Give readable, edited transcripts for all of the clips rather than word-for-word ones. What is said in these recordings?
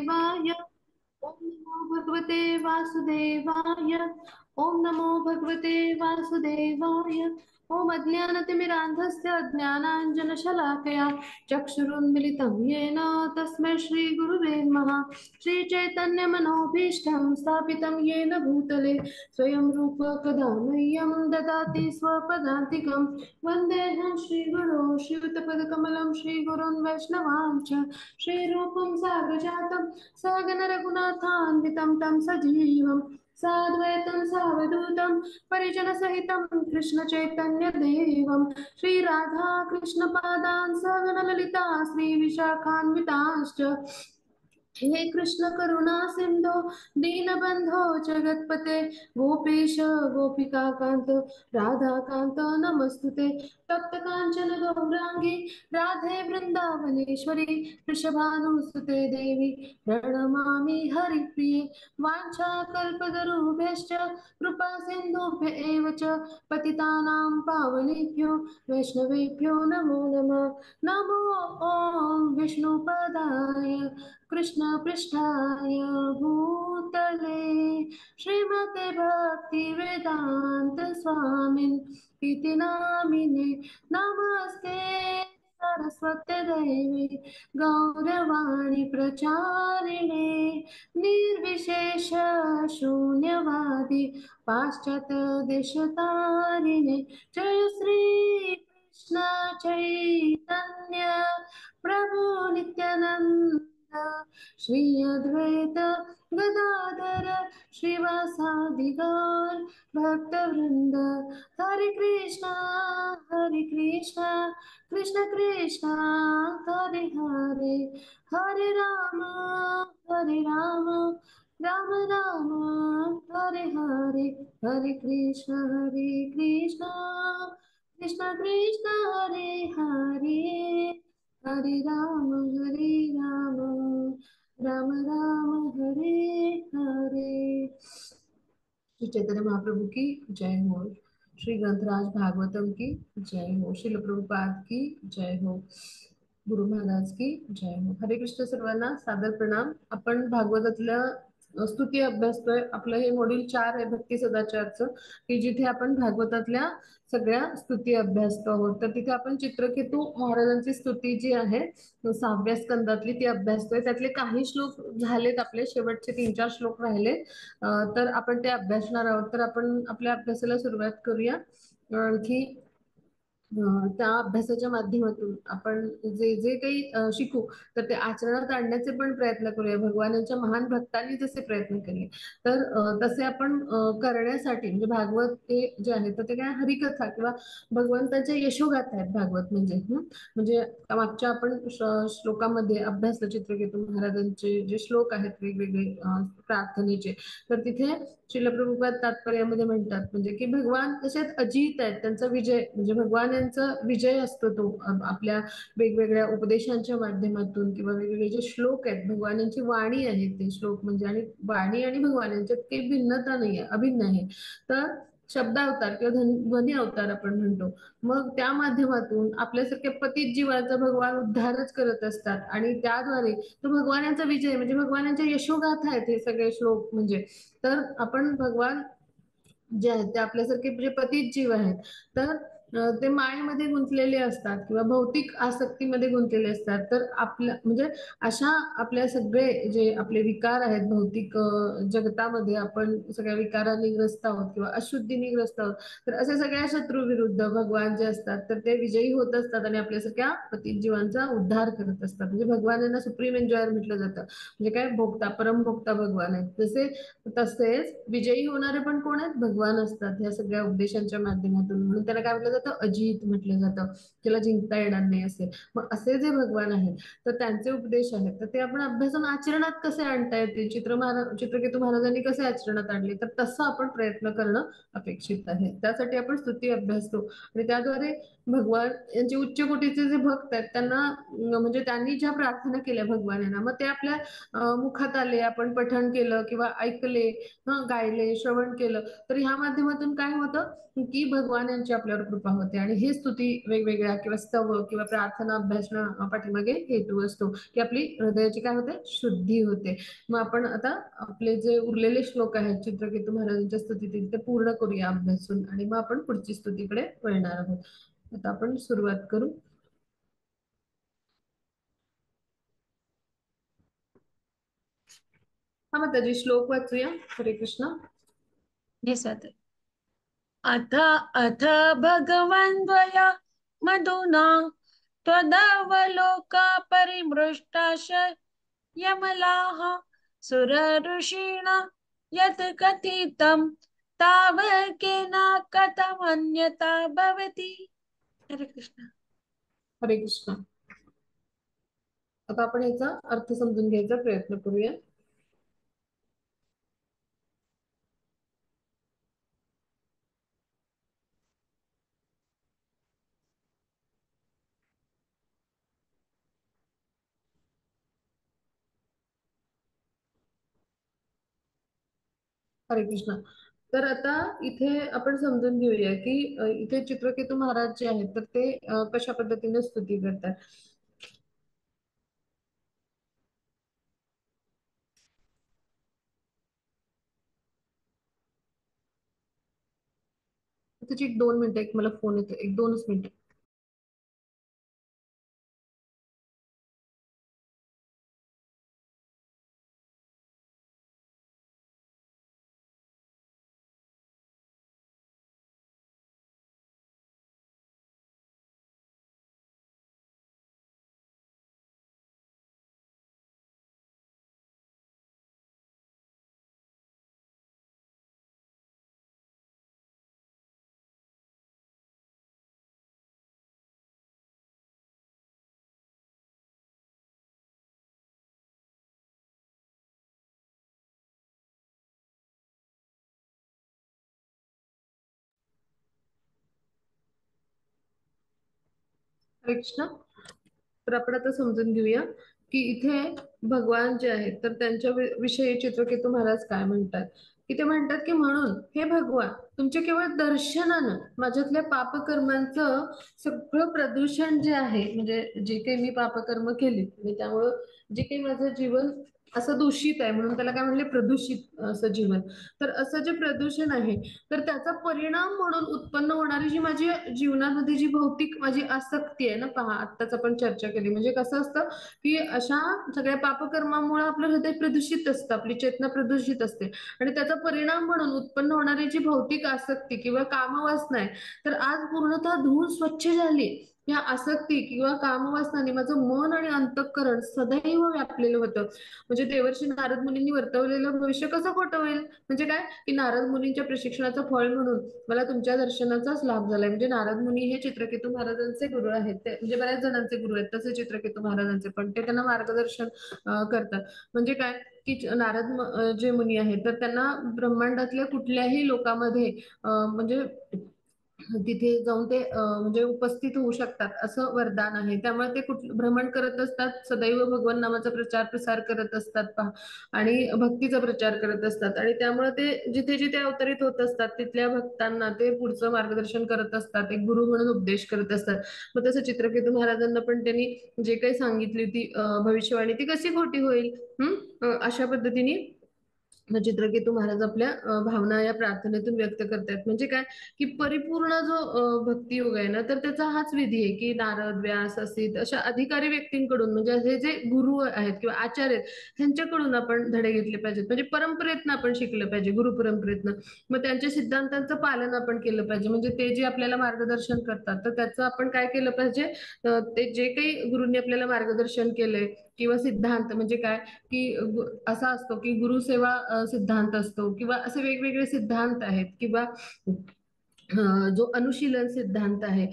Y ओम नमो भगवते वासुदेवाय ओम नमो भगवते वासुदेवाय ओम अज्ञानतिमिरान्धस्य ज्ञानाञ्जनशलाकया चक्षुरुन्मिलितं येन तस्मै श्रीगुरुवे नमः। श्रीचैतन्यमनोभीष्टं स्थापितं येन भूतले स्वयं रूप कदा मह्यं ददाति स्वपदान्तिकं वन्देऽहं श्रीगुरो श्रीयुतपदकमलं श्रीगुरुन् वैष्णवाञ्च श्रीरूपं साग्रजातं सहगण रघुनाथान्वितं तं सजीवं साद्वैतं सावधूतं परिजनसहितं कृष्णचैतन्यदेवं श्रीराधा कृष्णपादान् सहगण ललिता श्रीविशाखान्विताश्च हे कृष्ण करुणा सिंधो दीनबंधो जगतपते गोपेश गोपिका कांत राधा कांत नमस्तुते तप्त कांचन गौरांगी राधे वृंदावनेश्वरी वृषभानुसुते देवी प्रणमामि हरिप्रिये वाञ्छाकल्पतरुभ्यश्च कृपा सिन्धुभ्य एव च पतितानां पावनेभ्यो वैष्णवेभ्यो नमो नमः। नमो ॐ विष्णुपदाय कृष्ण पृष्ठाय भूतले श्रीमते भक्ति वेदांत स्वामिन् इति नामिने नमस्ते सरस्वती देवी गौरवाणी प्रचारिणे निर्विशेष शून्यवादी पाश्चात्य देशतारिणे जय श्री कृष्ण चैतन्य प्रभु नित्यानंद श्री अद्वैत गदाधर श्रीवासादि गौर भक्तवृंद हरे कृष्णा कृष्ण कृष्णा हरे हरे हरे राम राम राम हरे हरे हरे कृष्णा कृष्ण कृष्ण हरे हरे हरे राम राम राम हरे हरे। श्री चैतन्य महाप्रभु की जय हो। श्री ग्रंथराज भागवतम की जय हो। श्रील प्रभुपाद की जय हो। गुरु महाराज की जय हो। हरे कृष्ण सर्वांना सादर प्रणाम। आपण भागवतातल्या स्तुती अभ्यासतोय। आपलं हे मॉड्यूल 4 आहे भक्ती सदाचारचं, की जिथे आपण भागवतातल्या सगळ्या स्तुती अभ्यासतो आहोत। तर तिथे आपण चित्रकेतू महाराजांची स्तुती जी आहे 6व्या स्कंदातली ती अभ्यासतोय। त्यातले काही श्लोक झालेत, आपले शेवटचे 3-4 श्लोक राहिले, तर आपण ते अभ्यासणार आहोत। तर आपण आपल्या अभ्यासाला सुरुवात करूया। आणखी त्या अभ्यासाच्या माध्यमातून आपण जे जे काही शिकू तर ते आचरणात आणण्याचे पण प्रयत्न करूया। भगवानाच्या महान भक्तांनी जसे प्रयत्न केले तर तसे आपण करण्यासाठी म्हणजे भागवत हे जे आहे तर ते काय हरिकथा किंवा भगवंताच्या यशोगाथा आहेत भागवत म्हणजे मागच्या आपण श्लोकामध्ये अभ्यासलं चित्रकेतू महाराजांचे जे श्लोक आहेत वेगवेगळे प्रार्थनेचे, तर तिथे श्रील प्रभुपाद तात्पर्यामध्ये म्हणतात म्हणजे की भगवान तसेच अजित आहेत, त्यांचा विजय म्हणजे भगवान यांचा विजय असतो तो आपल्या वेगवेगळ्या उपदेशांच्या माध्यमातून किंवा वेगवेगळे जे श्लोक आहेत, भगवान यांची वाणी आहे ते श्लोक म्हणजे, आणि वाणी आणि भगवान यांच्यात काही भिन्नता नाहीये, अभिन्न आहे। तर शब्द अवतार किंवा ध्वनी अवतार आपण म्हणतो, मग त्या माध्यमातून आपल्यासारख्या पतित जीवाचा भगवान उद्धारच करत असतात आणि त्याद्वारे तो भगवानांचा विजय म्हणजे भगवानांच्या यशोगाथा आहेत हे सगळे श्लोक म्हणजे। तर आपण भगवान जे आहेत ते आपल्यासारखे जे पतित जीव आहेत तर ते मायेमध्ये गुंतलेले असतात किंवा भौतिक आसक्तीमध्ये गुंतलेले असतात। तर आपल्या म्हणजे अशा आपल्या सगळे जे आपले विकार आहेत भौतिक जगतामध्ये आपण सगळ्या विकारांनी ग्रस्त आहोत किंवा अशुद्धीने ग्रस्त आहोत, तर असे सगळ्या शत्रू विरुद्ध भगवान जे असतात तर ते विजयी होत असतात आणि आपल्यासारख्या पतित जीवांचा उद्धार करत असतात। म्हणजे भगवानांना सुप्रीम एन्जॉयर म्हटलं जातं, म्हणजे काय भोक्ता परमभोक्ता भगवान आहेत। तसेच विजयी होणारे पण कोण आहेत, भगवान असतात या सगळ्या उपदेशांच्या माध्यमातून। म्हणून त्याला काय म्हटलं जातं, अजित म्हटलं जातं, त्याला जिंकता येणार नाही असे। मग असे जे भगवान आहेत तर त्यांचे उपदेश आहेत तर ते आपण अभ्यासून आचरणात कसे आणता येतील, चित्रकेतू महाराजांनी कसे आचरणात आणले, तर तसं आपण प्रयत्न करणं अपेक्षित आहे। त्यासाठी आपण स्तुती अभ्यासतो आणि त्याद्वारे भगवान यांचे उच्च कोटीचे जे भक्त आहेत त्यांना म्हणजे त्यांनी ज्या प्रार्थना केल्या भगवानांना मग ते आपल्या मुखात आले, आपण पठण केलं किंवा ऐकले, गायले, श्रवण केलं, तर ह्या माध्यमातून काय होतं की भगवान यांची आपल्यावर कृपा कृपा होते. आणि ही स्तुती वेगवेगळ्या किंवा स्तव किंवा प्रार्थना अभ्यासना पाठीमागे हेतू असतो की आपली हृदयाची काय होते, शुद्धी होते. मग आपण आता आपले जे उरलेले श्लोक आहेत चित्रकेतू महाराजांच्या स्तुतीतील ते पूर्ण करूया अभ्यासून, आणि मग आपण पुढची स्तुतीकडे वळणार आहोत. आता आपण सुरुवात करू. हा माताजी श्लोक वाचूया. हरे कृष्ण. निसते अथ अथ भगवन्द्वय मधुना त्वदवलोका परिमृष्टाश यमलाः सुरऋषीण यत् कथितं तावकेन कथमन्यथा भवति. हरे कृष्ण. हरे कृष्ण. आता आपण याचा अर्थ समजून घ्यायचा प्रयत्न करूया. हरे कृष्ण. तर आता इथे आपण समजून घेऊया की इथे चित्रकेतू महाराज जे आहेत तर ते कशा पद्धतीने स्तुती करतात. त्याची एक 2 मिनिटं, एक मला फोन येतो, एक 2च मिनिटं. हरे कृष्ण. तर आपण आता समजून घेऊया की इथे भगवान जे आहेत तर त्यांच्या विषयी चित्रकेतू महाराज काय म्हणतात. की ते म्हणतात की म्हणून हे भगवान, तुमच्या केवळ दर्शनानं माझ्यातल्या पापकर्मांचं सगळं प्रदूषण जे आहे, म्हणजे जे काही मी पापकर्म केली आणि त्यामुळं जे काही माझं जीवन असं दूषित आहे, म्हणून त्याला काय म्हणले, प्रदूषित असं जीवन. तर असं जे प्रदूषण आहे तर त्याचा परिणाम म्हणून उत्पन्न होणारी जी माझी जीवनामध्ये जी भौतिक माझी आसक्ती आहे ना, पहा आत्ताच आपण चर्चा केली, म्हणजे कसं असतं की अशा सगळ्या पापकर्मामुळे आपलं हृदय प्रदूषित असतं, आपली चेतना प्रदूषित असते, आणि त्याचा परिणाम म्हणून उत्पन्न होणारी जी भौतिक आसक्ती किंवा कामवासना आहे तर आज पूर्णतः धुवून स्वच्छ झाली. या आसक्ती किंवा कामवासनाने माझं मन आणि अंतःकरण सदैव व्यापलेलं होतं. म्हणजे देवर्षी नारद मुनींनी वर्तवलेलं भविष्य कसं खोटं होईल. म्हणजे काय की नारद मुनींच्या प्रशिक्षणाचं फळ म्हणून मला तुमच्या दर्शनाचाच लाभ झालाय. म्हणजे नारद मुनी हे चित्रकेतू महाराजांचे गुरु आहेत, ते म्हणजे बऱ्याच जणांचे गुरु आहेत तसे चित्रकेतू महाराजांचे, पण ते त्यांना मार्गदर्शन करतात. म्हणजे काय की नारद जे मुनी आहेत तर त्यांना ब्रह्मांडातल्या कुठल्याही लोकांमध्ये म्हणजे तिथे जाऊन ते म्हणजे उपस्थित होऊ शकतात असं वरदान आहे. त्यामुळे ते भ्रमण करत असतात, सदैव भगवान नामाचा प्रचार प्रसार करत असतात पहा, आणि भक्तीचा प्रचार करत असतात, आणि त्यामुळे ते जिथे जिथे अवतरित होत असतात तिथल्या भक्तांना ते पुढचं मार्गदर्शन करत असतात, एक गुरु म्हणून उपदेश करत असतात. मग तसं चित्रकेतू महाराजांना पण त्यांनी जे काही सांगितली ती भविष्यवाणी ती कशी खोटी होईल. अशा पद्धतीने चित्रकेतू महाराज आपल्या भावना या प्रार्थनेतून व्यक्त करतात. म्हणजे काय की परिपूर्ण जो भक्ती योग आहे ना तर त्याचा हाच विधी आहे की नारद, व्यास, असित अशा अधिकारी व्यक्तींकडून, म्हणजे हे जे गुरु आहेत किंवा आचार्य आहेत त्यांच्याकडून आपण धडे घेतले पाहिजेत. म्हणजे परंपरेतनं आपण शिकलं पाहिजे, गुरु परंपरेतनं. मग त्यांच्या सिद्धांतांचं पालन आपण केलं पाहिजे. म्हणजे ते जे आपल्याला मार्गदर्शन करतात तर त्याचं आपण काय केलं पाहिजे, ते जे काही गुरुंनी आपल्याला मार्गदर्शन केलंय किंवा सिद्धांत, म्हणजे काय की असा असतो की गुरुसेवा सिद्धांत असतो, किंवा असे वेगवेगळे सिद्धांत आहेत, किंवा जो अनुशीलन सिद्धांत आहे,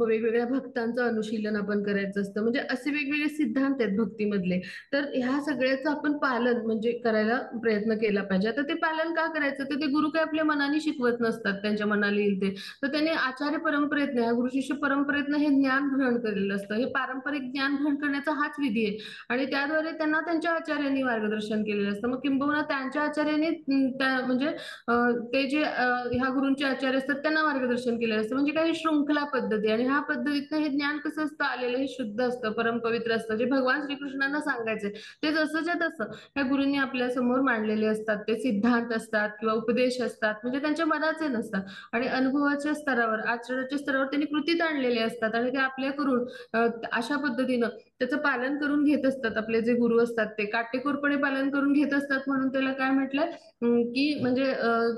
वेगवेगळ्या भक्तांचं अनुशीलन आपण करायचं असतं. म्हणजे असे वेगवेगळे सिद्धांत आहेत भक्तीमधले. तर ह्या सगळ्याचं आपण पालन म्हणजे करायला प्रयत्न केला पाहिजे. आता ते पालन का करायचं, तर ते गुरु काय आपल्या मनाने शिकवत नसतात, त्यांच्या मनाला येईल ते. तर त्यांनी आचार्य परंपरेतनं, ह्या गुरु शिष्य परंपरेतनं हे ज्ञान ग्रहण केलेलं असतं. हे पारंपरिक ज्ञान ग्रहण करण्याचा हाच विधी आहे, आणि त्याद्वारे त्यांना त्यांच्या आचार्यांनी मार्गदर्शन केलेलं असतं. मग किंबहुना त्यांच्या आचार्यांनी म्हणजे ते जे ह्या गुरूंचे आचार्य असतात त्यांना मार्गदर्शन केलेलं असतं. म्हणजे काही शृंखला पद्धती, आणि ह्या पद्धतीतनं हे ज्ञान कसं असतं आलेलं, हे शुद्ध असतं, परमपवित्र असतं. जे भगवान श्रीकृष्णांना सांगायचे ते जसंच्या तसं त्या गुरूंनी आपल्या समोर मांडलेले असतात. ते सिद्धांत असतात किंवा उपदेश असतात, म्हणजे त्यांच्या मनाचे नसतात आणि अनुभवाच्या स्तरावर, आचरणाच्या स्तरावर त्यांनी कृतीत आणलेले असतात आणि ते आपल्याकडून अशा पद्धतीनं त्याचं पालन करून घेत असतात. आपले जे गुरु असतात ते काटेकोरपणे पालन करून घेत असतात, म्हणून त्याला काय म्हटलंय की म्हणजे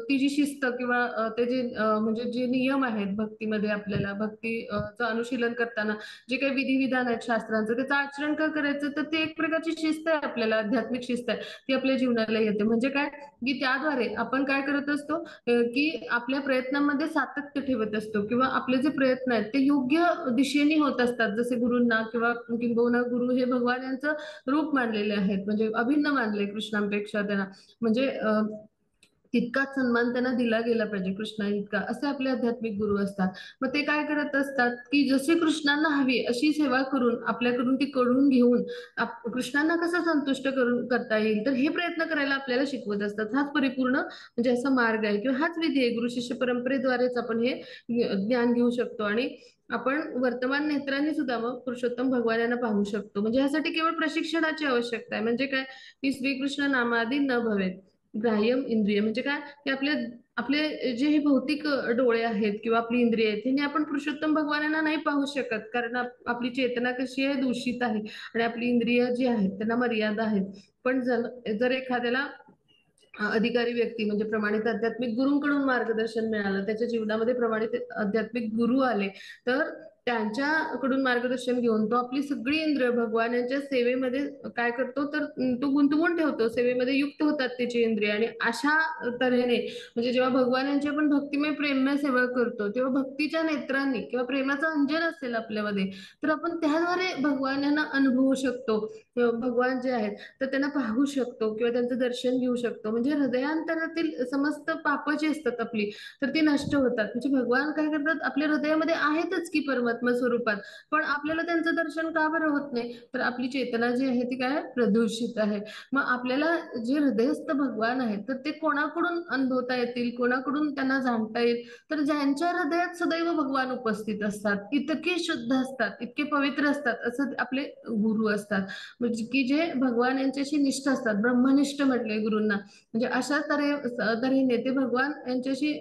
ती जी शिस्त किंवा ते जे म्हणजे जे नियम आहेत भक्तीमध्ये, आपल्याला भक्तीचं अनुशीलन करताना जे काही विधिविधान आहेत शास्त्रांचं, त्याचं आचरण का करायचं, तर ते एक प्रकारची शिस्त आहे, आपल्याला आध्यात्मिक शिस्त आहे, ती आपल्या जीवनाला येते. म्हणजे काय की त्याद्वारे आपण काय करत असतो की आपल्या प्रयत्नांमध्ये सातत्य ठेवत असतो, किंवा आपले जे प्रयत्न आहेत ते योग्य दिशेने होत असतात. जसे गुरूंना किंवा किंबहुना गुरु हे भगवान यांचं रूप मानलेले आहेत, म्हणजे अभिन्न मानले कृष्णांपेक्षा त्यांना, म्हणजे तितकाच सन्मान त्यांना दिला गेला पाहिजे कृष्णा इतका, असे आपले आध्यात्मिक गुरु असतात. मग ते काय करत असतात की जशी कृष्णांना हवी अशी सेवा करून आपल्याकडून ती करून घेऊन कृष्णांना कसं संतुष्ट करून करता येईल, तर हे प्रयत्न करायला आपल्याला शिकवत असतात. हाच परिपूर्ण म्हणजे असा मार्ग आहे किंवा हाच विधी आहे. गुरु शिष्य परंपरेद्वारेच आपण हे ज्ञान घेऊ शकतो आणि आपण वर्तमान नेत्रांनी सुद्धा मग पुरुषोत्तम भगवान यांना पाहू शकतो. म्हणजे ह्यासाठी केवळ प्रशिक्षणाची आवश्यकता आहे. म्हणजे काय की श्रीकृष्ण नामादी न भवेत ग्राह्यम इंद्रिय, म्हणजे काय की आपले आपले जे हे भौतिक डोळे आहेत किंवा आपली इंद्रिय आहेत, ह्यांनी आपण पुरुषोत्तम भगवानांना नाही पाहू शकत, कारण आपली चेतना कशी आहे, दूषित आहे, आणि आपली इंद्रिय जी आहेत त्यांना मर्यादा आहेत. पण जर एखाद्याला अधिकारी व्यक्ती म्हणजे प्रमाणित आध्यात्मिक गुरूंकडून मार्गदर्शन मिळालं, त्याच्या जीवनामध्ये प्रमाणित आध्यात्मिक गुरु आले, तर त्यांच्याकडून मार्गदर्शन घेऊन तो आपली सगळी इंद्रिय भगवान यांच्या सेवेमध्ये काय करतो, तर तो गुंतवून ठेवतो, सेवेमध्ये युक्त होतात त्याची इंद्रिय. आणि अशा तऱ्हेने म्हणजे जेव्हा भगवान यांची आपण भक्तिमय प्रेममय सेवा करतो, तेव्हा भक्तीच्या नेत्रांनी किंवा प्रेमाचं अंजन असेल आपल्यामध्ये, तर आपण त्याद्वारे भगवान यांना अनुभवू शकतो. भगवान जे आहेत तर त्यांना पाहू शकतो किंवा त्यांचं दर्शन घेऊ शकतो. म्हणजे हृदयांतरातील समस्त पाप जी असतात आपली, तर ती नष्ट होतात. म्हणजे भगवान काय करतात, आपल्या हृदयामध्ये आहेतच की परमात्मा स्वरूपात, पण आपल्याला त्यांचं दर्शन का बरं होत नाही, तर आपली चेतना जी आहे ती काय प्रदूषित आहे. मग आपल्याला जे हृदयस्थ भगवान आहेत तर ते कोणाकडून अनुभवता येतील, कोणाकडून त्यांना जाणता येईल, तर ज्यांच्या हृदयात सदैव भगवान उपस्थित असतात, इतके शुद्ध असतात, इतके पवित्र असतात, असं आपले गुरु असतात. म्हणजे की जे भगवान यांच्याशी निष्ठ असतात, ब्रह्मनिष्ठ म्हटले गुरूंना. म्हणजे अशा तऱ्हेने ते भगवान यांच्याशी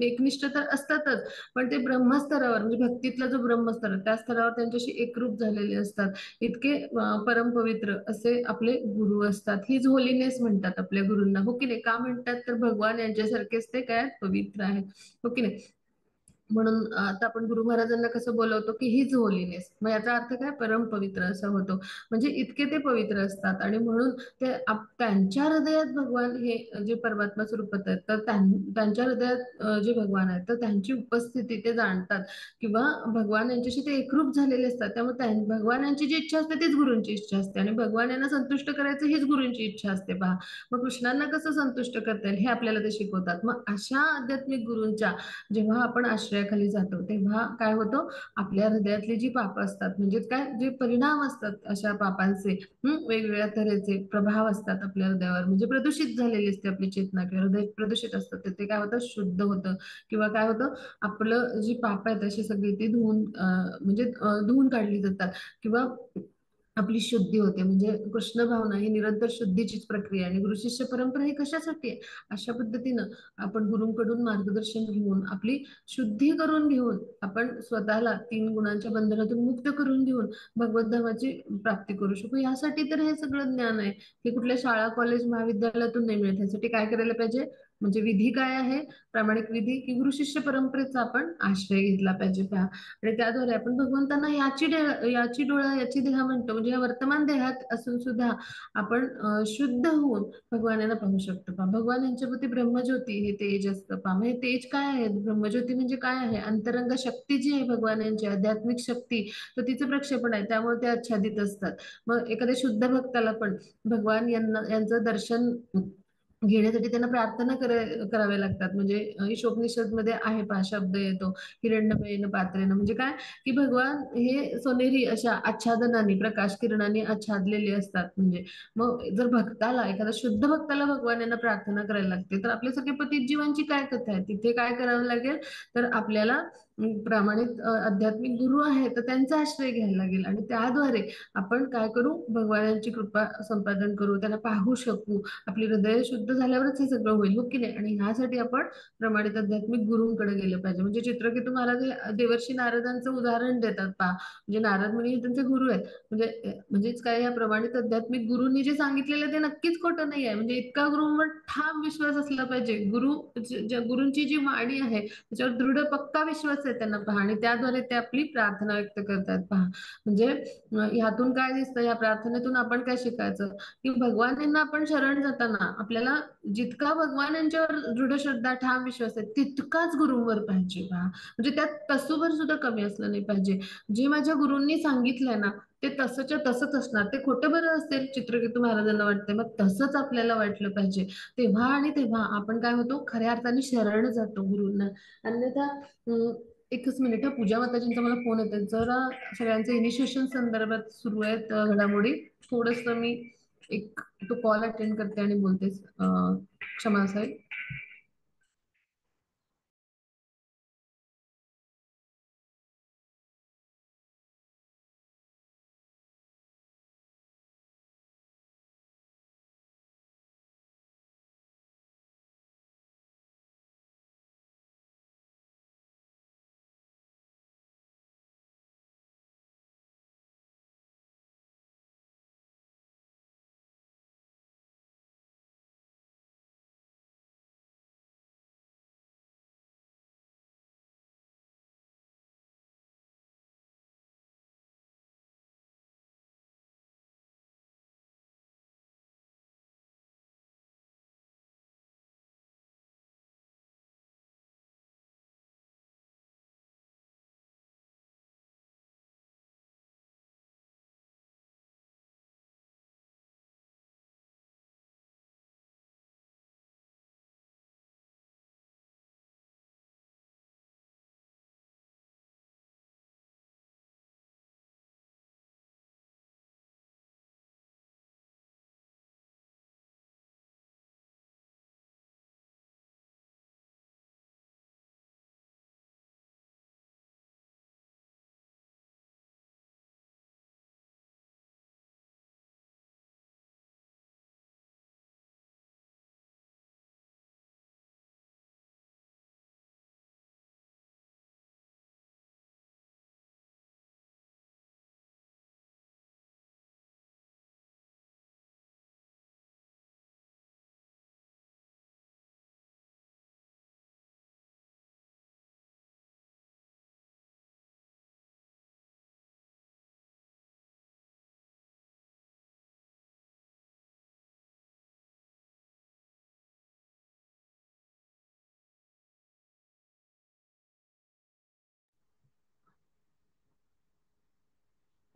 एकनिष्ठ तर असतातच, पण ते ब्रह्मस्तरावर म्हणजे भक्तीतला जो ब्रह्मस्तर आहे, त्या स्तरावर त्यांच्याशी एकरूप झालेले असतात. इतके परमपवित्र असे आपले गुरु असतात. हीच होलीनेस म्हणतात आपल्या गुरूंना, हो की नाही? का म्हणतात, तर भगवान यांच्यासारखेच ते काय पवित्र आहेत, हो की नाही? म्हणून आता आपण गुरु महाराजांना कसं बोलवतो की हिज होलीनेस, मग याचा अर्थ काय, परम पवित्र असा होतो. म्हणजे इतके ते पवित्र असतात आणि म्हणून ते त्यांच्या हृदयात भगवान हे जे परमात्मा स्वरूपात आहेत, तर त्यांच्या हृदयात जे भगवान आहेत तर त्यांची उपस्थिती ते जाणतात, किंवा भगवान यांच्याशी ते एकरूप झालेले असतात. त्यामुळे भगवान यांची जी इच्छा असते तीच गुरूंची इच्छा असते, आणि भगवान यांना संतुष्ट करायचं हीच गुरूंची इच्छा असते. पहा, मग कृष्णांना कसं संतुष्ट करता येईल हे आपल्याला ते शिकवतात. मग अशा आध्यात्मिक गुरूंच्या जेव्हा आपण आश्रयाखाली जातो, तेव्हा काय होतं, आपल्या हृदयातली जी पापं असतात, म्हणजे काय जे परिणाम असतात अशा पापांचे, वेगवेगळ्या तऱ्हेचे प्रभाव असतात आपल्या हृदयावर, म्हणजे प्रदूषित झालेली असते आपली चेतना किंवा हृदय प्रदूषित असतं, तर ते काय होतं, शुद्ध होतं. किंवा काय होतं, आपलं जी पाप आहेत अशी सगळी ती धुवून म्हणजे धुवून काढली जातात, किंवा आपली शुद्धी होते. म्हणजे कृष्ण भावना ही निरंतर शुद्धीचीच प्रक्रिया आहे. आणि गुरु शिष्य परंपरा ही कशासाठी आहे, अशा पद्धतीनं आपण गुरूंकडून मार्गदर्शन घेऊन आपली शुद्धी करून घेऊन आपण स्वतःला तीन गुणांच्या बंधनातून मुक्त करून घेऊन भगवत धामाची प्राप्ती करू शकू. यासाठी तर हे सगळं ज्ञान आहे. हे कुठल्या शाळा कॉलेज महाविद्यालयातून नाही मिळत. ह्यासाठी काय करायला पाहिजे, म्हणजे विधी काय आहे, प्रामाणिक विधी की गुरु शिष्य परंपरेचा आपण आश्रय घेतला पाहिजे. पहा, आणि त्याद्वारे आपण भगवंतांना याची डोळा याची देह म्हणतो, म्हणजे या वर्तमान देहात असून सुद्धा आपण शुद्ध होऊन भगवानांना पाहू शकतो. पहा, भगवान यांच्याप्रती ब्रह्मज्योती हे तेज असतं. पहा, म्हणजे तेज काय आहे, ब्रह्मज्योती म्हणजे काय आहे, अंतरंग शक्ती जी आहे भगवान यांची आध्यात्मिक शक्ती, तर तिचं प्रक्षेपण आहे, त्यामुळे ते आच्छादित असतात. मग एखाद्या शुद्ध भक्ताला पण भगवान यांचं दर्शन घेण्यासाठी त्यांना प्रार्थना कराव्या लागतात. म्हणजे ईशोपनिषद मध्ये आहे पहा, शब्द येतो हिरण्यमयेन पात्रेन, म्हणजे काय की भगवान हे सोनेरी अशा आच्छादनाने, प्रकाश किरणाने आच्छादलेले असतात. म्हणजे मग जर भक्ताला, एखाद्या शुद्ध भक्ताला भगवान यांना प्रार्थना करायला लागते, तर आपल्यासारख्या पतित जीवांची काय कथा आहे? तिथे काय करावं लागेल? तर आपल्याला प्रामाणिक आध्यात्मिक गुरु आहे तर त्यांचा आश्रय घ्यायला लागेल, आणि त्याद्वारे आपण काय करू? भगवानांची कृपा संपादन करू, त्यांना पाहू शकू. आपली हृदय शुद्ध झाल्यावरच हे सगळं होईल, हो की नाही? आणि ह्यासाठी आपण प्रमाणित आध्यात्मिक गुरूंकडे गेलं पाहिजे. म्हणजे चित्रकेतू महाराज हे देवर्षी नारदांचं उदाहरण देतात पहा. म्हणजे नारद मुनी हे त्यांचे गुरु आहेत. म्हणजेच काय, या प्रमाणित आध्यात्मिक गुरूंनी जे सांगितलेलं ते नक्कीच खोटं नाही आहे. म्हणजे इतका गुरूंवर ठाम विश्वास असला पाहिजे. गुरूंची जी वाणी आहे त्याच्यावर दृढ पक्का विश्वास आहे त्यांना पहा, आणि त्याद्वारे ते आपली प्रार्थना व्यक्त करतात पहा. म्हणजे ह्यातून काय दिसतं, या प्रार्थनेतून आपण काय शिकायचं? की भगवान यांना आपण शरण जाताना आपल्याला जितका भगवान यांच्यावर दृढ श्रद्धा, ठाम विश्वास आहे, तितकाच गुरुंवर पाहिजे पहा. म्हणजे त्यात तसूभर सुद्धा कमी असलं नाही पाहिजे. जे माझ्या गुरूंनी सांगितलंय ना, ते तसंच्या तसंच असणार. ते खोटं बरं असेल, चित्रकेतू महाराजांना वाटते, मग तसंच आपल्याला वाटलं पाहिजे. तेव्हा आणि तेव्हा आपण काय होतो, खऱ्या अर्थाने शरण जातो गुरुंना. अन्यथा एकच मिनिट हा, पूजा माताजींचा मला फोन येतो जरा. सगळ्यांचे इनिशिएशन संदर्भात सुरू आहेत घडामोडी. थोडस मी एक तो कॉल अटेंड करते आणि बोलते. क्षमा साहेब.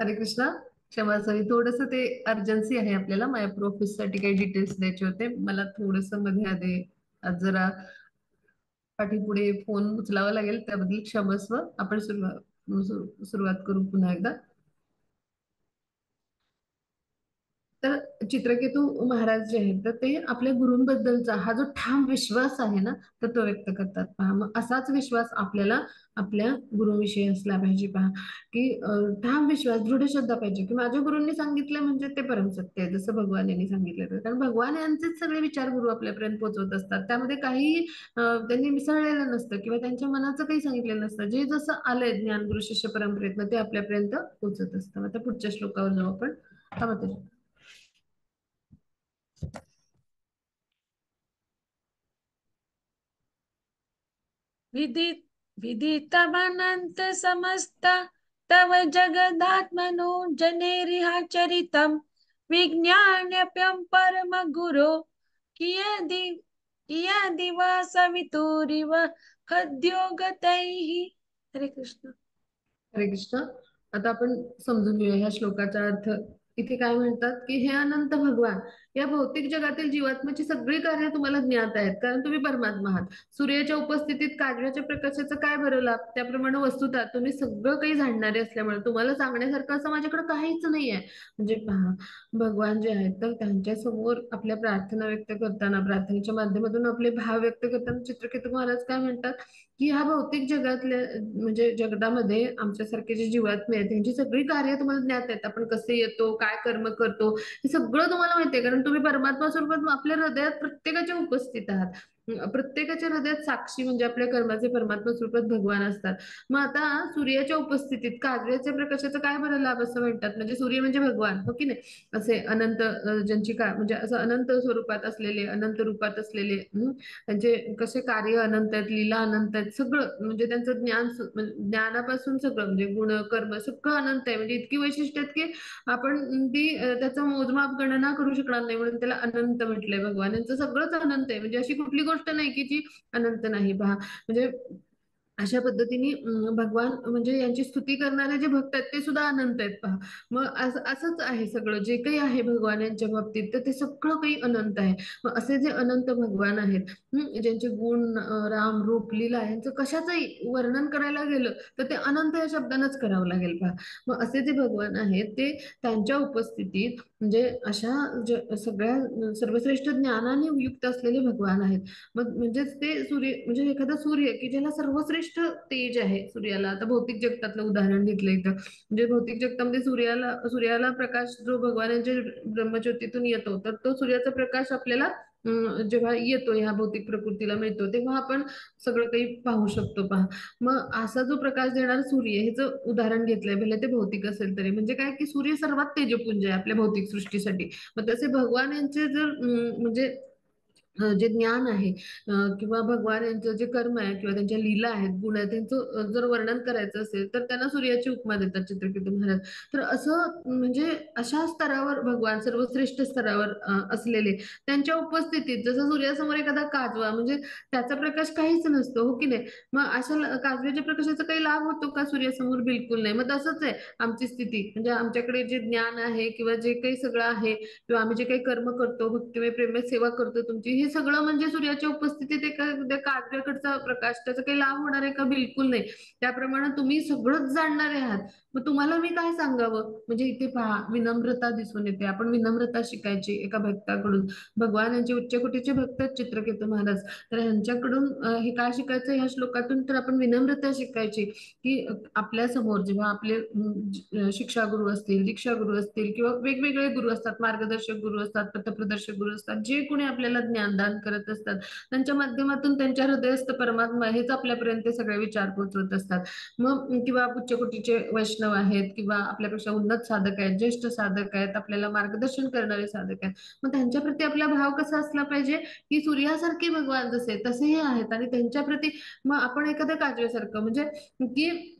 हरे कृष्णा. क्षमा साई, थोडस ते अर्जन्सी आहे आपल्याला. माझ्या ऑफिस साठी काही डिटेल्स द्यायचे होते मला. थोडस मध्ये आधी आज जरा पाठीपुढे फोन उचलावा लागेल, त्याबद्दल क्षमस्व. आपण सुरुवात करू पुन्हा एकदा. तर चित्रकेतू महाराज जे आहेत तर ते आपल्या गुरूंबद्दलचा हा जो ठाम विश्वास आहे ना, तर तो व्यक्त करतात पहा. मग असाच विश्वास आपल्याला आपल्या गुरुविषयी असला पाहिजे पहा. की ठाम विश्वास, दृढ श्रद्धा पाहिजे की माझ्या गुरूंनी सांगितलं म्हणजे ते परमसत्य आहे, जसं भगवान यांनी सांगितलं. तर कारण भगवान यांचेच सगळे विचार गुरु आपल्यापर्यंत पोहोचवत असतात. त्यामध्ये काही त्यांनी मिसळलेलं नसतं किंवा त्यांच्या मनाचं काही सांगितलेलं नसतं. जे जसं आलंय ज्ञान गुरु शिष्य परंपरेतनं ते आपल्यापर्यंत पोहोचत असतं. आता पुढच्या श्लोकावर जाऊ आपण. हा माताजी. विधि विदितमनंत समस्त तव जगदात्मनो जनेरिहा चरितम विज्ञान्यप्यं परम गुरो कियदि कियदिव सवितुरिव हद्योगतैः. हरे कृष्ण. हरे कृष्ण. आता आपण समजून घेऊया ह्या श्लोकाचा अर्थ. इथे काय म्हणतात की हे अनंत भगवान या भौतिक जगातील जीवात्म्याची सगळी कार्य तुम्हाला ज्ञात आहेत, कारण तुम्ही परमात्मा आहात. सूर्याच्या उपस्थितीत काजव्याच्या प्रकाशाचा काय बरं लाभ? त्याप्रमाणे वस्तुतः तुम्ही सगळं काही जाणणारे असल्यामुळे तुम्हाला सांगण्यासारखं असं माझ्याकडे काहीच नाहीये. म्हणजे पहा, भगवान जे आहेत तर त्यांच्या समोर आपल्या प्रार्थना व्यक्त करताना, प्रार्थनेच्या माध्यमातून आपले भाव व्यक्त करताना चित्रकेतू महाराज काय म्हणतात, की ह्या भौतिक जगातल्या म्हणजे जगतामध्ये आमच्यासारखे जे जीवात्मे आहेत त्यांची सगळी कार्य तुम्हाला ज्ञात आहेत. आपण कसे येतो, काय कर्म करतो, हे सगळं तुम्हाला माहितीये, कारण तुम्ही परमात्मा स्वरूपात आपल्या हृदयात प्रत्येकाच्या उपस्थित आहात. प्रत्येकाच्या हृदयात साक्षी म्हणजे आपल्या कर्माचे परमात्मा स्वरूपात भगवान असतात. मग आता सूर्याच्या उपस्थितीत काजव्याच्या प्रकाशाचा काय बरं लाभ असं म्हणतात, म्हणजे सूर्य म्हणजे भगवान, हो की नाही? असे अनंत ज्यांची का म्हणजे असं अनंत स्वरूपात असलेले, अनंत रूपात असलेले, त्यांचे कसे कार्य अनंत आहेत, लीला अनंत आहेत, सगळं म्हणजे त्यांचं ज्ञानापासून सगळं म्हणजे गुण कर्म सगळं अनंत आहे. म्हणजे इतकी वैशिष्ट्य आहेत की आपण त्याचं मोजमाप गणना करू शकणार नाही, म्हणून त्याला अनंत म्हटलंय. भगवान यांचं सगळंच अनंत आहे, म्हणजे अशी कुठली गोष्ट नाही की जी अनंत नाही. पहा म्हणजे अशा पद्धतीने भगवान म्हणजे यांची स्तुती करणारे जे भक्त आहेत ते सुद्धा अनंत आहेत. पहा, मग असंच आहे सगळं जे काही आहे भगवान यांच्या बाबतीत, तर ते सगळं काही अनंत आहे. मग असे जे अनंत भगवान आहेत, ज्यांचे गुण, राम रूप, लीला यांचं कशाचंही वर्णन करायला गेलं तर ते अनंत या शब्दानंच करावं लागेल. पहा, मग असे जे भगवान आहेत ते त्यांच्या उपस्थितीत म्हणजे अशा सगळ्या सर्वश्रेष्ठ ज्ञानाने युक्त असलेले भगवान आहेत. मग म्हणजेच ते सूर्य म्हणजे एखादा सूर्य की ज्याला सर्वश्रेष्ठ तेज आहे सूर्याला. आता भौतिक जगतातलं उदाहरण घेतलं इथं, म्हणजे भौतिक जगतामध्ये सूर्याला प्रकाश जो भगवानाच्या ब्रह्मज्योतीतून येतो, तर तो सूर्याचा प्रकाश आपल्याला जेव्हा येतो ह्या भौतिक प्रकृतीला मिळतो, तेव्हा आपण सगळं काही पाहू शकतो. पहा, मग असा जो प्रकाश देणारा सूर्य ह्याचं उदाहरण घेतलंय, भले ते भौतिक असेल तरी, म्हणजे काय की सूर्य सर्वात तेजपुंज आहे आपल्या भौतिक सृष्टीसाठी. मग तसे भगवान यांचे जर म्हणजे जे ज्ञान आहे किंवा भगवान यांचं जे कर्म आहे किंवा त्यांच्या लीला आहेत, गुण आहेत, त्यांचं जर वर्णन करायचं असेल तर त्यांना सूर्याची उपमा देतात चित्रकेतू महाराज. तर असं म्हणजे अशा स्तरावर भगवान सर्वश्रेष्ठ स्तरावर असलेले त्यांच्या उपस्थितीत जसं सूर्यासमोर एखादा काजवा म्हणजे त्याचा प्रकाश काहीच नसतो, हो की नाही? मग अशा काजव्याच्या प्रकाशाचा काही लाभ होतो का सूर्यासमोर? बिलकुल नाही. मग तसंच आहे आमची स्थिती, म्हणजे आमच्याकडे जे ज्ञान आहे किंवा जे काही सगळं आहे किंवा आम्ही जे काही कर्म करतो, भक्तिमय प्रेममय सेवा करतो तुमची, हे सगळं म्हणजे सूर्याच्या उपस्थितीत एका त्या काजव्याकडचा प्रकाश त्याचा काही लाभ होणार आहे का? बिलकुल नाही. त्याप्रमाणे तुम्ही सगळंच जाणणारे आहात, मग तुम्हाला मी काय सांगावं? म्हणजे इथे पहा, विनम्रता दिसून येते. आपण विनम्रता शिकायची एका भक्ताकडून. भगवान यांचे उच्च कोटीचे भक्त आहेत चित्रकेतू महाराज, तर यांच्याकडून हे काय शिकायचं ह्या श्लोकातून? तर आपण विनम्रता शिकायची, की आपल्या समोर जेव्हा आपले शिक्षा गुरु असतील, दीक्षा गुरु असतील किंवा वेगवेगळे गुरु असतात, मार्गदर्शक गुरु असतात, पथप्रदर्शक गुरु असतात, जे कोणी आपल्याला ज्ञानदान करत असतात, त्यांच्या माध्यमातून त्यांच्या हृदयस्थ परमात्मा हेच आपल्यापर्यंत सगळे विचार पोहोचवत असतात. मग किंवा उच्च कोटीचे वैष्णव आहेत किंवा आपल्यापेक्षा उन्नत साधक आहेत, ज्येष्ठ साधक आहेत, आपल्याला मार्गदर्शन करणारे साधक आहेत, मग त्यांच्या प्रती आपला भाव कसा असला पाहिजे, की सूर्यासारखे भगवान जसे तसेही आहेत आणि त्यांच्या प्रती मग आपण एखाद्या काजव्यासारखं म्हणजे की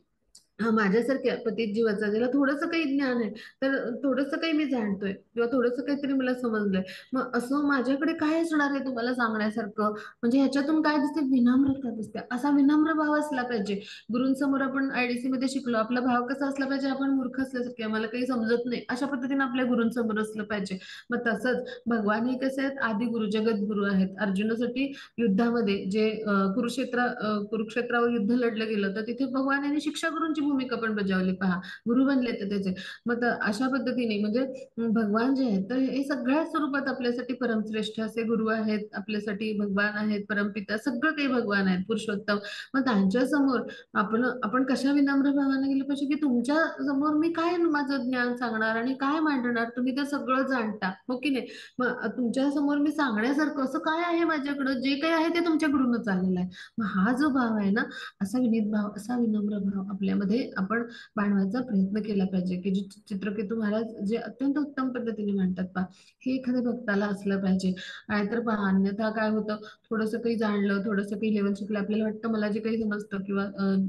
माझ्यासारख्या पतित जीवाचा ज्याला थोडंसं काही ज्ञान आहे, तर थोडंसं काही मी जाणतोय किंवा थोडंसं काहीतरी मला समजलंय, मग असं माझ्याकडे काय असणार आहे तुम्हाला सांगण्यासारखं? म्हणजे ह्याच्यातून काय दिसते? विनम्रता दिसते. असा विनम्र भाव असला पाहिजे. गुरूंसमोर आपण आयडीसी मध्ये शिकलो, आपला भाव कसा असला पाहिजे? आपण मूर्ख असल्यासारखे, आम्हाला काही समजत नाही अशा पद्धतीने आपल्या गुरूंसमोर असलं पाहिजे. मग तसंच भगवान हे कसे आहेत? आदि गुरु, जगत गुरु आहेत. अर्जुनासाठी युद्धामध्ये जे कुरुक्षेत्रावर युद्ध लढलं गेलं, तर तिथे भगवान यांनी शिक्षा गुरूंची भूमिका पण बजावली. पहा, गुरु बनले तर त्याचे. मग अशा पद्धतीने म्हणजे भगवान जे आहेत तर हे सगळ्या स्वरूपात आपल्यासाठी परमश्रेष्ठ असे गुरु आहेत, आपल्यासाठी भगवान आहेत, परमपिता सगळं काही भगवान आहेत, पुरुषोत्तम. मग त्यांच्या समोर आपण कशा विनम्र भावाने गेलं पाहिजे, की तुमच्या समोर मी काय माझं ज्ञान सांगणार आणि काय मांडणार? तुम्ही तर सगळं जाणता, हो की नाही? मग तुमच्या समोर मी सांगण्यासारखं असं काय आहे माझ्याकडं? जे काही आहे ते तुमच्याकडूनच आलेलं आहे. मग हा जो भाव आहे ना, असा विनीत भाव, असा विनम्र भाव आपल्यामध्ये आपण बाळगण्याचा प्रयत्न केला पाहिजे, की जे चित्रकेतू महाराज जे अत्यंत उत्तम पद्धतीने म्हणतात पहा, हे एखाद्या भक्ताला असलं पाहिजे. नाहीतर पहा, अन्यथा काय होतं, थोडंसं काही जाणलं, थोडंसं काही लेवल शिकलं, आपल्याला वाटतं मला जे काही समजतं किंवा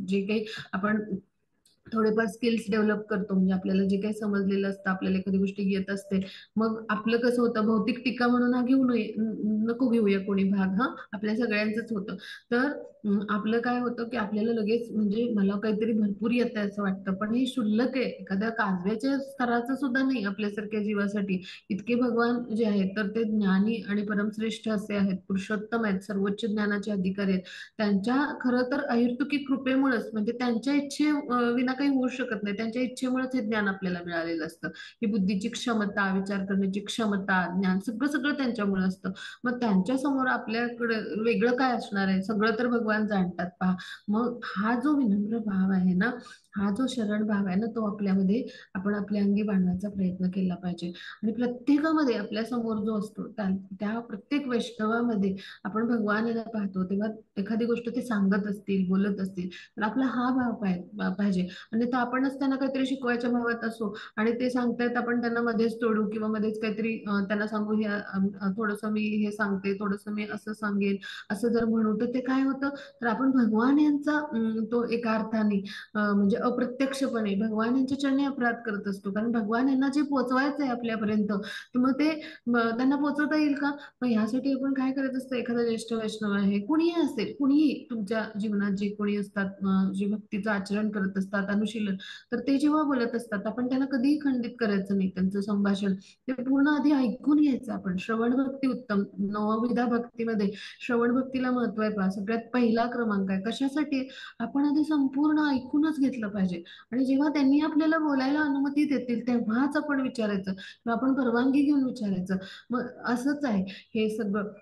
जे काही आपण थोडेफार स्किल्स डेव्हलप करतो, म्हणजे आपल्याला जे काही समजलेलं असतं, आपल्याला एखादी गोष्ट येत असते, मग आपलं कसं होतं, भौतिक टीका म्हणून हा घेऊ नये, नको घेऊया कोणी भाग, हा आपल्या सगळ्यांचंच होतं. तर आपलं काय होतं की आपल्याला लगेच, म्हणजे मला काहीतरी भरपूर येत आहे असं वाटतं, पण हे क्षुल्लक आहे, एखाद्या काजव्याच्या स्तराचं सुद्धा नाही आपल्यासारख्या जीवासाठी. इतके भगवान जे आहेत तर ते ज्ञानी आणि परमश्रेष्ठ असे आहेत, पुरुषोत्तम आहेत, सर्वोच्च ज्ञानाचे अधिकारी आहेत. त्यांच्या खरं तर अहेतुकी कृपेमुळेच, म्हणजे त्यांच्या इच्छे विना काही होऊ शकत नाही, त्यांच्या इच्छेमुळेच हे ज्ञान आपल्याला मिळालेलं असतं. ही बुद्धीची क्षमता, विचार करण्याची क्षमता, ज्ञान सगळं सगळं त्यांच्यामुळे असतं. मग त्यांच्या समोर आपल्याकडे वेगळं काय असणार आहे, सगळं तर भगवान जाणतात पहा. मग हा जो विनम्र भाव आहे ना, हा जो शरण भाव आहे ना, तो आपल्यामध्ये आपण आपल्या अंगी बाणवायचा प्रयत्न केला पाहिजे. आणि प्रत्येकामध्ये आपल्या समोर जो असतो त्या प्रत्येक वैष्णवामध्ये आपण भगवान याला पाहतो, तेव्हा एखादी गोष्ट ते सांगत असतील, बोलत असतील, तर आपला हा भाव पाहिजे. आणि तर आपणच त्यांना काहीतरी शिकवायच्या भावात असो आणि ते सांगतायत, आपण त्यांना मध्येच तोडू किंवा मध्येच काहीतरी त्यांना सांगू, हे थोडंसं मी हे सांगते, थोडंसं मी असं सांगेन, असं जर म्हणू तर ते काय होतं, तर आपण भगवान यांचा तो एका अर्थाने म्हणजे अप्रत्यक्षपणे भगवान यांच्या चरणी अपराध करत असतो. कारण भगवान यांना जे पोचवायचं आहे आपल्यापर्यंत, तर मग ते त्यांना पोचवता येईल का? मग ह्यासाठी आपण काय करत असतो, एखादा ज्येष्ठ वैष्णव आहे, कुणीही असेल, कुणीही तुमच्या जीवनात जे कोणी असतात, जे भक्तीचं आचरण करत असतात, अनुशीलन, तर ते जेव्हा बोलत असतात, आपण त्यांना कधीही खंडित करायचं नाही. त्यांचं संभाषण ते पूर्ण आधी ऐकून घ्यायचं. आपण श्रवण भक्ती उत्तम, नवविधा भक्तीमध्ये श्रवण भक्तीला महत्व आहे पहा, सगळ्यात पहिला क्रमांक आहे. कशासाठी? आपण आधी संपूर्ण ऐकूनच घेतलं पाहिजे, आणि जेव्हा त्यांनी आपल्याला बोलायला अनुमती देतील तेव्हाच आपण विचारायचं, किंवा आपण परवानगी घेऊन विचारायचं. मग असंच आहे हे सगळं.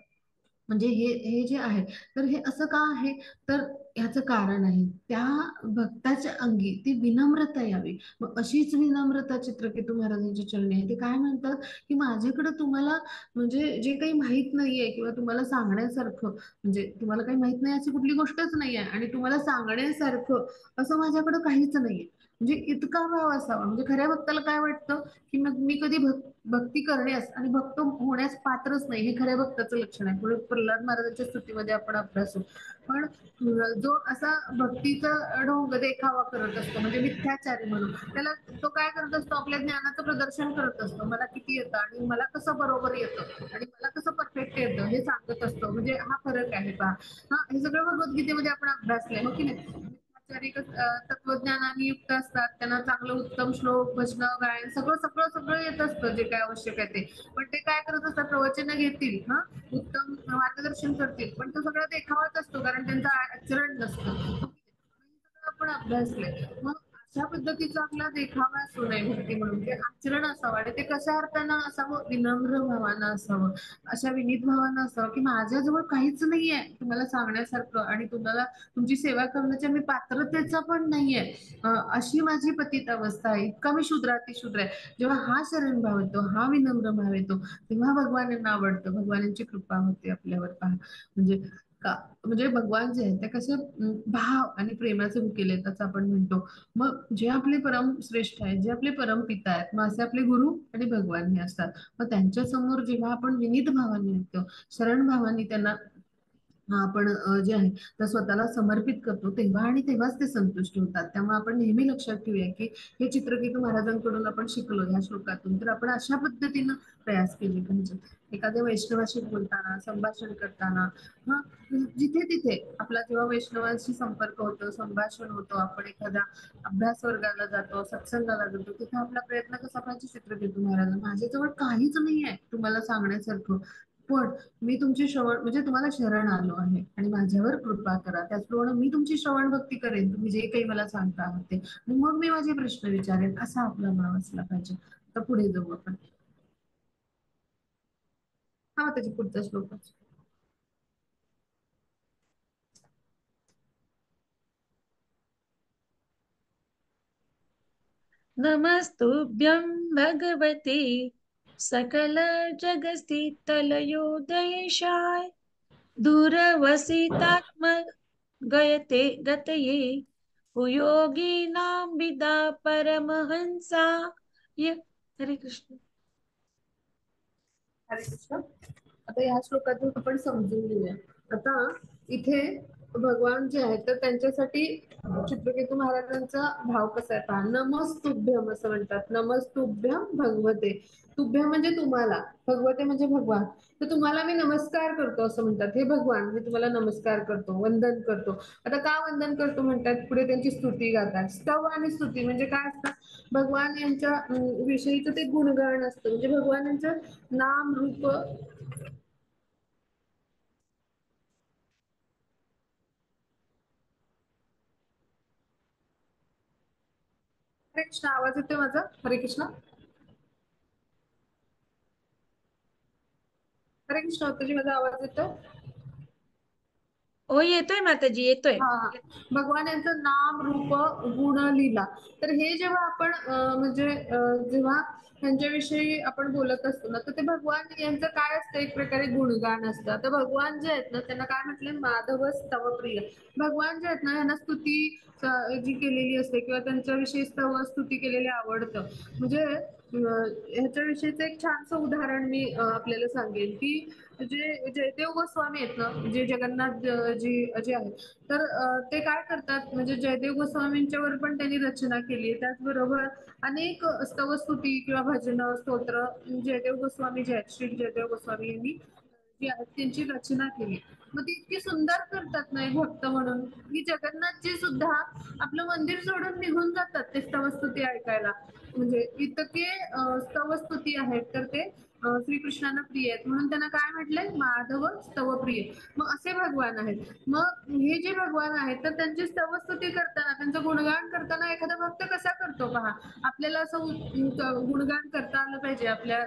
म्हणजे हे हे जे आहे, तर हे असं का आहे, तर ह्याचं कारण आहे, त्या भक्ताच्या अंगी ती विनम्रता यावी. मग अशीच विनम्रता चित्रकेतू महाराजांच्या चरणी आहे. ते काय म्हणतात की माझ्याकडे तुम्हाला, म्हणजे जे काही माहित नाहीये किंवा तुम्हाला सांगण्यासारखं, म्हणजे तुम्हाला काही माहित नाही अशी कुठली गोष्टच नाही आहे, आणि तुम्हाला सांगण्यासारखं असं माझ्याकडे काहीच नाहीये. म्हणजे इतका भाव असावा. म्हणजे खऱ्या भक्ताला काय वाटतं की मग मी कधी भक्ती करण्यास आणि भक्त होण्यास पात्रच नाही, हे खऱ्या भक्ताचं लक्षण आहे. पुढे प्रल्हाद महाराजांच्या स्तुतीमध्ये आपण अभ्यासू. पण जो असा भक्तीचा ढोंग देखावा करत असतो, म्हणजे मिथ्याचारी म्हणून, त्याला तो काय करत असतो, आपल्या ज्ञानाचं प्रदर्शन करत असतो. मला किती येतं आणि मला कसं बरोबर येतं आणि मला कसं परफेक्ट येतं हे सांगत असतो. म्हणजे हा फरक आहे पहा. हा, हे सगळं भगवद्गीतेमध्ये आपण अभ्यासलंय, हो की नाही? ब्रह्मचारी तत्वज्ञानाने युक्त असतात, त्यांना चांगलं उत्तम श्लोक, भजन, गायन सगळं सगळं सगळं येत असतं, जे काय आवश्यक आहे ते. पण ते काय करत असतात, प्रवचन घेतील, हा, उत्तम मार्गदर्शन करतील, पण तो सगळा देखावाच असतो, कारण त्यांचं आचरण नसतं. हे सगळं आपण अभ्यासलंय. मग अशा पद्धतीचा आपला देखावा असू नये भक्ती म्हणून, ते आचरण असावं, आणि ते कशा अर्थानं असावं, विनम्र भावानं असावं, अशा विनीत भावानं असावं की माझ्याजवळ काहीच नाहीये तुम्हाला सांगण्यासारखं, आणि तुम्हाला तुमची सेवा करण्याच्या मी पात्रतेचा पण नाहीये, अशी माझी पतित अवस्था आहे, इतका मी शूद्रातिशूद्र आहे. जेव्हा हा शरण भाव येतो, हा विनम्र भाव येतो, तेव्हा भगवान यांना आवडतं, भगवानांची कृपा होते आपल्यावर पहा. म्हणजे का, म्हणजे भगवान जे आहे ते कसे भाव आणि प्रेमाचे भुकेले आहेत असं आपण म्हणतो. मग जे आपले परम श्रेष्ठ आहेत, जे आपले परम पिता आहेत, मग असे आपले गुरु आणि भगवान हे असतात. मग त्यांच्या समोर जेव्हा आपण विनीत भावाने येतो, शरण भावाने त्यांना आपण जे आहे तर स्वतःला समर्पित करतो, तेव्हा आणि तेव्हाच ते संतुष्ट होतात. त्यामुळे आपण नेहमी लक्षात ठेवूया की हे चित्रकेतू महाराजांकडून आपण शिकलो ह्या श्लोकातून, तर आपण अशा पद्धतीनं प्रयास केले पाहिजे. एखाद्या वैष्णवाशी बोलताना, संभाषण करताना, हा, जिथे तिथे आपला जेव्हा वैष्णवांशी संपर्क होतो, संभाषण होतो, आपण एखाद्या अभ्यास वर्गाला जातो, सत्संगाला जातो, तिथे आपला प्रयत्न कसा पाहिजे, चित्रकेतू महाराज, माझ्याजवळ काहीच नाही आहे तुम्हाला सांगण्यासारखं, पण मी तुमची श्रवण, म्हणजे तुम्हाला शरण आलो आहे आणि माझ्यावर कृपा करा. त्याचप्रमाणे मी तुमची श्रवण भक्ती करेन, तुम्ही जे काही मला सांगता आहात ते, आणि मग मी माझे प्रश्न विचारेन, असा आपला भाव असला पाहिजे. तर पुढे जाऊ आपण. हा, त्याची पुढचा श्लोक. नमस्तुभ्यं भगवते सकल जगस्थितलयोदयेशाय दूरवसितात्म गयते गतये योगिनां विदा परमहंसा हरे कृष्ण. हरे कृष्ण. आता या श्लोकातून आपण समजून घेऊया. आता इथे भगवान जे आहेत तर त्यांच्यासाठी चित्रकेतू महाराजांचा भाव कसा आहे पहा. नमस्तुभ्यम असं म्हणतात. नमस्तुभ्यम भगवते. तुभ्य म्हणजे तुम्हाला, भगवते म्हणजे भगवान. तर तुम्हाला मी नमस्कार करतो असं म्हणतात. हे भगवान, मी तुम्हाला नमस्कार करतो, वंदन करतो. आता का वंदन करतो म्हणतात, पुढे त्यांची स्तुती गातात. स्तव आणि स्तुती म्हणजे काय असतं, भगवान यांच्या विषयीचं ते गुणगान असतं. म्हणजे भगवानांचं नाम रूप. हरे कृष्ण, आवाज येतोय माझा? हरे कृष्ण. हरे कृष्ण, तुझी माझा आवाज येतोय? हो येतोय माताजी, येतोय. हा. भगवान यांचं नाम रूप गुण लीला. तर हे जेव्हा आपण म्हणजे जेव्हा त्यांच्याविषयी आपण बोलत असतो ना, तर ते भगवान यांचं काय असतं, एक प्रकारे गुणगान असतं. तर भगवान जे आहेत ना, त्यांना काय म्हटलंय, माधव स्तव प्रिय. भगवान जे आहेत ना, यांना स्तुती जी केलेली असते किंवा त्यांच्याविषयी स्तव स्तुती केलेली आवडतं. म्हणजे ह्याच्याविषयीचं एक छानसं उदाहरण मी आपल्याला सांगेन की जे जयदेव गोस्वामी आहेत ना, जे जगन्नाथ जी जे आहेत, तर ते काय करतात, म्हणजे जयदेव गोस्वामींच्यावर पण त्यांनी रचना केली. त्याचबरोबर अनेक स्तवस्तुती किंवा भजन स्तोत्र जयदेव गोस्वामी जे आहेत, श्री जयदेव गोस्वामी यांनी जी आहेत त्यांची रचना केली. मग ती इतकी सुंदर करतात ना एक भक्त म्हणून, की जगन्नाथजी सुद्धा आपलं मंदिर सोडून निघून जातात ते स्तवस्तुती ऐकायला. म्हणजे इतके स्तवस्तुती आहेत, तर ते श्रीकृष्णांना प्रिय आहेत म्हणून त्यांना काय म्हटलंय, माधव स्तवप्रिय. मग असे भगवान आहेत. मग हे जे भगवान आहेत तर त्यांची स्तवस्तुती करताना, त्यांचं गुणगान करताना एखादा भक्त कसा करतो पहा. आपल्याला असं गुणगान करता आलं पाहिजे आपल्या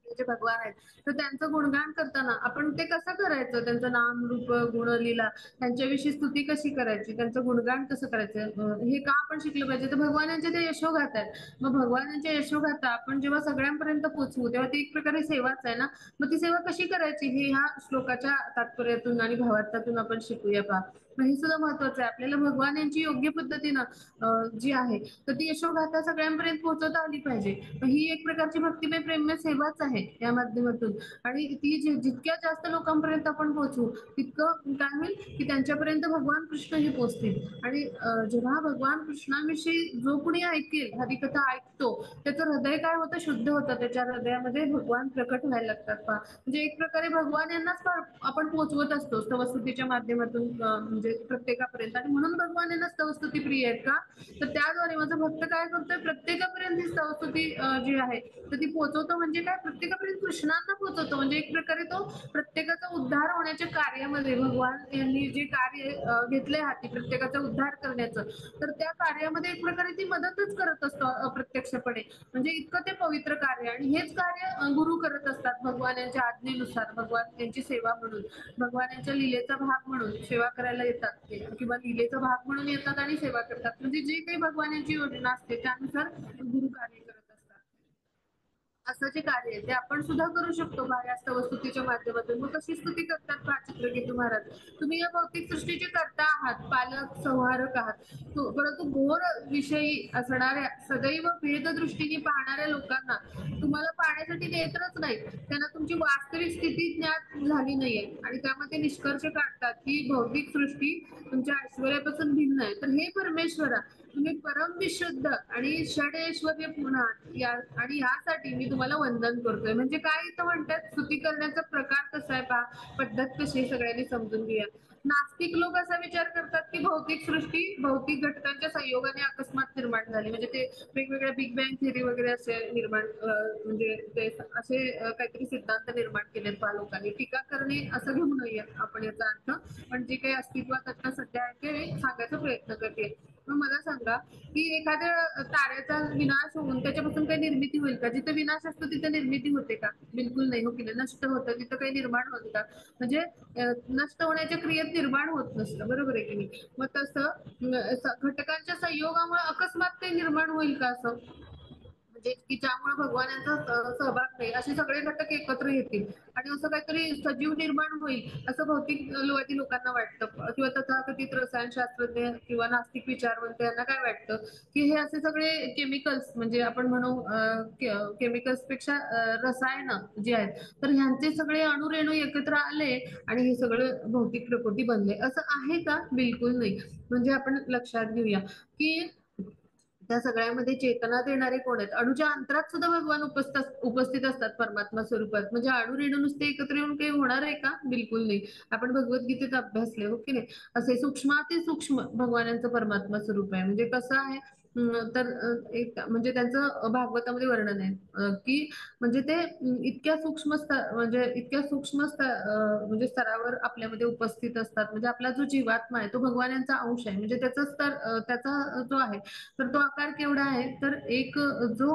जे भगवान आहेत, तर त्यांचं गुणगान करताना आपण ते कसं करायचं, त्यांचं नाम रूप गुण लीला, त्यांच्याविषयी स्तुती कशी करायची, त्यांचं गुणगान कसं करायचं, हे का आपण शिकलं पाहिजे. तर भगवानांचे ते यशोगाथा आहेत. मग भगवानांच्या यशोगाथा आपण जेव्हा सगळ्यांपर्यंत पोहोचवू तेव्हा ती एक प्रकारे सेवाच आहे ना. मग ती सेवा कशी करायची हे ह्या श्लोकाच्या तात्पर्यातून आणि भावार्थातून आपण शिकूया पहा. मग हे सुद्धा महत्वाचं आहे आपल्याला. भगवान यांची योग्य पद्धतीनं जी आहे तर ती यशोगाथा सगळ्यांपर्यंत पोहोचवता आली पाहिजे. ही एक प्रकारची भक्तिमय प्रेममय सेवाच आहे या माध्यमातून. आणि ती जितक्या जास्त लोकांपर्यंत आपण पोहोचू तितकं काय होईल की त्यांच्यापर्यंत भगवान कृष्णही पोहोचतील. आणि जेव्हा भगवान कृष्णाविषयी जो कोणी ऐकेल, हरिकथा ऐकतो, त्याचं हृदय काय होतं, शुद्ध होतं. त्याच्या हृदयामध्ये भगवान प्रकट व्हायला लागतात पहा. म्हणजे एक प्रकारे भगवान यांनाच आपण पोहोचवत असतो स्तवस्तुतीच्या माध्यमातून, म्हणजे प्रत्येकापर्यंत. आणि म्हणून भगवान यांना स्तवस्तुती प्रिय आहेत का, तर त्याद्वारे माझा भक्त काय करतोय, प्रत्येकापर्यंत ही स्तवस्तुती जी आहे तर ती पोहोचवतो. म्हणजे काय, प्रत्येकापर्यंत कृष्णांना पोहोचवतो. म्हणजे एक प्रकारे तो प्रत्येकाचा उद्धार होण्याच्या कार्यामध्ये भगवान यांनी जे कार्य घेतले हाती प्रत्येकाचा उद्धार करण्याचं, तर त्या कार्यामध्ये एक प्रकारे ती मदतच करत असतो अप्रत्यक्षपणे. म्हणजे इतकं ते पवित्र कार्य. आणि हेच कार्य गुरु करत असतात भगवान यांच्या आज्ञेनुसार, भगवान यांची सेवा म्हणून, भगवान यांच्या लीलेचा भाग म्हणून सेवा करायला येतात ते, किंवा लीलेचा भाग म्हणून येतात आणि सेवा करतात. म्हणजे जे काही भगवान यांची योजना असते त्यानुसार गुरु कार्य करत असतात. असं जे कार्य आहे ते आपण सुद्धा करू शकतो या स्तवस्तुतीच्या माध्यमातून. मग कशी स्तुती करतात पहा चित्रकेतू महाराज. तुम्ही या भौतिक सृष्टीचे कर्ता आहात, पालक संहारक आहात, परंतु घोर विषयी असणाऱ्या, सदैव भेददृष्टीने पाहणाऱ्या लोकांना तुम्हाला पाहण्यासाठी नेत्रच नाही. त्यांना तुमची वास्तविक स्थिती ज्ञात झाली नाहीये आणि त्यामध्ये निष्कर्ष काढतात की भौतिक सृष्टी तुमच्या ऐश्वर्यापासून भिन्न आहे. तर हे परमेश्वरा, तुम्ही परम विशुद्ध आणि षडऐश्वर्य पूर्ण या, आणि यासाठी मी तुम्हाला वंदन करतोय. म्हणजे काय इथं म्हणतात, स्तुती करण्याचा प्रकार कसा आहे पहा, पद्धत कशी आहे सगळ्यांनी समजून घ्या. नास्तिक लोक असा विचार करतात की भौतिक सृष्टी भौतिक घटकांच्या संयोगाने अकस्मात निर्माण झाली. म्हणजे ते वेगवेगळ्या बिग बँग थिअरी वगैरे असे निर्माण म्हणजे ते असे काहीतरी सिद्धांत निर्माण केलेत पहा लोकांनी. टीका करणे असं घेऊ नये आपण याचा अर्थ, पण जे काही अस्तित्वात आता सध्या आहे ते सांगायचा प्रयत्न करते. मग मला सांगा की एखाद्या ताऱ्याचा विनाश होऊन त्याच्यापासून काही निर्मिती होईल का. जिथे विनाश असतो तिथे निर्मिती होते का, बिलकुल नाही. हो की नाही, नष्ट होतं तिथं काही निर्माण होतं का. म्हणजे नष्ट होण्याच्या क्रियेत निर्माण होत नसतं, बरोबर आहे की नाही. मग तसं घटकांच्या संयोगामुळे अकस्मात काही निर्माण होईल का असं, की ज्यामुळे भगवान यांचा सहभाग नाही, असे सगळे घटक एकत्र येतील आणि असं काहीतरी सजीव निर्माण होईल असं भौतिकवादी लोकांना वाटतं, किंवा तथाकथित रसायनशास्त्रज्ञ किंवा नास्तिक विचारवंत यांना काय वाटतं की हे असे सगळे केमिकल्स, म्हणजे आपण म्हणू केमिकल्स पेक्षा रसायन जी आहेत, तर ह्यांचे सगळे अणुरेणू एकत्र आले आणि हे सगळं भौतिक प्रकृती बनले, असं आहे का? बिलकुल नाही. म्हणजे आपण लक्षात घेऊया की त्या सगळ्यामध्ये चेतना देणारे कोण आहेत? अणूच्या अंतरात सुद्धा भगवान उपस्थित असतात परमात्मा स्वरूपात. म्हणजे अणू रेणू नुसते एकत्र येऊन काही होणार आहे का? बिलकुल नाही. आपण भगवद्गीतेत अभ्यासले, हो की नाही? असे सूक्ष्माती सूक्ष्म भगवानांचं परमात्मा स्वरूप आहे. म्हणजे कसं आहे, तर एक म्हणजे त्यांचं भागवतामध्ये वर्णन आहे, की म्हणजे ते इतक्या सूक्ष्म म्हणजे इतक्या सूक्ष्म म्हणजे स्तरावर आपल्यामध्ये उपस्थित असतात. म्हणजे आपला जो जीवात्मा आहे तो भगवान यांचा अंश आहे. म्हणजे त्याचा स्तर, त्याचा जो आहे, तर तो आकार केवढा आहे, तर एक जो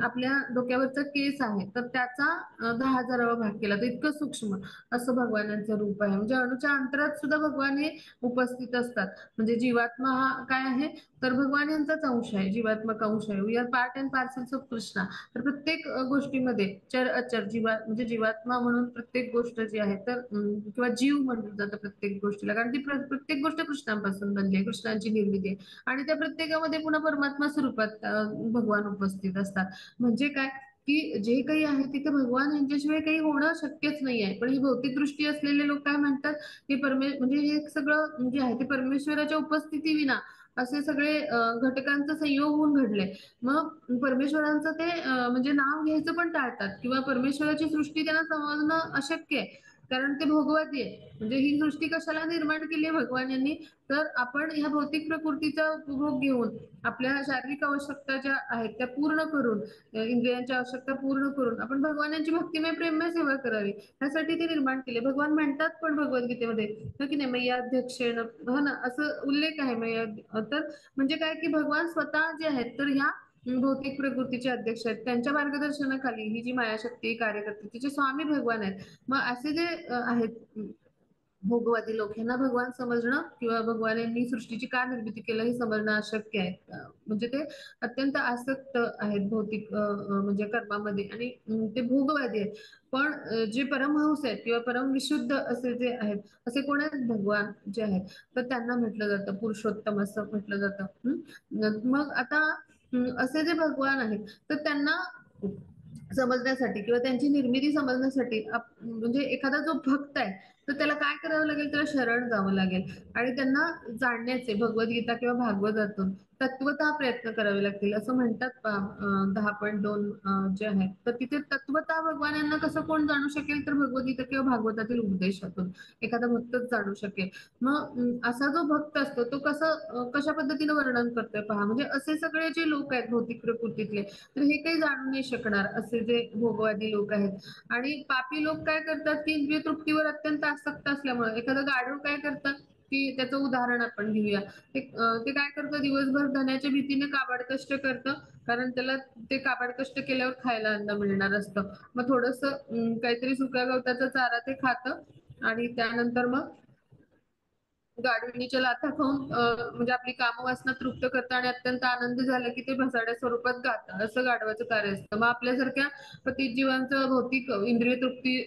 आपल्या डोक्यावरचा केस आहे, तर त्याचा 10,000वा भाग केला तर इतकं सूक्ष्म असं भगवानांचं रूप आहे. म्हणजे अणुच्या अंतरात सुद्धा भगवान हे उपस्थित असतात. म्हणजे जीवात्मा हा काय आहे, तर भगवान यांचाच अंश आहे, जीवात्मक अंश आहे. We are part and parcels of Krishna. तर प्रत्येक गोष्टीमध्ये चर अचर म्हणजे जीवात्मा म्हणून प्रत्येक गोष्ट जी आहे, तर किंवा जीव म्हणलं जातं प्रत्येक गोष्टीला, कारण ती प्रत्येक गोष्ट कृष्णापासून बनली आहे, कृष्णाची निर्मिती आहे. आणि त्या प्रत्येकामध्ये पुन्हा परमात्मा स्वरूपात भगवान उपस्थित असतात. म्हणजे काय, की जे काही आहे तिथे भगवान यांच्याशिवाय काही होणं शक्यच नाही आहे. पण ही भौतिक दृष्टी असलेले लोक काय म्हणतात, की म्हणजे हे सगळं जे आहे ते परमेश्वराच्या उपस्थितीविना असे सगळे घटकांचा संयोग होऊन घडले. मग परमेश्वरांचं ते म्हणजे नाव घ्यायचं पण टाळतात, किंवा परमेश्वराची सृष्टी त्यांना समजणं अशक्य आहे. कारण ते भोगवादी आहे. म्हणजे ही सृष्टी कशाला निर्माण केली आहे भगवान यांनी, तर आपण ह्या भौतिक प्रकृतीचा उपभोग घेऊन आपल्या शारीरिक आवश्यकता ज्या आहेत त्या पूर्ण करून, इंद्रियांच्या आवश्यकता पूर्ण करून आपण भगवानांची भक्तिमय प्रेममय सेवा करावी, यासाठी ते निर्माण केले. भगवान म्हणतात पण भगवद्गीतेमध्ये, हो की नाही, मय्याध्यक्षेण, हो ना, असं उल्लेख आहे तर म्हणजे काय, की भगवान स्वतः जे आहेत तर ह्या भौतिक प्रकृतीचे अध्यक्ष आहेत. त्यांच्या मार्गदर्शनाखाली ही जी मायाशक्ती कार्य करते तिचे स्वामी भगवान आहेत. मग असे जे आहेत भोगवादी लोक, यांना भगवान समजणं किंवा भगवान यांनी सृष्टीची का निर्मिती केलं हे समजणं अशक्य आहे. म्हणजे ते अत्यंत आसक्त आहेत भौतिक म्हणजे कर्मामध्ये, आणि ते भोगवादी आहेत. पण जे परमहंस आहेत किंवा परम विशुद्ध असे जे आहेत, असे कोण आहेत? भगवान जे आहेत, तर त्यांना म्हटलं जातं पुरुषोत्तम असं म्हटलं जातं. मग आता असे जे भगवान आहेत, तर त्यांना समजण्यासाठी किंवा त्यांची निर्मिती समजण्यासाठी म्हणजे एखादा जो भक्त आहे, तर त्याला काय करावं लागेल? त्याला शरण जावं लागेल आणि त्यांना जाणण्याचे भगवद्गीता किंवा भागवतातून तत्वतः प्रयत्न करावे लागतील, असं म्हणतात पहा 10.2 जे आहेत, तर तिथे तत्वतः भगवान यांना कसं कोण जाणू शकेल? तर भगवद्गीता किंवा भागवतातील उपदेशातून एखादा भक्तच जाणू शकेल. मग असा जो भक्त असतो तो कशा पद्धतीने वर्णन करतोय पहा. म्हणजे असे सगळे जे लोक आहेत भौतिक प्रकृतीतले, तर हे काही जाणू नाही शकणार असे जे भोगवादी लोक आहेत. आणि पापी लोक काय करतात, की इंद्रिय तृप्तीवर अत्यंत आसक्त असल्यामुळे एखादं गाढव काय करतात, की त्याचं उदाहरण आपण घेऊया. ते काय करतं, दिवसभर धनाच्या भीतीने काबाड कष्ट करतं, कारण त्याला ते काबाड कष्ट केल्यावर खायला अन्न मिळणार असतं. मग थोडस काहीतरी सुका गवताचा चारा ते खातं आणि त्यानंतर मग गाढविणीच्या लाथा खाऊन म्हणजे आपली कामवासना तृप्त करतं आणि अत्यंत आनंदी झालं की ते भसाड्या स्वरूपात गातं, असं गाढवाचं कार्य असतं. मग आपल्यासारख्या पतित जीवांचं भौतिक इंद्रिय तृप्ती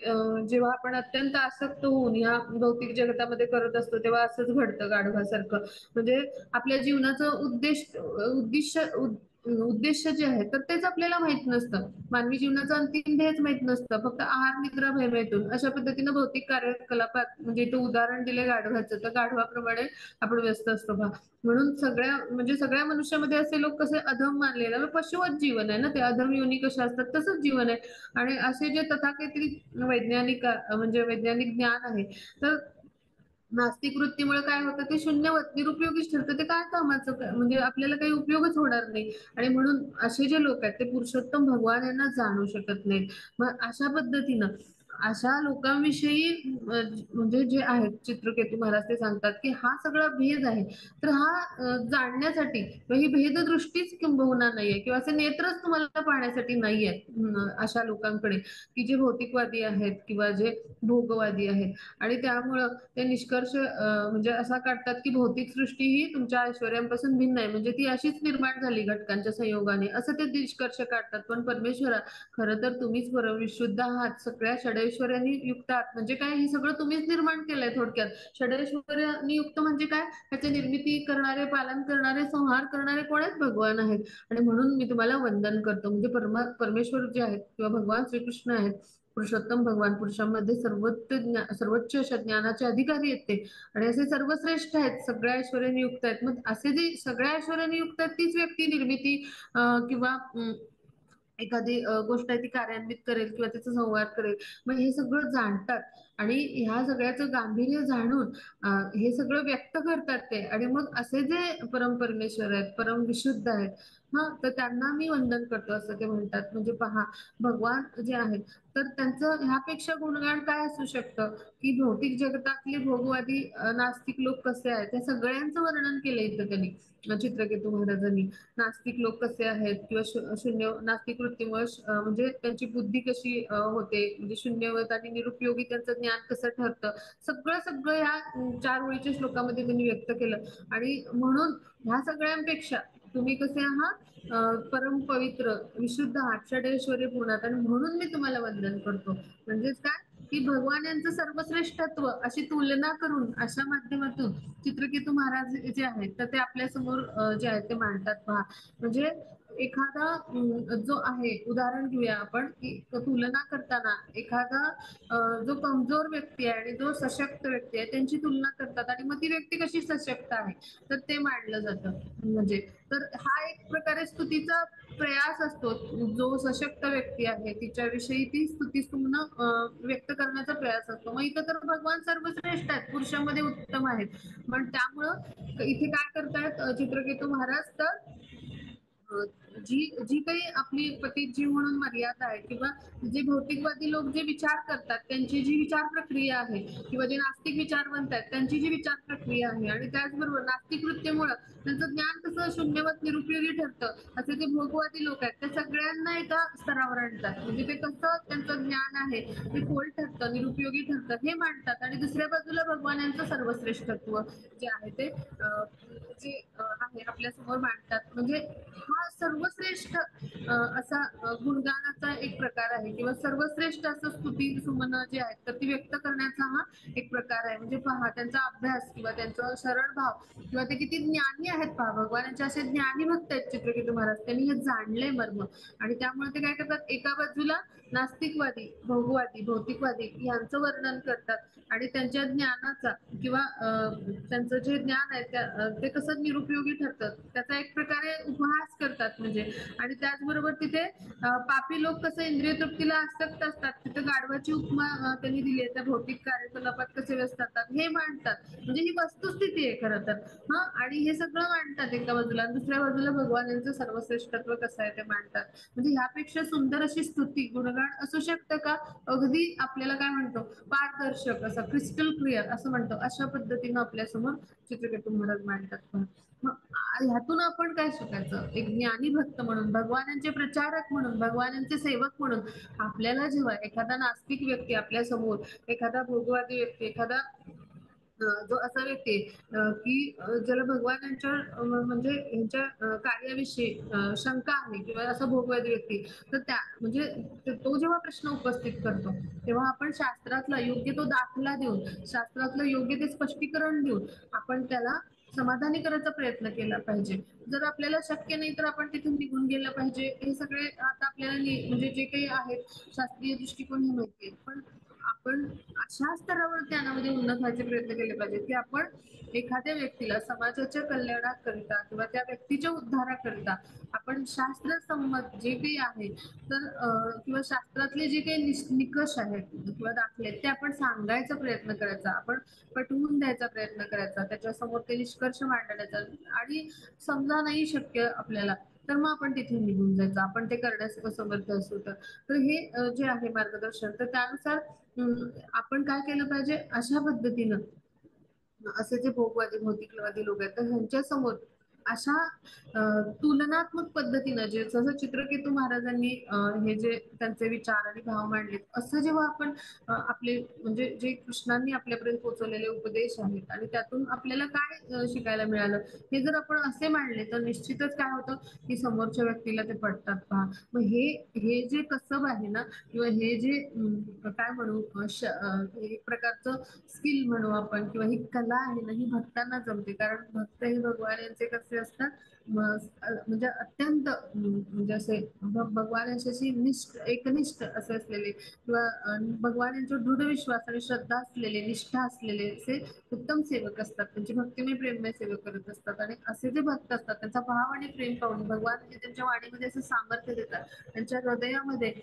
जेव्हा आपण अत्यंत आसक्त होऊन या भौतिक जगतामध्ये करत असतो, तेव्हा असंच घडतं गाढवासारखं. म्हणजे आपल्या जीवनाचं उद्देश जे आहे तर तेच आपल्याला माहित नसतं. मानवी जीवनाचं अंतिम ध्येयच माहित नसतं. फक्त आहार निद्रा भयभयतून अशा पद्धतीनं भौतिक कार्यकलापात, म्हणजे इथं उदाहरण दिले गाढवाचं, तर गाढवाप्रमाणे आपण व्यस्त असतो पहा. म्हणून सगळ्या मनुष्यामध्ये असे लोक कसे अधम मानलेले, पशुवत जीवन आहे ना ते, अधम योनी कशा असतात तसंच जीवन आहे. आणि असे जे तथाकथित वैज्ञानिक म्हणजे वैज्ञानिक ज्ञान आहे, तर नास्तिक वृत्तीमुळे काय होतं, ते शून्यवत निरुपयोगीच ठरतं. ते काय कामाचं? म्हणजे आपल्याला काही उपयोगच होणार नाही. आणि म्हणून असे जे लोक आहेत ते पुरुषोत्तम भगवान यांना जाणू शकत नाहीत. मग अशा पद्धतीनं अशा लोकांविषयी म्हणजे जे आहेत चित्रकेतू महाराज ते सांगतात की हा सगळा भेद आहे. तर हा जाणण्यासाठी किंवा ही भेददृष्टीच किंबहुना नाहीये किंवा असे नेत्रच तुम्हाला पाहण्यासाठी नाहीये अशा लोकांकडे, की जे भौतिकवादी आहेत किंवा जे भोगवादी आहेत. आणि त्यामुळं ते निष्कर्ष म्हणजे असा काढतात की भौतिक सृष्टी ही तुमच्या ऐश्वर्यांपासून भिन्न आहे. म्हणजे ती अशीच निर्माण झाली घटकांच्या संयोगाने, असं ते निष्कर्ष काढतात. पण परमेश्वरा, खरं तर तुम्हीच परमविशुद्ध आहात, सगळ्या षडैश्वर्यांनी युक्त आहात. म्हणजे काय, हे सगळं तुम्हीच निर्माण केलंय थोडक्यात. षडैश्वर्यांनी युक्त म्हणजे काय, त्याची निर्मिती करणारे, पालन करणारे, संहार करणारे कोण आहेत? भगवान आहेत. आणि म्हणून मी तुम्हाला वंदन करतो. म्हणजे परमेश्वर जे आहेत किंवा भगवान श्रीकृष्ण आहेत, पुरुषोत्तम भगवान, पुरुषांमध्ये सर्वोच्च अशा ज्ञानाचे अधिकारी आहेत ते. आणि असे सर्वश्रेष्ठ आहेत, सगळ्या ऐश्वर्याने युक्त आहेत. मग असे जे सगळ्या ऐश्वर्याने युक्त आहेत तीच व्यक्ती निर्मिती किंवा एखादी गोष्ट आहे ती कार्यान्वित करेल किंवा त्याचा संवाद करेल. मग हे सगळं जाणतात आणि ह्या सगळ्याचं गांभीर्य जाणून हे सगळं व्यक्त करतात ते. आणि मग असे जे परमेश्वर आहेत, परम विशुद्ध आहेत, हा, तर त्यांना मी वंदन करतो असं ते म्हणतात. म्हणजे पहा, भगवान जे आहेत तर त्यांचं ह्यापेक्षा गुणगान काय असू शकतं, की भौतिक जगतातले भोगवादी नास्तिक लोक कसे आहेत त्या सगळ्यांचं वर्णन केलं इथं त्यांनी, चित्रकेतू महाराजांनी. नास्तिक लोक कसे आहेत किंवा शून्य नास्तिक वृत्तीमुळे म्हणजे त्यांची बुद्धी कशी होते, म्हणजे शून्यवत आणि निरुपयोगी त्यांचं ज्ञान कसं ठरतं, सगळं सगळं ह्या 4 ओळीच्या श्लोकामध्ये त्यांनी व्यक्त केलं. आणि म्हणून ह्या सगळ्यांपेक्षा तुम्ही कसे आहात, परम पवित्र विशुद्ध आहात, षडैश्वर्य पूर्ण आहात. आणि म्हणून मी तुम्हाला वंदन करतो. म्हणजेच काय, की भगवान यांचं सर्वश्रेष्ठत्व अशी तुलना करून अशा माध्यमातून चित्रकेतू महाराज जे आहेत तर ते आपल्या समोर जे आहेत ते मांडतात. पहा, म्हणजे एखादा जो आहे, उदाहरण घेऊया आपण, की तुलना करताना एखादा जो कमजोर व्यक्ती आहे आणि जो सशक्त व्यक्ती आहे त्यांची तुलना करतात आणि मग ती व्यक्ती कशी सशक्त आहे तर ते मांडलं जातं. म्हणजे तर हा एक प्रकारे स्तुतीचा प्रयास असतो. जो सशक्त व्यक्ती आहे तिच्याविषयी ती स्तुती व्यक्त करण्याचा प्रयास असतो. मग इथं तर भगवान सर्वश्रेष्ठ आहेत, पुरुषांमध्ये उत्तम आहेत. पण त्यामुळं इथे काय करतायत चित्रकेतू महाराज, तर अ, जी जी काही आपली पतित जीव म्हणून मर्यादा आहे किंवा जे भौतिकवादी लोक जे विचार करतात त्यांची जी विचार प्रक्रिया आहे किंवा जे नास्तिक विचारवंत आहेत त्यांची जी विचार प्रक्रिया आहे आणि त्याचबरोबर नास्तिक वृत्तीमुळे त्यांचं ज्ञान कसं शून्यवत निरुपयोगी ठरतं, असे जे भोगवादी लोक आहेत त्या सगळ्यांना एका स्तरावर आणतात. म्हणजे ते कसं त्यांचं ज्ञान आहे ते खोल ठरतं, निरुपयोगी ठरतं हे मांडतात. आणि दुसऱ्या बाजूला भगवान यांचं सर्वश्रेष्ठत्व जे आहे ते जे आहे आपल्या समोर मांडतात. म्हणजे हा सर्वश्रेष्ठ असा गुणगानाचा एक प्रकार आहे किंवा सर्वश्रेष्ठ असं स्तुती सुमन जे आहेत तर ती व्यक्त करण्याचा हा एक प्रकार आहे. म्हणजे पहा, त्यांचा अभ्यास किंवा त्यांचा सरळ भाव किंवा ते किती ज्ञानी आहेत पहा, भगवानाचे असे ज्ञानी भक्त आहेत चित्रकेतू महाराज, त्यांनी हे जाणले मर्म. आणि त्यामुळे ते काय करतात, एका बाजूला नास्तिकवादी, भोगवादी, भौतिकवादी यांचं वर्णन करतात आणि त्यांच्या ज्ञानाचा किंवा त्यांचं जे ज्ञान आहे ते कसं निरुपयोगी ठरतं त्याचा एक प्रकारे उपहास करतात. म्हणजे आणि त्याचबरोबर तिथे पापी लोक कसं इंद्रिय तृप्तीला आसक्त असतात, तिथे गाढवाची उपमा त्यांनी दिली आहे, त्या भौतिक कार्यकलापात कसे व्यस्त असतात हे मांडतात. म्हणजे ही वस्तुस्थिती आहे खरं तर. हा, आणि हे सगळं मांडतात एका बाजूला आणि दुसऱ्या बाजूला भगवान यांचं सर्वश्रेष्ठत्व कसं आहे ते मांडतात. म्हणजे ह्यापेक्षा सुंदर अशी स्तुती गुणगान असू शकतं का? अगदी आपल्याला काय म्हणतो, पारदर्शक असं क्रिस्टल क्लिअर असं म्हणतो, अशा पद्धतीनं आपल्यासमोर चित्रकेतू महाराज मांडतात. मग ह्यातून आपण काय शिकायचं, एक ज्ञानी भक्त म्हणून, भगवानांचे प्रचारक म्हणून, भगवानांचे सेवक म्हणून आपल्याला जेव्हा एखादा नास्तिक व्यक्ती आपल्या समोर, एखादा भोगवादी व्यक्ती, एखादा जो असा व्यक्ती की ज्याला भगवानांच्या म्हणजे ह्यांच्या कार्याविषयी शंका आहे किंवा असा भोगवादी व्यक्ती, तर त्या म्हणजे तो जेव्हा प्रश्न उपस्थित करतो तेव्हा आपण शास्त्रातला योग्य तो दाखला देऊन, शास्त्रातलं योग्य ते स्पष्टीकरण देऊन आपण त्याला समाधानी करायचा प्रयत्न केला पाहिजे. जर आपल्याला शक्य नाही तर आपण तिथून निघून गेलं पाहिजे. हे सगळे आता आपल्याला म्हणजे जे काही आहेत शास्त्रीय दृष्टिकोन हे माहिती आहेत. पण आपण अशा स्तरावर ज्ञानामध्ये उन्नत व्हायचे प्रयत्न केले पाहिजेत की आपण एखाद्या व्यक्तीला समाजाच्या कल्याणाकरिता किंवा त्या व्यक्तीच्या उद्धाराकरिता आपण शास्त्रसंमत जे काही आहे तर किंवा शास्त्रातले जे काही निकष आहेत किंवा दाखले आहेत ते आपण सांगायचा प्रयत्न करायचा, आपण पटवून द्यायचा प्रयत्न करायचा, त्याच्यासमोर ते निष्कर्ष मांडण्याचा. आणि समजा नाही शक्य आपल्याला तर मग आपण तिथून निघून जायचं, आपण ते करण्यास समर्थ असू तर. तर हे जे आहे मार्गदर्शन, तर त्यानुसार आपण काय केलं पाहिजे अशा पद्धतीनं, असे जे भोगवादी भौतिकवादी लोक आहेत तर ह्यांच्या समोर अशा तुलनात्मक पद्धतीनं जे जसं चित्रकेतू महाराजांनी हे जे त्यांचे विचार आणि भाव मांडलेत असं जेव्हा आपण आपले म्हणजे जे कृष्णांनी आपल्यापर्यंत पोहोचवलेले उपदेश आहेत आणि त्यातून आपल्याला काय शिकायला मिळालं हे जर आपण असे मांडले तर निश्चितच काय होतं की समोरच्या व्यक्तीला ते पटतात पहा. मग हे हे जे कसब आहे ना किंवा हे जे काय म्हणू एक प्रकारचं स्किल म्हणू आपण किंवा ही कला आहे ना ही भक्तांना जमते कारण भक्त हे भगवान यांचे कसे असतात म्हणजे अत्यंत म्हणजे असे भगवान यांच्याशी एकनिष्ठ असे असलेले किंवा भगवान यांच्यावर दृढ विश्वास आणि श्रद्धा असलेले निष्ठा असलेले असे उत्तम सेवक असतात त्यांची भक्तिमय प्रेममय सेवा करत असतात आणि असे जे भक्त असतात त्यांचा भाव आणि प्रेम पाहून भगवान हे त्यांच्या वाणीमध्ये असं सामर्थ्य देतात त्यांच्या हृदयामध्ये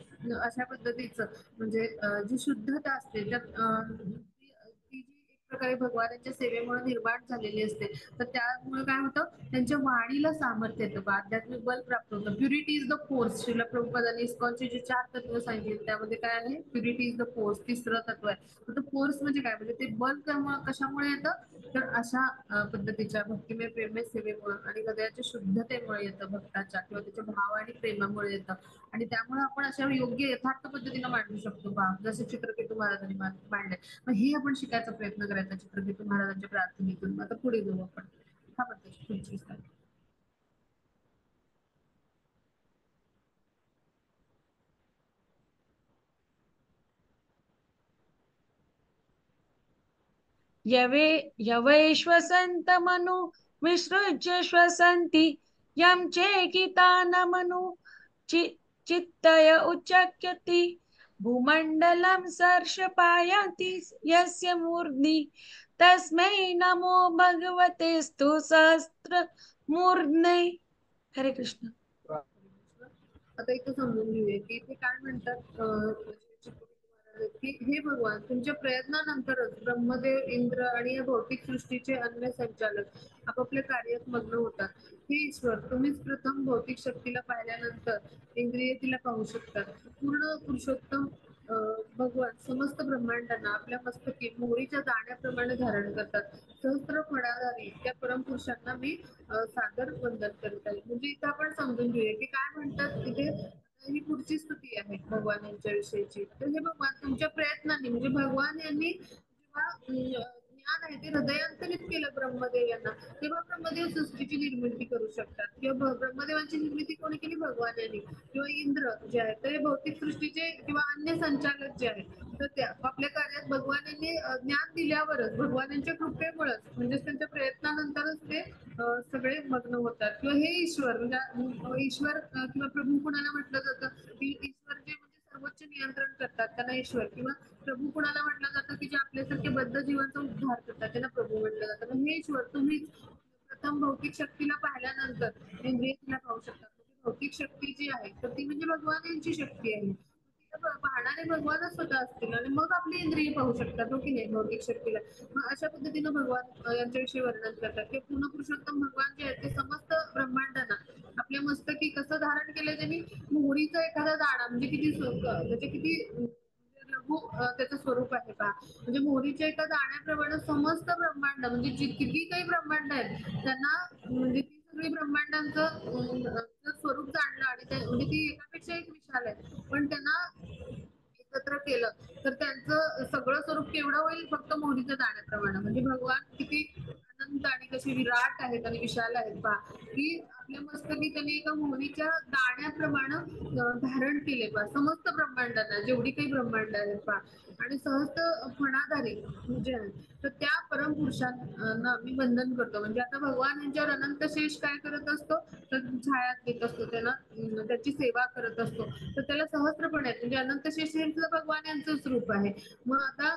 अशा पद्धतीचं म्हणजे जी शुद्धता असते त्यात ती जी एक प्रकारे भगवानाच्या सेवेमुळे निर्माण झालेली असते तर त्यामुळे काय होतं त्यांच्या वाणीला सामर्थ्य येतं आध्यात्मिक बल प्राप्त होतं. Purity is the force. Srila प्रभुपादांनी इस्कॉनचे जे 4 तत्व सांगितले त्यामध्ये काय आहे प्युरिटी इज द फोर्स तिसरं तत्व आहे. तर फोर्स म्हणजे काय म्हणजे ते बल कशामुळे येतं तर अशा पद्धतीच्या भक्तिमय प्रेममय सेवेमुळे आणि हृदयाच्या शुद्धतेमुळे येतं भक्ताच्या किंवा त्याच्या भाव आणि प्रेमामुळे येतं आणि त्यामुळे आपण अशा योग्य यथार्थ पद्धतीने मांडू शकतो बा जसे चित्रकेतू महाराजांनी मांडले. मग हे आपण शिकायचा प्रयत्न करायचा चित्रकेतू महाराजांच्या प्रार्थनेतून. आता पुढे जाऊ आपण. हा बद्दल पुढची slide. यवैश्वसन्तमनु विसृज्य श्वसन्ति यं चेकितानमनु चित्तय उच्चक्यति भूमण्डलं सर्षपायति यस्य मूर्ध्नि तस्मै नमो भगवतेस्तु सहस्रमूर्ध्ने. हरे कृष्ण. आता इथं समजून घेऊया की इथे काय म्हणतात की हे भगवान तुमच्या प्रयत्नानंतरच ब्रह्मदेव इंद्र आणि या भौतिक सृष्टीचे अन्य संचालक आपापल्या कार्यात मग्न होतात. हे ईश्वर तुम्हीच प्रथम भौतिक शक्तीला पाहिल्यानंतर इंद्रिय तिला पाहू शकतात. पूर्ण पुरुषोत्तम भगवान समस्त ब्रह्मांडांना आपल्या मस्तकी मोहरीच्या दाण्याप्रमाणे धारण करतात. सहस्त्र फळाधारी त्या परमपुरुषांना मी सादर वंदन करत आहे. म्हणजे इथं आपण समजून घेऊया की काय म्हणतात तिथे ही पुढची स्तुती आहे भगवान यांच्या विषयीची. तर हे भगवान तुमच्या प्रयत्नांनी म्हणजे भगवान यांनी जेव्हा ज्ञान आहे ते हृदयांतरित केलं ब्रह्मदेव यांना तेव्हा ब्रह्मदेव सृष्टीची निर्मिती करू शकतात किंवा ब्रह्मदेवांची निर्मिती कोणी केली भगवान यांनी किंवा इंद्र जे आहे ते भौतिक सृष्टीचे किंवा अन्य संचालक जे आहेत तर त्या आपल्या कार्यात भगवान यांनी ज्ञान दिल्यावरच भगवानांच्या कृपेमुळेच म्हणजे त्यांच्या प्रयत्नानंतरच ते सगळे मग्न होतात किंवा हे ईश्वर म्हणजे ईश्वर किंवा प्रभू कुणाला म्हटलं जातं की ईश्वर जे म्हणजे सर्वोच्च नियंत्रण करतात त्यांना ईश्वर किंवा प्रभू कुणाला म्हटलं जातं की जे आपल्यासारखे बद्ध जीवांचा उद्धार करतात त्यांना प्रभू म्हटलं जातं. हे ईश्वर तुम्हीच प्रथम भौतिक शक्तीला पाहिल्यानंतर इंद्रिय तिला पाहू शकतात. भौतिक शक्ती जी आहे तर ती म्हणजे भगवान यांची शक्ती आहे. पाहणारे भगवानच स्वतः असतील आणि मग आपली इंद्रिय पाहू शकतात हो की नाही भौतिक शक्तीला. मग अशा पद्धतीनं भगवान यांच्याविषयी वर्णन करतात की पूर्ण पुरुषोत्तम भगवान जे आहेत ते समस्त ब्रह्मांडांना आपल्या मस्तकी कसं धारण केलं त्यांनी मोहरीचा एखादा दाणा म्हणजे किती त्याचे किती लघु त्याचं स्वरूप आहे पहा म्हणजे मोहरीच्या एका दाण्याप्रमाणे समस्त ब्रह्मांड म्हणजे किती काही ब्रह्मांड आहेत त्यांना म्हणजे ती सगळी ब्रह्मांडांचं स्वरूप जाणलं आणि म्हणजे ती एकापेक्षा एक विशाल आहे पण त्यांना एकत्र केलं तर त्यांचं सगळं स्वरूप केवढं होईल फक्त मोहरीच्या दाण्याप्रमाणे म्हणजे भगवान किती अनंत आणि कशी विराट आहेत आणि विशाल आहेत पहा की आपल्या मस्तकी त्यांनी एका मोहरीच्या दाण्याप्रमाणे धारण केले पहा समस्त ब्रह्मांडांना जेवढी काही ब्रह्मांड आहेत पहा आणि सहस्त्र फणाधारी म्हणजे तर त्या परमपुरुषांना मी वंदन करतो म्हणजे आता भगवान यांच्यावर अनंत शेष काय करत असतो तर छाया देत असतो त्यांना त्याची सेवा करत असतो तर त्याला सहस्त्रपणे म्हणजे अनंत शेष हे भगवान यांचंच रूप आहे. मग आता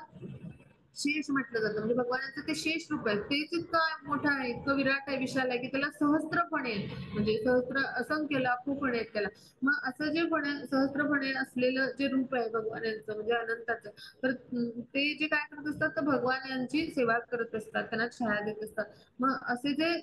शेष म्हटलं जातं म्हणजे भगवानाचं ते शेष रूप आहे तेच इतकं मोठं आहे इतकं विराट आहे विशाल आहे की त्याला सहस्त्रपणे म्हणजे सहस्त्र असंख्य लाखोपणे आहेत त्याला. मग असं जे सहस्त्रपणे असलेलं जे रूप आहे भगवान यांचं म्हणजे अनंताचं तर ते जे काय करत असतात तर भगवान यांची सेवा करत असतात त्यांना छाया देत असतात. मग असे जे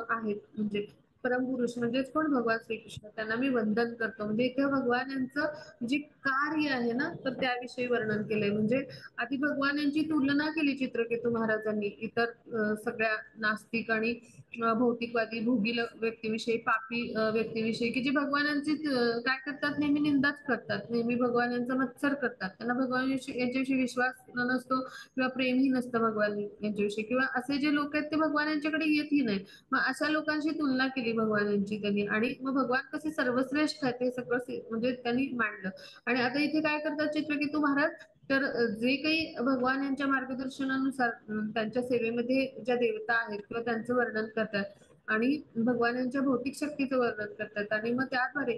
आहेत म्हणजे परमपुरुष म्हणजेच कोण भगवान श्रीकृष्ण त्यांना मी वंदन करतो. म्हणजे इथे भगवान यांचं जे कार्य आहे ना तर त्याविषयी वर्णन केलंय. म्हणजे आधी भगवान यांची तुलना केली चित्रकेतू महाराजांनी इतर सगळ्या नास्तिक आणि भौतिकवादी भोगील व्यक्तीविषयी पापी व्यक्तीविषयी की जे भगवानांची काय करतात नेहमी निंदाच करतात, नेहमी भगवान यांचा मत्सर करतात, त्यांना भगवान यांच्याविषयी विश्वास नसतो किंवा प्रेमही नसतं भगवान यांच्याविषयी, किंवा असे जे लोक आहेत ते भगवान यांच्याकडे येतही नाही. मग अशा लोकांशी तुलना केली भगवान यांची त्यांनी, आणि मग भगवान कसे सर्वश्रेष्ठ आहेत हे सगळं म्हणजे त्यांनी मांडलं. आणि आता इथे काय करतात चित्रकेतू महाराज, तर जे काही भगवान यांच्या मार्गदर्शनानुसार त्यांच्या सेवेमध्ये ज्या देवता आहेत किंवा त्यांचं वर्णन करतात आणि भगवान यांच्या भौतिक शक्तीचं वर्णन करतात, आणि मग त्याद्वारे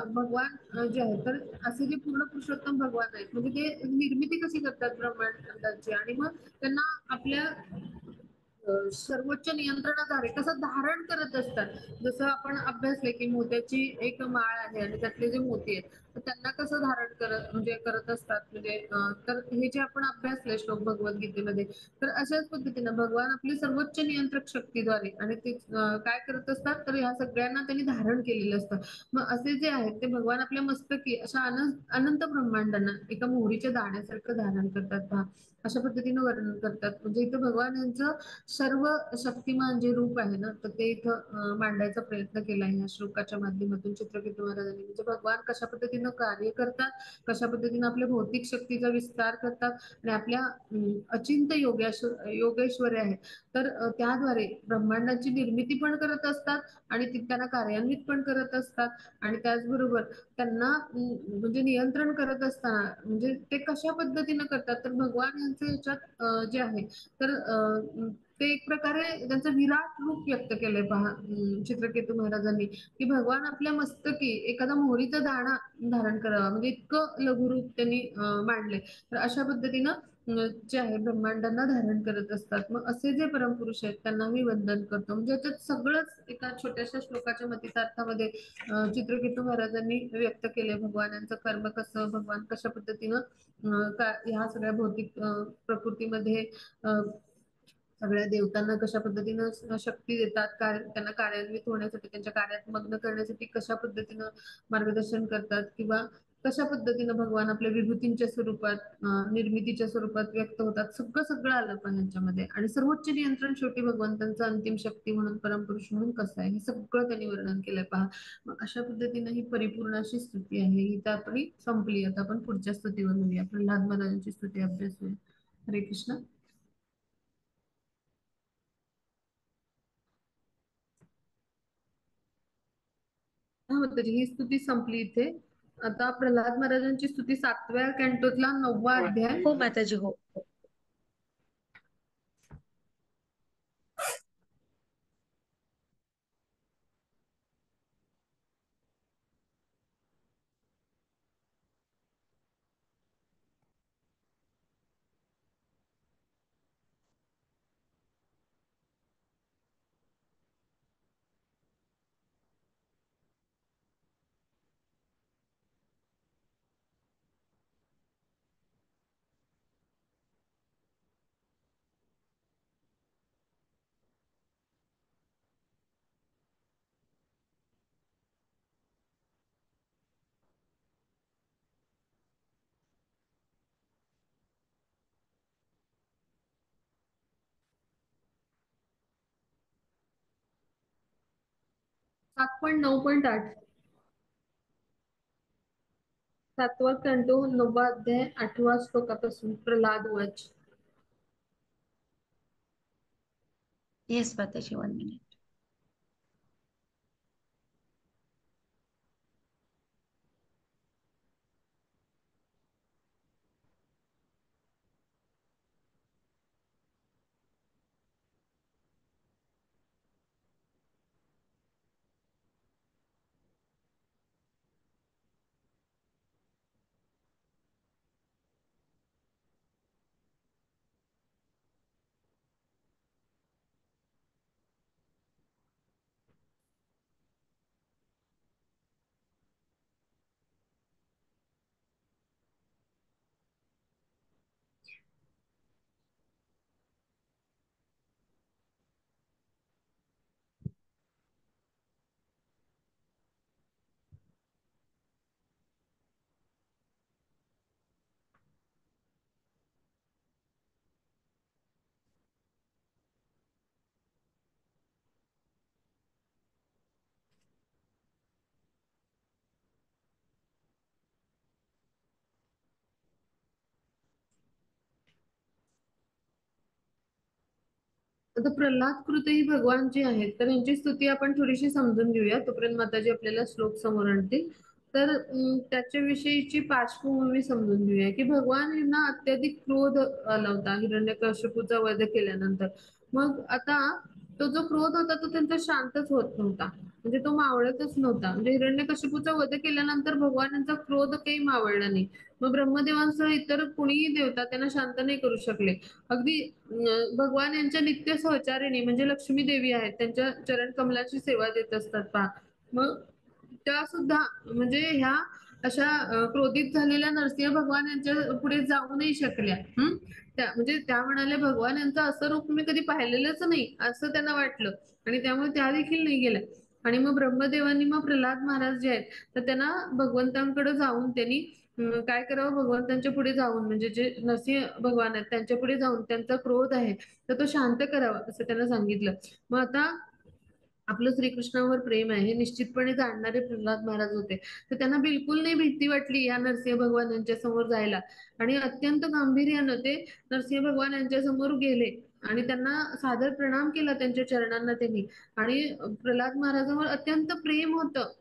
भगवान जे आहेत तर असे जे पूर्ण पुरुषोत्तम भगवान आहेत म्हणजे ते निर्मिती कशी करतात ब्रह्मांडाची, आणि मग त्यांना आपल्या सर्वोच्च नियंत्रणाद्वारे कसं धारण करत असतात. जसं आपण अभ्यासले की मोत्याची एक माळ आहे आणि त्यातले जे मोती आहेत तर त्यांना कसं धारण करत म्हणजे करत असतात, म्हणजे तर हे जे आपण अभ्यासले श्लोक भगवद्गीतेमध्ये, तर अशाच पद्धतीनं भगवान आपली सर्वोच्च नियंत्रक शक्तीद्वारे आणि ते काय करत असतात तर ह्या सगळ्यांना त्यांनी धारण केलेलं असतं. मग असे जे आहेत ते भगवान आपल्या मस्तकी अशा अनंत अनंत ब्रह्मांडांना एका मोहरीच्या दाण्यासारखं धारण करतात पहा. अशा पद्धतीनं वर्णन करतात. म्हणजे इथं भगवान यांचं सर्व शक्तिमान जे रूप आहे ना तर ते इथं मांडायचा प्रयत्न केला आहे या श्लोकाच्या माध्यमातून चित्रकेतू महाराजांनी. म्हणजे भगवान कशा पद्धतीनं कार्य करतात, कशा पद्धतीनं आपल्या भौतिक शक्तीचा विस्तार करतात आणि आपल्या अचिंत्य योगेश्वरी आहे तर त्याद्वारे ब्रह्मांडाची निर्मिती पण करत असतात आणि ती त्यांना कार्यान्वित पण करत असतात. आणि त्याचबरोबर त्यांना म्हणजे नियंत्रण करत असताना म्हणजे ते कशा पद्धतीनं करतात तर भगवान यांचे ह्याच्यात जे आहे तर ते एक प्रकारे त्यांचं विराट रूप व्यक्त केलंय पहा चित्रकेतू महाराजांनी, की भगवान आपल्या मस्तकी एखादा मोहरीचा दाणा धारण करावा म्हणजे इतकं लघुरूप त्यांनी मांडले. तर अशा पद्धतीनं जे आहे ब्रह्मांडांना धारण करत असतात. मग असे जे परमपुरुष आहेत त्यांना मी वंदन करतो. म्हणजे याच्यात सगळंच एका छोट्याशा श्लोकाच्या मतितार्थामध्ये चित्रकेतू महाराजांनी व्यक्त केले. भगवानांचं कर्म कसं, भगवान कशा पद्धतीनं ह्या सगळ्या भौतिक प्रकृतीमध्ये सगळ्या देवतांना कशा पद्धतीनं शक्ती देतात, त्यांना कार्यान्वित होण्यासाठी त्यांच्या कार्यात मग्न करण्यासाठी कशा पद्धतीनं मार्गदर्शन करतात, किंवा कशा पद्धतीनं भगवान आपल्या विभूतींच्या स्वरूपात निर्मितीच्या स्वरूपात व्यक्त होतात, सगळं सगळं आलं पण यांच्यामध्ये. आणि सर्वोच्च नियंत्रण शेवटी भगवंतांचं अंतिम शक्ती म्हणून परमपुरुष म्हणून कसं आहे हे सगळं त्यांनी वर्णन केलंय पहा. मग अशा पद्धतीनं ही परिपूर्ण अशी स्तुती आहे ही तर आपली संपली. आता आपण पुढच्या स्तुतीवर बोलूया. प्रल्हाद महाराजांची स्तुती अभ्यासूया. हरे कृष्ण. हा माताजी ही स्तुती संपली इथे. आता प्रल्हाद महाराजांची स्तुती 7व्या कॅन्टोतला 9वा अध्याय. हो माताजी, हो. 7.9.8. 7वा कॅन्टो 9वा अध्याय 8व्या श्लोकापासून. प्रल्हाद वाच. येस माताजी, 1 मिनिट. आता प्रल्हाद कृत ही भगवान जे आहेत तर यांची स्तुती आपण थोडीशी समजून घेऊया, तोपर्यंत माताजी आपल्याला श्लोक समोर आणतील. तर त्याच्याविषयीची पार्श्वभूमी समजून घेऊया की भगवान यांना अत्याधिक क्रोध आला होता हिरण्यकशिपूचा वध केल्यानंतर. मग आता तो जो क्रोध होता तो त्यांचा शांतच होत नव्हता, म्हणजे तो मावळतच नव्हता. म्हणजे हिरण्यकशिपूचा वध केल्यानंतर भगवानांचा क्रोध काही मावळला नाही. मग ब्रह्मदेवांसह इतर कुणीही देवता त्यांना शांत नाही करू शकले. अगदी भगवान यांच्या नित्य सहचारिणी म्हणजे लक्ष्मी देवी आहेत, त्यांच्या चरण कमलाची सेवा देत असतात पहा. मग त्या सुद्धा म्हणजे ह्या अशा क्रोधित झालेल्या नरसिंह भगवान यांच्या पुढे जाऊ नाही शकल्या. त्या म्हणजे त्या म्हणाल्या भगवान यांचं असं रूप मी कधी पाहिलेलंच नाही असं त्यांना वाटलं, आणि त्यामुळे त्या देखील नाही गेल्या. आणि मग ब्रह्मदेवांनी मग प्रल्हाद महाराज जे आहेत तर त्यांना भगवंतांकडे जाऊन त्यांनी काय करावं, भगवंतांच्या पुढे जाऊन म्हणजे जे नरसिंह भगवान आहेत त्यांच्या पुढे जाऊन त्यांचा क्रोध आहे तर तो शांत करावा असं त्यांना सांगितलं. मग आता आपलं श्रीकृष्णावर प्रेम आहे हे निश्चितपणे जाणणारे प्रल्हाद महाराज होते. तर त्यांना बिलकुल नाही भीती वाटली या नरसिंह भगवान यांच्या समोर जायला, आणि अत्यंत गांभीर्यानं ते नरसिंह भगवान यांच्या समोर गेले आणि त्यांना सादर प्रणाम केला त्यांच्या चरणांना त्यांनी. आणि प्रल्हाद महाराजांवर अत्यंत प्रेम होतं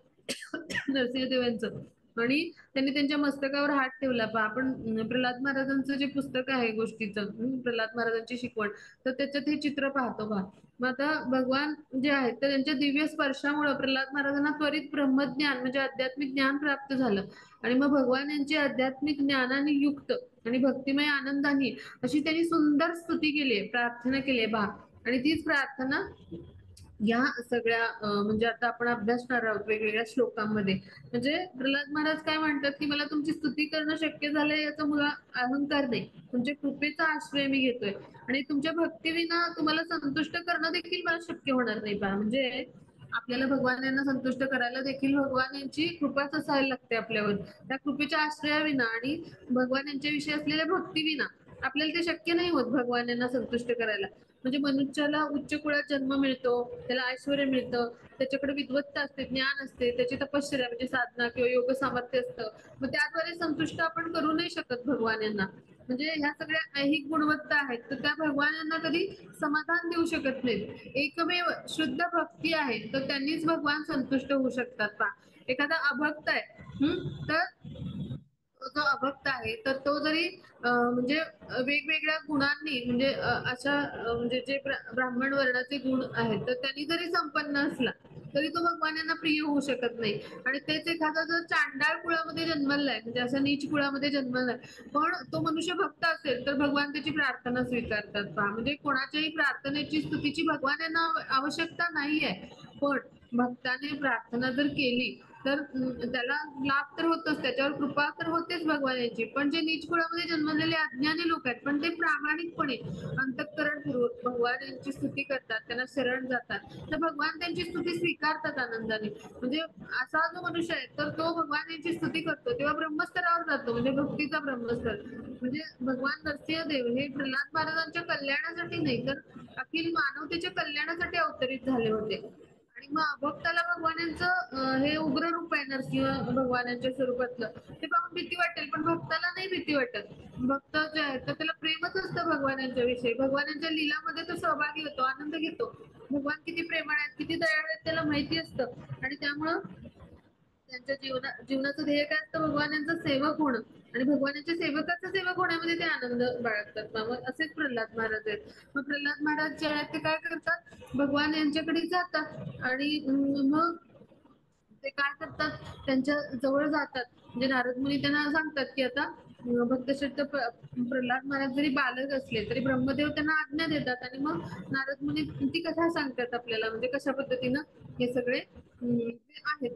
नरसिंहदेवांचं. आणि त्यांनी त्यांच्या मस्तकावर हात ठेवला. पहा आपण प्रल्हाद महाराजांचं जे पुस्तक आहे गोष्टीचं, प्रल्हाद महाराजांची शिकवण, तर त्याच्यात हे चित्र पाहतो पहा. मग आता भगवान जे आहेत तर त्यांच्या दिव्य स्पर्शामुळे प्रल्हाद महाराजांना त्वरित ब्रह्मज्ञान म्हणजे आध्यात्मिक ज्ञान प्राप्त झालं. आणि मग भगवान यांची आध्यात्मिक ज्ञानाने युक्त आणि भक्तिमय आनंदाने अशी त्यांनी सुंदर स्तुती केली, प्रार्थना केली बा. आणि तीच प्रार्थना या सगळ्या म्हणजे आता आपण अभ्यासणार आहोत वेगवेगळ्या श्लोकांमध्ये. म्हणजे प्रल्हाद महाराज काय म्हणतात की मला तुमची स्तुती करणं शक्य झालंय याचा मला अहंकार नाही, तुमच्या कृपेचा आश्रय मी घेतोय, आणि तुमच्या भक्तीविना तुम्हाला संतुष्ट करणं देखील मला शक्य होणार नाही. पहा म्हणजे आपल्याला भगवान यांना संतुष्ट करायला देखील भगवान यांची कृपाच असायला लागते आपल्यावर. त्या कृपेच्या आश्रयाविना आणि भगवान यांच्याविषयी असलेल्या भक्तीविना आपल्याला ते शक्य नाही होत भगवान यांना संतुष्ट करायला. म्हणजे मनुष्याला उच्च कुळात जन्म मिळतो, त्याला ऐश्वर मिळतं, त्याच्याकडे विद्वत्ता असते, ज्ञान असते, त्याची तपश्चर्या म्हणजे साधना किंवा योग सामर्थ्य असतं. मग त्याद्वारे संतुष्ट आपण करू नाही शकत भगवान यांना. म्हणजे ह्या सगळ्या ऐहिक गुणवत्ता आहेत तर त्या भगवान यांना कधी समाधान देऊ शकत नाहीत. एकमेव शुद्ध भक्ती आहे तर त्यांनीच भगवान संतुष्ट होऊ शकतात. पहा एखादा अभक्त आहे, तर जो अभक्त आहे तर तो जरी म्हणजे वेगवेगळ्या गुणांनी म्हणजे अशा म्हणजे जे ब्राह्मण वर्णाचे गुण आहेत तर त्यांनी जरी संपन्न असला तरी तो भगवान यांना प्रिय होऊ शकत नाही. आणि तेच एखादा जर चांडाळ कुळामध्ये जन्मलाय म्हणजे असं नीच कुळामध्ये जन्मलाय पण तो मनुष्य भक्त असेल तर भगवान त्याची प्रार्थना स्वीकारतात. पहा म्हणजे कोणाच्याही प्रार्थनेची स्तुतीची भगवान यांना आवश्यकता नाहीये. पण भक्ताने प्रार्थना जर केली तर त्याला लाभ तर होतोच, त्याच्यावर कृपा तर होतेच भगवान यांची. पण जे नीच कुळामध्ये जन्मलेले अज्ञानी लोक आहेत पण ते प्रामाणिकपणे अंतःकरणपूर्वक भगवान यांची स्तुती करतात, त्यांना शरण जातात, तर भगवान त्यांची स्तुती स्वीकारतात आनंदाने. म्हणजे असा जो मनुष्य आहे तर तो भगवान यांची स्तुती करतो तेव्हा ब्रह्मस्तरावर जातो, म्हणजे भक्तीचा ब्रह्मस्तर. म्हणजे भगवान नरसिंहदेव हे प्रल्हाद महाराजांच्या कल्याणासाठी नाही तर अखिल मानवतेच्या कल्याणासाठी अवतरित झाले होते. आणि मग अभक्ताला भगवान यांचं हे उग्र रूप आहे नरसिंह भगवानांच्या स्वरूपातलं, ते पाहून भीती वाटेल पण भक्ताला नाही भीती वाटत. भक्त जे आहे तर त्याला प्रेमच असतं भगवानांच्या विषयी, भगवानांच्या लीलामध्ये तो सहभागी होतो, आनंद घेतो. भगवान किती प्रेमळ आहेत किती दयाळू आहेत त्याला माहिती असतं. आणि त्यामुळं त्यांच्या जीवनाचं ध्येय काय असतं, भगवान यांचं सेवक होणं. आणि भगवानाच्या सेवकाचा सेवक होण्यामध्ये ते आनंद बाळगतात. मग असेच प्रल्हाद महाराज आहेत. मग प्रल्हाद महाराज जे आहेत ते काय करतात, भगवान यांच्याकडे जातात आणि मग ते काय करतात त्यांच्या जवळ जातात. म्हणजे नारद मुनी त्यांना सांगतात की आता भक्तश्रेष्ठ प्रल्हाद महाराज जरी बालक असले तरी ब्रह्मदेव त्यांना आज्ञा देतात, आणि मग नारद मुनी ती कथा सांगतात आपल्याला म्हणजे कशा पद्धतीनं हे सगळे जे आहेत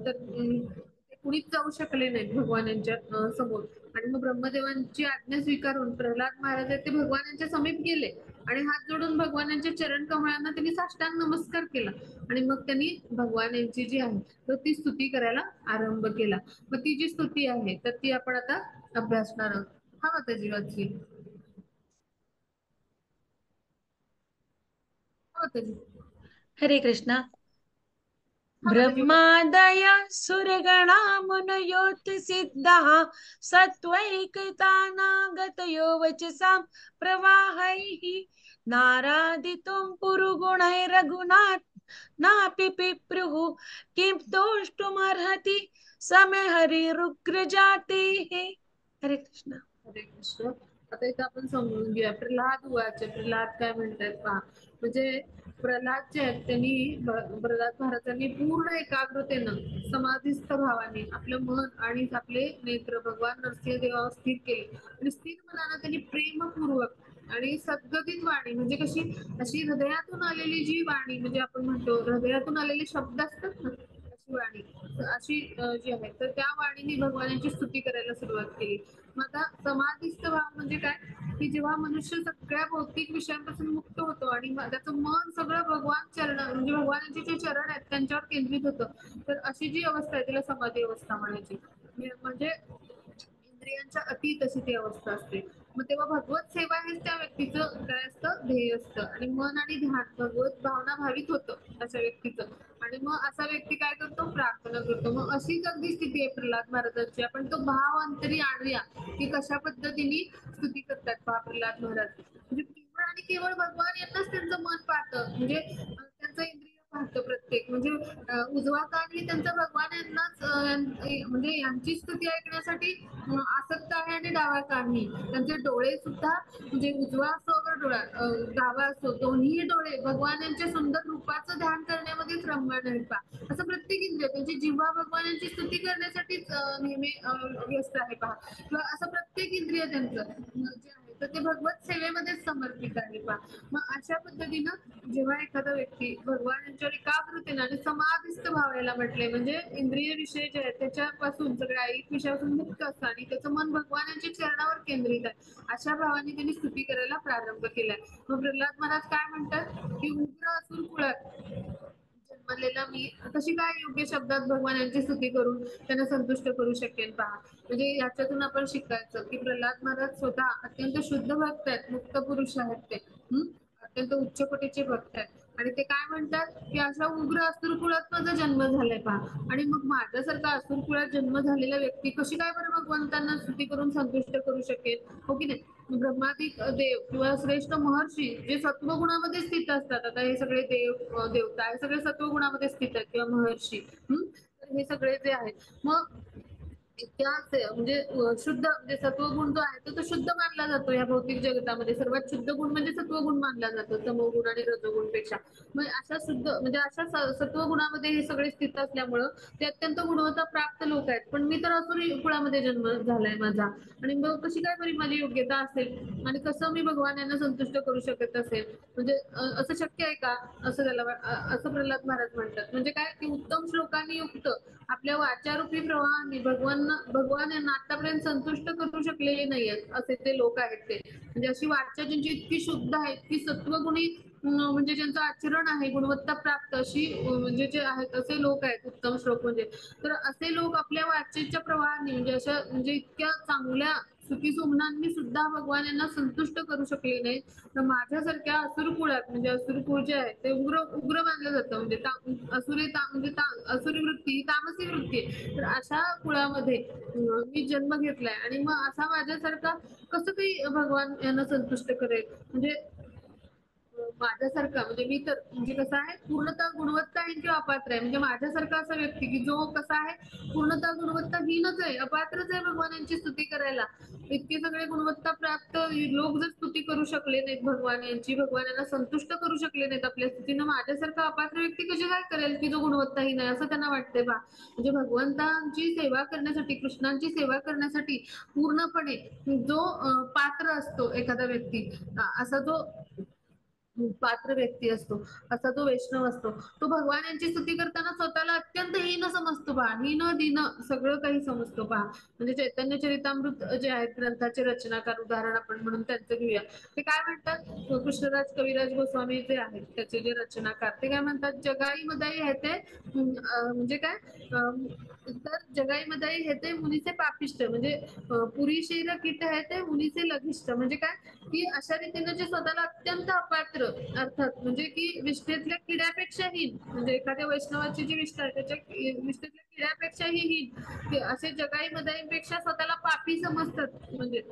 तर ते कुणीच जाऊ शकले नाहीत भगवान यांच्या समोर. आणि मग ब्रह्मदेवांची आज्ञा स्वीकारून प्रल्हाद महाराज आहेत ते भगवान यांच्या समीप गेले आणि हात जोडून भगवानांच्या चरण कमळांना त्यांनी साष्टांग नमस्कार केला. आणि मग त्यांनी भगवान यांची जी आहे तर ती स्तुती करायला आरंभ केला. मग ती जी स्तुती आहे तर ती आपण आता अभ्यासणार आहोत. हा माताजी वाचली. हा माताजी. हरे कृष्णा. हा माताजी बोला. ब्रह्मादय सुरगणा मुनयोत सिद्धाः सत्त्वैकतानागतयो वचसां प्रवाहैः नारादितुं पुरुगुणैरघुनाथ नापि पिप्रुः किं तोष्टुमर्हति समय हरिरुग्रजातेः. हरे कृष्ण. हरे कृष्ण. आता इथं आपण समजून घेऊया प्रल्हाद उवाच. प्रल्हाद काय म्हणतात पहा. म्हणजे प्रल्हाद जे आहेत त्यांनी प्रल्हाद महाराजांनी पूर्ण एकाग्रतेनं समाधिस्थ भावाने आपलं मन आणि आपले नेत्र भगवान नरसिंहदेवावर स्थिर केले आणि स्थिर मनानं त्यांनी प्रेमपूर्वक आणि सद्गदित वाणी म्हणजे कशी अशी हृदयातून आलेली जी वाणी म्हणजे आपण म्हणतो हृदयातून आलेले शब्द असतात ना अशी वाणी अशी जी आहे तर त्या वाणीने भगवानाची स्तुती करायला सुरुवात केली. मग आता समाधिस्थ भाव म्हणजे काय की जेव्हा मनुष्य सगळ्या भौतिक विषयांपासून मुक्त होतो आणि त्याचं मन सगळं भगवान चरण म्हणजे भगवानाचे जे चरण आहेत त्यांच्यावर केंद्रित होतं तर अशी जी अवस्था आहे तिला समाधी अवस्था म्हणायची. म्हणजे इंद्रियांच्या अतीत अशी ती अवस्था असते. मग तेव्हा भगवत सेवा हेच त्या व्यक्तीचं काय असतं ध्येय असतं आणि मन आणि ध्यान भगवत भावना भावित होतं अशा व्यक्तीचं. आणि मग असा व्यक्ती काय करतो प्रार्थना करतो. मग अशीच अगदी स्थिती आहे प्रल्हाद महाराजांची. आपण तो भाव अंतरी आणूया की कशा पद्धतीने स्तुती करतात पहा प्रल्हाद महाराज. म्हणजे केवळ आणि केवळ भगवान यांनाच त्यांचं मन पाहतं म्हणजे त्यांचं इंद्रिय पाहतं प्रत्येक म्हणजे उजवा कान ही त्यांचा भगवान यांनाच म्हणजे यांची स्तुती ऐकण्यासाठी आसक्त आहे आणि डावा कानही. त्यांचे डोळे सुद्धा म्हणजे उजवा असो अगर डोळा डावा असो दोन्ही डोळे भगवान यांच्या सुंदर रूपाचं ध्यान करण्यामध्येच रममाण आहेत पहा. असं प्रत्येक इंद्रिय त्यांची जिव्हा भगवानांची स्तुती करण्यासाठीच नेहमी व्यस्त आहे पहा. किंवा असं प्रत्येक इंद्रिय त्यांचं जे आहे तर ते भगवत सेवेमध्येच समर्पित आहे पहा. मग अशा पद्धतीनं जेव्हा एखादा व्यक्ती भगवान यांच्यावर एकाग्रतेने आणि समाधिस्थ भावायला म्हटले म्हणजे इंद्रिय विषय जे आहेत त्याच्यापासून सगळ्या ऐक विषयापासून मुक्त असतं आणि त्याचं मन भगवानांच्या चरणावर केंद्रित आहे अशा भावाने त्यांनी स्तुती करायला प्रारंभ केलाय. मग प्रल्हाद महाराज काय म्हणतात की उग्र असुर कुळात जन्मलेला मी कशी काय योग्य शब्दात भगवान यांची स्तुती करून त्यांना संतुष्ट करू शकेन पहा. म्हणजे याच्यातून आपण शिकायचं की प्रल्हाद महाराज स्वतः अत्यंत शुद्ध भक्त आहेत मुक्त पुरुष आहेत ते अत्यंत उच्च कोटीचे भक्त आहेत. आणि ते काय म्हणतात की अशा उग्र असुर कुळात माझा जन्म झालाय पहा. आणि मग माझ्यासारखा असुर कुळात जन्म झालेला व्यक्ती कशी काय बरं भगवंतांना स्तुती करून संतुष्ट करू शकेल हो की नाही. ब्रह्मादिक देव किंवा श्रेष्ठ महर्षी जे सत्वगुणामध्ये स्थित असतात. आता हे सगळे देव देवता हे सगळे सत्वगुणामध्ये स्थित आहेत किंवा महर्षी तर हे सगळे जे आहेत मग म्हणजे शुद्ध म्हणजे सत्वगुण जो आहे तो शुद्ध मानला जातो या भौतिक जगतामध्ये. सर्वात शुद्ध गुण म्हणजे सत्वगुण मानला जातो तमोगुण आणि रजोगुण पेक्षा. मग अशा शुद्ध म्हणजे अशा सत्वगुणामध्ये हे सगळे स्थित असल्यामुळं ते अत्यंत गुणवत्ता प्राप्त लोक आहेत. पण मी तर असुरी कुळामध्ये जन्म झालाय माझा आणि मग कशी काय बरी माझी योग्यता असेल आणि कसं मी भगवान यांना संतुष्ट करू शकत असेल म्हणजे असं शक्य आहे का असं त्याला असं प्रल्हाद महाराज म्हणतात. म्हणजे काय की उत्तम श्लोकांनी युक्त आपल्या वाचारूपी प्रवाहाने भगवान यांना आतापर्यंत संतुष्ट करू शकलेले नाहीयेत असे ते लोक आहेत ते. म्हणजे अशी वाचा ज्यांची इतकी शुद्ध आहे इतकी सत्वगुणी म्हणजे ज्यांचं आचरण आहे गुणवत्ता प्राप्त अशी म्हणजे जे आहेत असे लोक आहेत उत्तम श्लोक म्हणजे. तर असे लोक आपल्या वाचेच्या प्रवाहाने म्हणजे अशा म्हणजे इतक्या चांगल्या सुखी सुमनांनी सुद्धा भगवान यांना संतुष्ट करू शकले नाही. तर माझ्यासारख्या असुर कुळात म्हणजे असुर कुळ जे आहे ते उग्र मानलं जातं म्हणजे असुरी वृत्ती तामसी वृत्ती तर अशा कुळामध्ये मी जन्म घेतलाय आणि मग असा माझ्यासारखा कसं काही भगवान यांना संतुष्ट करेल म्हणजे माझ्यासारखा म्हणजे मी तर म्हणजे कसं आहे पूर्णतः गुणवत्ताहीन किंवा अपात्र आहे. म्हणजे माझ्यासारखा असा व्यक्ती की जो कसा आहे पूर्णतः गुणवत्ताहीनच आहे अपात्रच आहे भगवानांची स्तुती करायला. इतके सगळे गुणवत्ता प्राप्त लोक जर स्तुती करू शकले नाहीत भगवान यांची भगवान यांना संतुष्ट करू शकले नाहीत आपल्या स्तुतीनं माझ्यासारखा अपात्र व्यक्ती कशी काय करेल की जो गुणवत्ताहीन आहे असं त्यांना वाटतंय बा. म्हणजे भगवंतांची सेवा करण्यासाठी कृष्णांची सेवा करण्यासाठी पूर्णपणे जो पात्र असतो एखादा व्यक्ती असा जो पात्र व्यक्ती असतो असा तो वैष्णव असतो तो भगवान यांची स्तुती करताना स्वतःला अत्यंत हीन समजतो पहा. हीन दिन सगळं काही समजतो पहा. म्हणजे चैतन्य चरितामृत जे आहेत ग्रंथाचे रचनाकार उदाहरण आपण म्हणून त्यांचं घेऊया. ते काय म्हणतात कृष्णराज कविराज गोस्वामी जे आहेत त्याचे जे रचनाकार ते काय म्हणतात जगाई मदाई आहे ते म्हणजे काय तर जगाई मदाई हे ते मुनीचे पापिष्ट म्हणजे पुरी शेर कीट आहे ते मुनीचे लघिष्ठ म्हणजे काय की अशा रीतीने जे स्वतःला अत्यंत अपात्र अर्थात म्हणजे की विष्णेतल्या किड्यापेक्षा हीन, म्हणजे एखाद्या वैष्णवाची जी विष्ठा आहे त्याच्या विष्णेतल्या किड्यापेक्षाही हीन, ते असे जगाई मदाईपेक्षा स्वतःला पापी समजतात. म्हणजे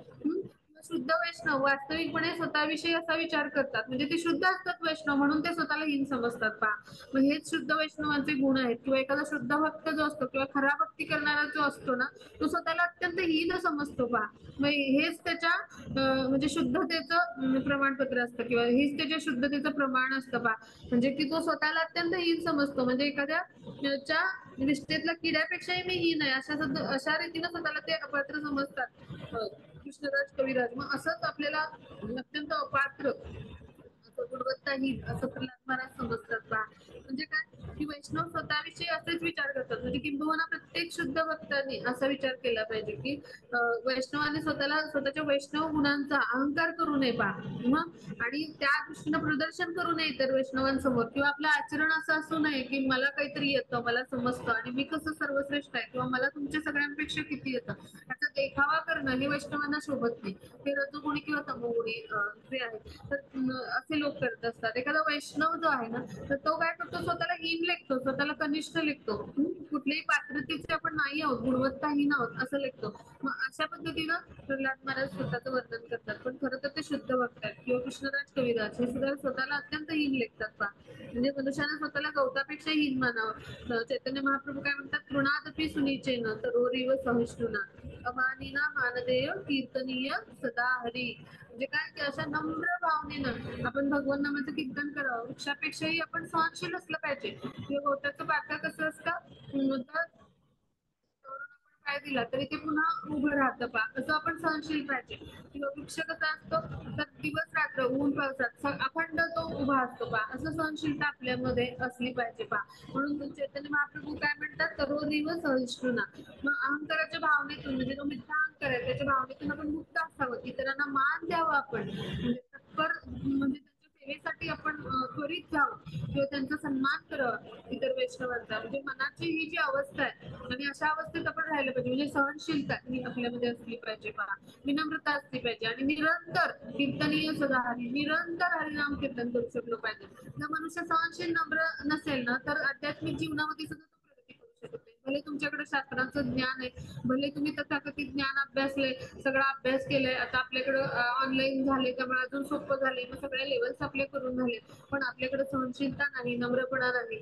शुद्ध वैष्णव वास्तविकपणे स्वतःविषयी असा विचार करतात, म्हणजे ते शुद्ध असतात वैष्णव म्हणून ते स्वतःला हीन समजतात. पहा, मग हेच शुद्ध वैष्णवांचे गुण आहेत. किंवा एखादा शुद्ध भक्त जो असतो किंवा खरा भक्ती करणारा जो असतो ना, तो स्वतःला अत्यंत हीन समजतो. पहा, मग हेच त्याच्या म्हणजे शुद्धतेचं प्रमाणपत्र असतं किंवा हेच त्याच्या शुद्धतेचं प्रमाण असतं. पहा, म्हणजे की तो स्वतःला अत्यंत हीन समजतो, म्हणजे एखाद्या च्या निष्ठेतल्या किड्यापेक्षाही मी हीन आहे अशा रीतीनं स्वतःला ते अपात्र समजतात. कृष्णराज कविराज. मग असंच आपल्याला अत्यंत अपात्र गुणवत्ताहीन असं प्रल्हाद महाराज समजतात. पहा, म्हणजे काय की वैष्णव स्वतःविषयी असेच विचार करतात, म्हणजे किंबहुना प्रत्येक शुद्ध भक्तांनी असा विचार केला पाहिजे की वैष्णवाने स्वतःला स्वतःच्या वैष्णव गुणांचा अहंकार करू नये. पहा, मग आणि त्या दृष्टीनं प्रदर्शन करू नये इतर वैष्णवांसमोर, किंवा आपलं आचरण असं असू नये की मला काहीतरी येतं, मला समजतं आणि मी कसं सर्वश्रेष्ठ आहे किंवा मला तुमच्या सगळ्यांपेक्षा किती येतं, याचा देखावा करणं हे वैष्णवांना शोभत नाही. ते रजोगुणी किंवा तमोगुणी जे आहे तर असे लोक करत असतात. एखादा वैष्णव जो आहे ना, तर तो काय करतो, स्वतःला हीन लेखतो, स्वतःला कनिष्ठ लेखतो. कुठल्याही पात्रतेचे आपण नाही आहोत, गुणवत्ताहीन आहोत असं लेखतो. मग अशा पद्धतीनं प्रल्हाद महाराज स्वतःचं वर्णन करतात. पण खरं तर ते शुद्ध भक्त आहेत. किंवा कृष्णराज कविराज हे सुद्धा स्वतःला अत्यंत हीन लेखतात. पहा, म्हणजे मनुष्याने स्वतःला गवतापेक्षा हीन मानावं. चैतन्य महाप्रभू काय म्हणतात, तृणादपी सुनीचेन तरोरीव सहिष्णुना अमानिना मानदेय कीर्तनीय सदा हरी. म्हणजे काय की अशा नम्र भावनेनं आपण भगवान नामाचं कीर्तन करावं. वृक्षापेक्षाही आपण सहनशील असलं पाहिजे. किंवा गवताचं पाकळ कसं असतं, तर पाय दिला तरी ते पुन्हा उभं राहतं. पहा, तसं आपण सहनशील पाहिजे. किंवा वृक्ष कसा असतो, तर दिवस रात्र ऊन पावसात अखंड तो उभा असतो. पहा, असं सहनशीलता आपल्यामध्ये असली पाहिजे. पहा, म्हणून चैतन्य महाप्रभू काय म्हणतात, तरोरीव सहिष्णुना. मग अहंकाराच्या भावनेतून, म्हणजे जो मिथ्या अहंकार आहे त्याच्या भावनेतून आपण मुक्त असावं. इतरांना मान द्यावा आपण, म्हणजे तत्पर, म्हणजे त्यांच्या सेवेसाठी आपण त्वरित जावं किंवा त्यांचा सन्मान करावा इतर वैष्णवांचा. म्हणजे मनाची ही जी अवस्था आहे आणि अशा अवस्थेत आपण राहिलं पाहिजे. म्हणजे सहनशीलता ही आपल्यामध्ये असली पाहिजे. पहा, विनम्रता असली पाहिजे आणि निरंतर कीर्तनीय सदा हरी, निरंतर हरिनाम कीर्तन करू शकलो पाहिजे. जर मनुष्य सहनशील नम्र नसेल ना, तर आध्यात्मिक जीवनामध्ये सुद्धा तो प्रगती करू शकत नाही. भले तुमच्याकडे शास्त्रांचं ज्ञान आहे, भले तुम्ही तथाकथित ज्ञान अभ्यासले, सगळा अभ्यास केलाय, आता आपल्याकडे ऑनलाईन झाले त्यामुळे अजून सोपं झाले, मग सगळे लेवल्स आपले करून झाले, पण आपल्याकडे सहनशीलता नाही, नम्रपणा नाही,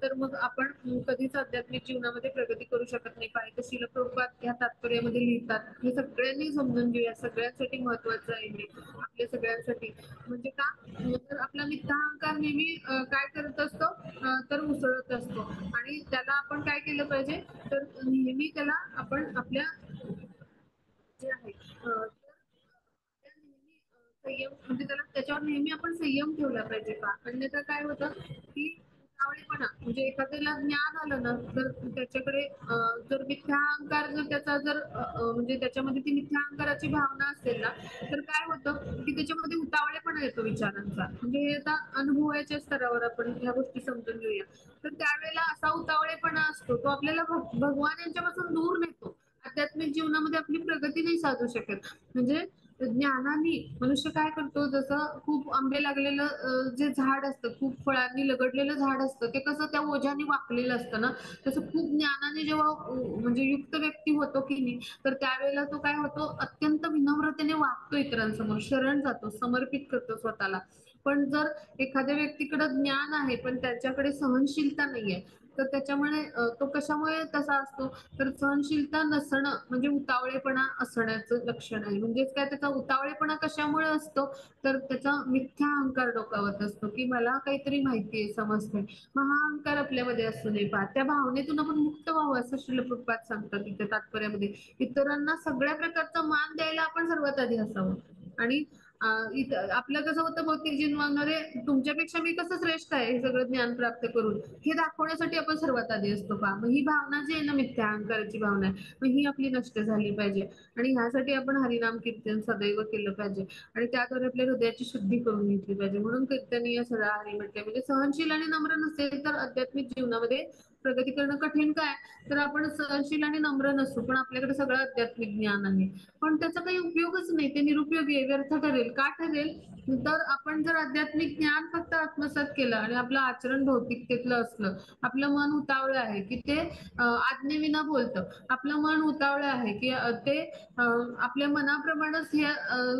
तर मग आपण कधीच आध्यात्मिक जीवनामध्ये प्रगती करू शकत नाही. पाहिजे शिल प्रभुपाद ह्या तात्पर्यामध्ये लिहितात. हे सगळ्यांनी समजून घेऊया, सगळ्यांसाठी महत्वाचं आहे हे, आपल्या सगळ्यांसाठी. म्हणजे का, तर आपला मिथ्या अहंकार नेहमी काय करत असतो, तर उसळत असतो. आणि त्याला आपण काय केलं पाहिजे, तर नेहमी त्याला आपण आपल्या जे आहे संयम, म्हणजे त्याला त्याच्यावर नेहमी आपण संयम ठेवला पाहिजे. का, अन्यथा काय होतं की उतावळेपणा, म्हणजे एखाद्याला ज्ञान आलं ना, तर त्याच्याकडे जर मिथ्या अहंकार जर त्याचा जर म्हणजे त्याच्यामध्ये ती मिथ्या अहंकाराची भावना असेल ना, तर काय होतं की त्याच्यामध्ये उतावळेपणा येतो विचारांचा. म्हणजे हे आता अनुभवाच्या स्तरावर आपण ह्या गोष्टी समजून घेऊया. तर त्यावेळेला असा उतावळेपणा असतो, तो आपल्याला भगवान यांच्यापासून दूर नेतो. आध्यात्मिक जीवनामध्ये आपली प्रगती नाही साधू शकत. म्हणजे ज्ञानाने मनुष्य काय करतो, जसं खूप आंबे लागलेलं जे झाड असतं, खूप फळांनी लगडलेलं झाड असतं, ते कसं त्या ओझ्याने वाकलेलं असतं ना, तसं खूप ज्ञानाने जेव्हा म्हणजे युक्त व्यक्ती होतो की नाही, तर त्यावेळेला तो काय होतो, अत्यंत विनम्रतेने वागतो इतरांसमोर, शरण जातो, समर्पित करतो स्वतःला. पण जर एखाद्या व्यक्तीकडे ज्ञान आहे पण त्याच्याकडे सहनशीलता नाहीये, तर त्याच्यामुळे तो कशामुळे तसा असतो, तर सहनशीलता नसणं म्हणजे उतावळेपणा असण्याचं लक्षण आहे. म्हणजेच काय, त्याचा उतावळेपणा कशामुळे असतो, तर त्याचा मिथ्या अहंकार डोकावत असतो की मला काहीतरी माहितीये, समजते. मग हा अहंकार आपल्यामध्ये असू नये. पहा, त्या भावनेतून आपण मुक्त व्हावं असं श्रील प्रभुपाद सांगतात इथे तात्पर्यामध्ये. इतरांना सगळ्या प्रकारचा मान द्यायला आपण सर्वात आधी असावं. आणि आपलं कसं होतं भौतिक जीवनामध्ये, तुमच्यापेक्षा मी कसं श्रेष्ठ आहे हे सगळं ज्ञान प्राप्त करून, हे दाखवण्यासाठी आपण सर्वात आधी असतो. पहा, मग ही भावना जी आहे ना, मिथ्या अहंकाराची भावना आहे, मग ही आपली नष्ट झाली पाहिजे. आणि ह्यासाठी आपण हरिनाम कीर्तन सदैव केलं पाहिजे आणि त्याद्वारे आपल्या हृदयाची शुद्धी करून घेतली पाहिजे. म्हणून कीर्तनीय सदा हरी म्हटले. म्हणजे सहनशील आणि नम्र नसेल तर आध्यात्मिक जीवनामध्ये प्रगती करणं कठीण काय, तर आपण सहनशील आणि नम्र नसू, पण आपल्याकडे सगळं आध्यात्मिक ज्ञान आहे, पण त्याचा काही उपयोगच नाही, ते निरुपयोगी आहे, व्यर्थ ठरेल. का ठरेल, तर आपण जर आध्यात्मिक ज्ञान फक्त आत्मसात केलं आणि आपलं आचरण भौतिकतेतलं असलं, आपलं मन उतावळं आहे की ते आज्ञेविना बोलतं, आपलं मन उतावळं आहे की ते आपल्या मनाप्रमाणेच हे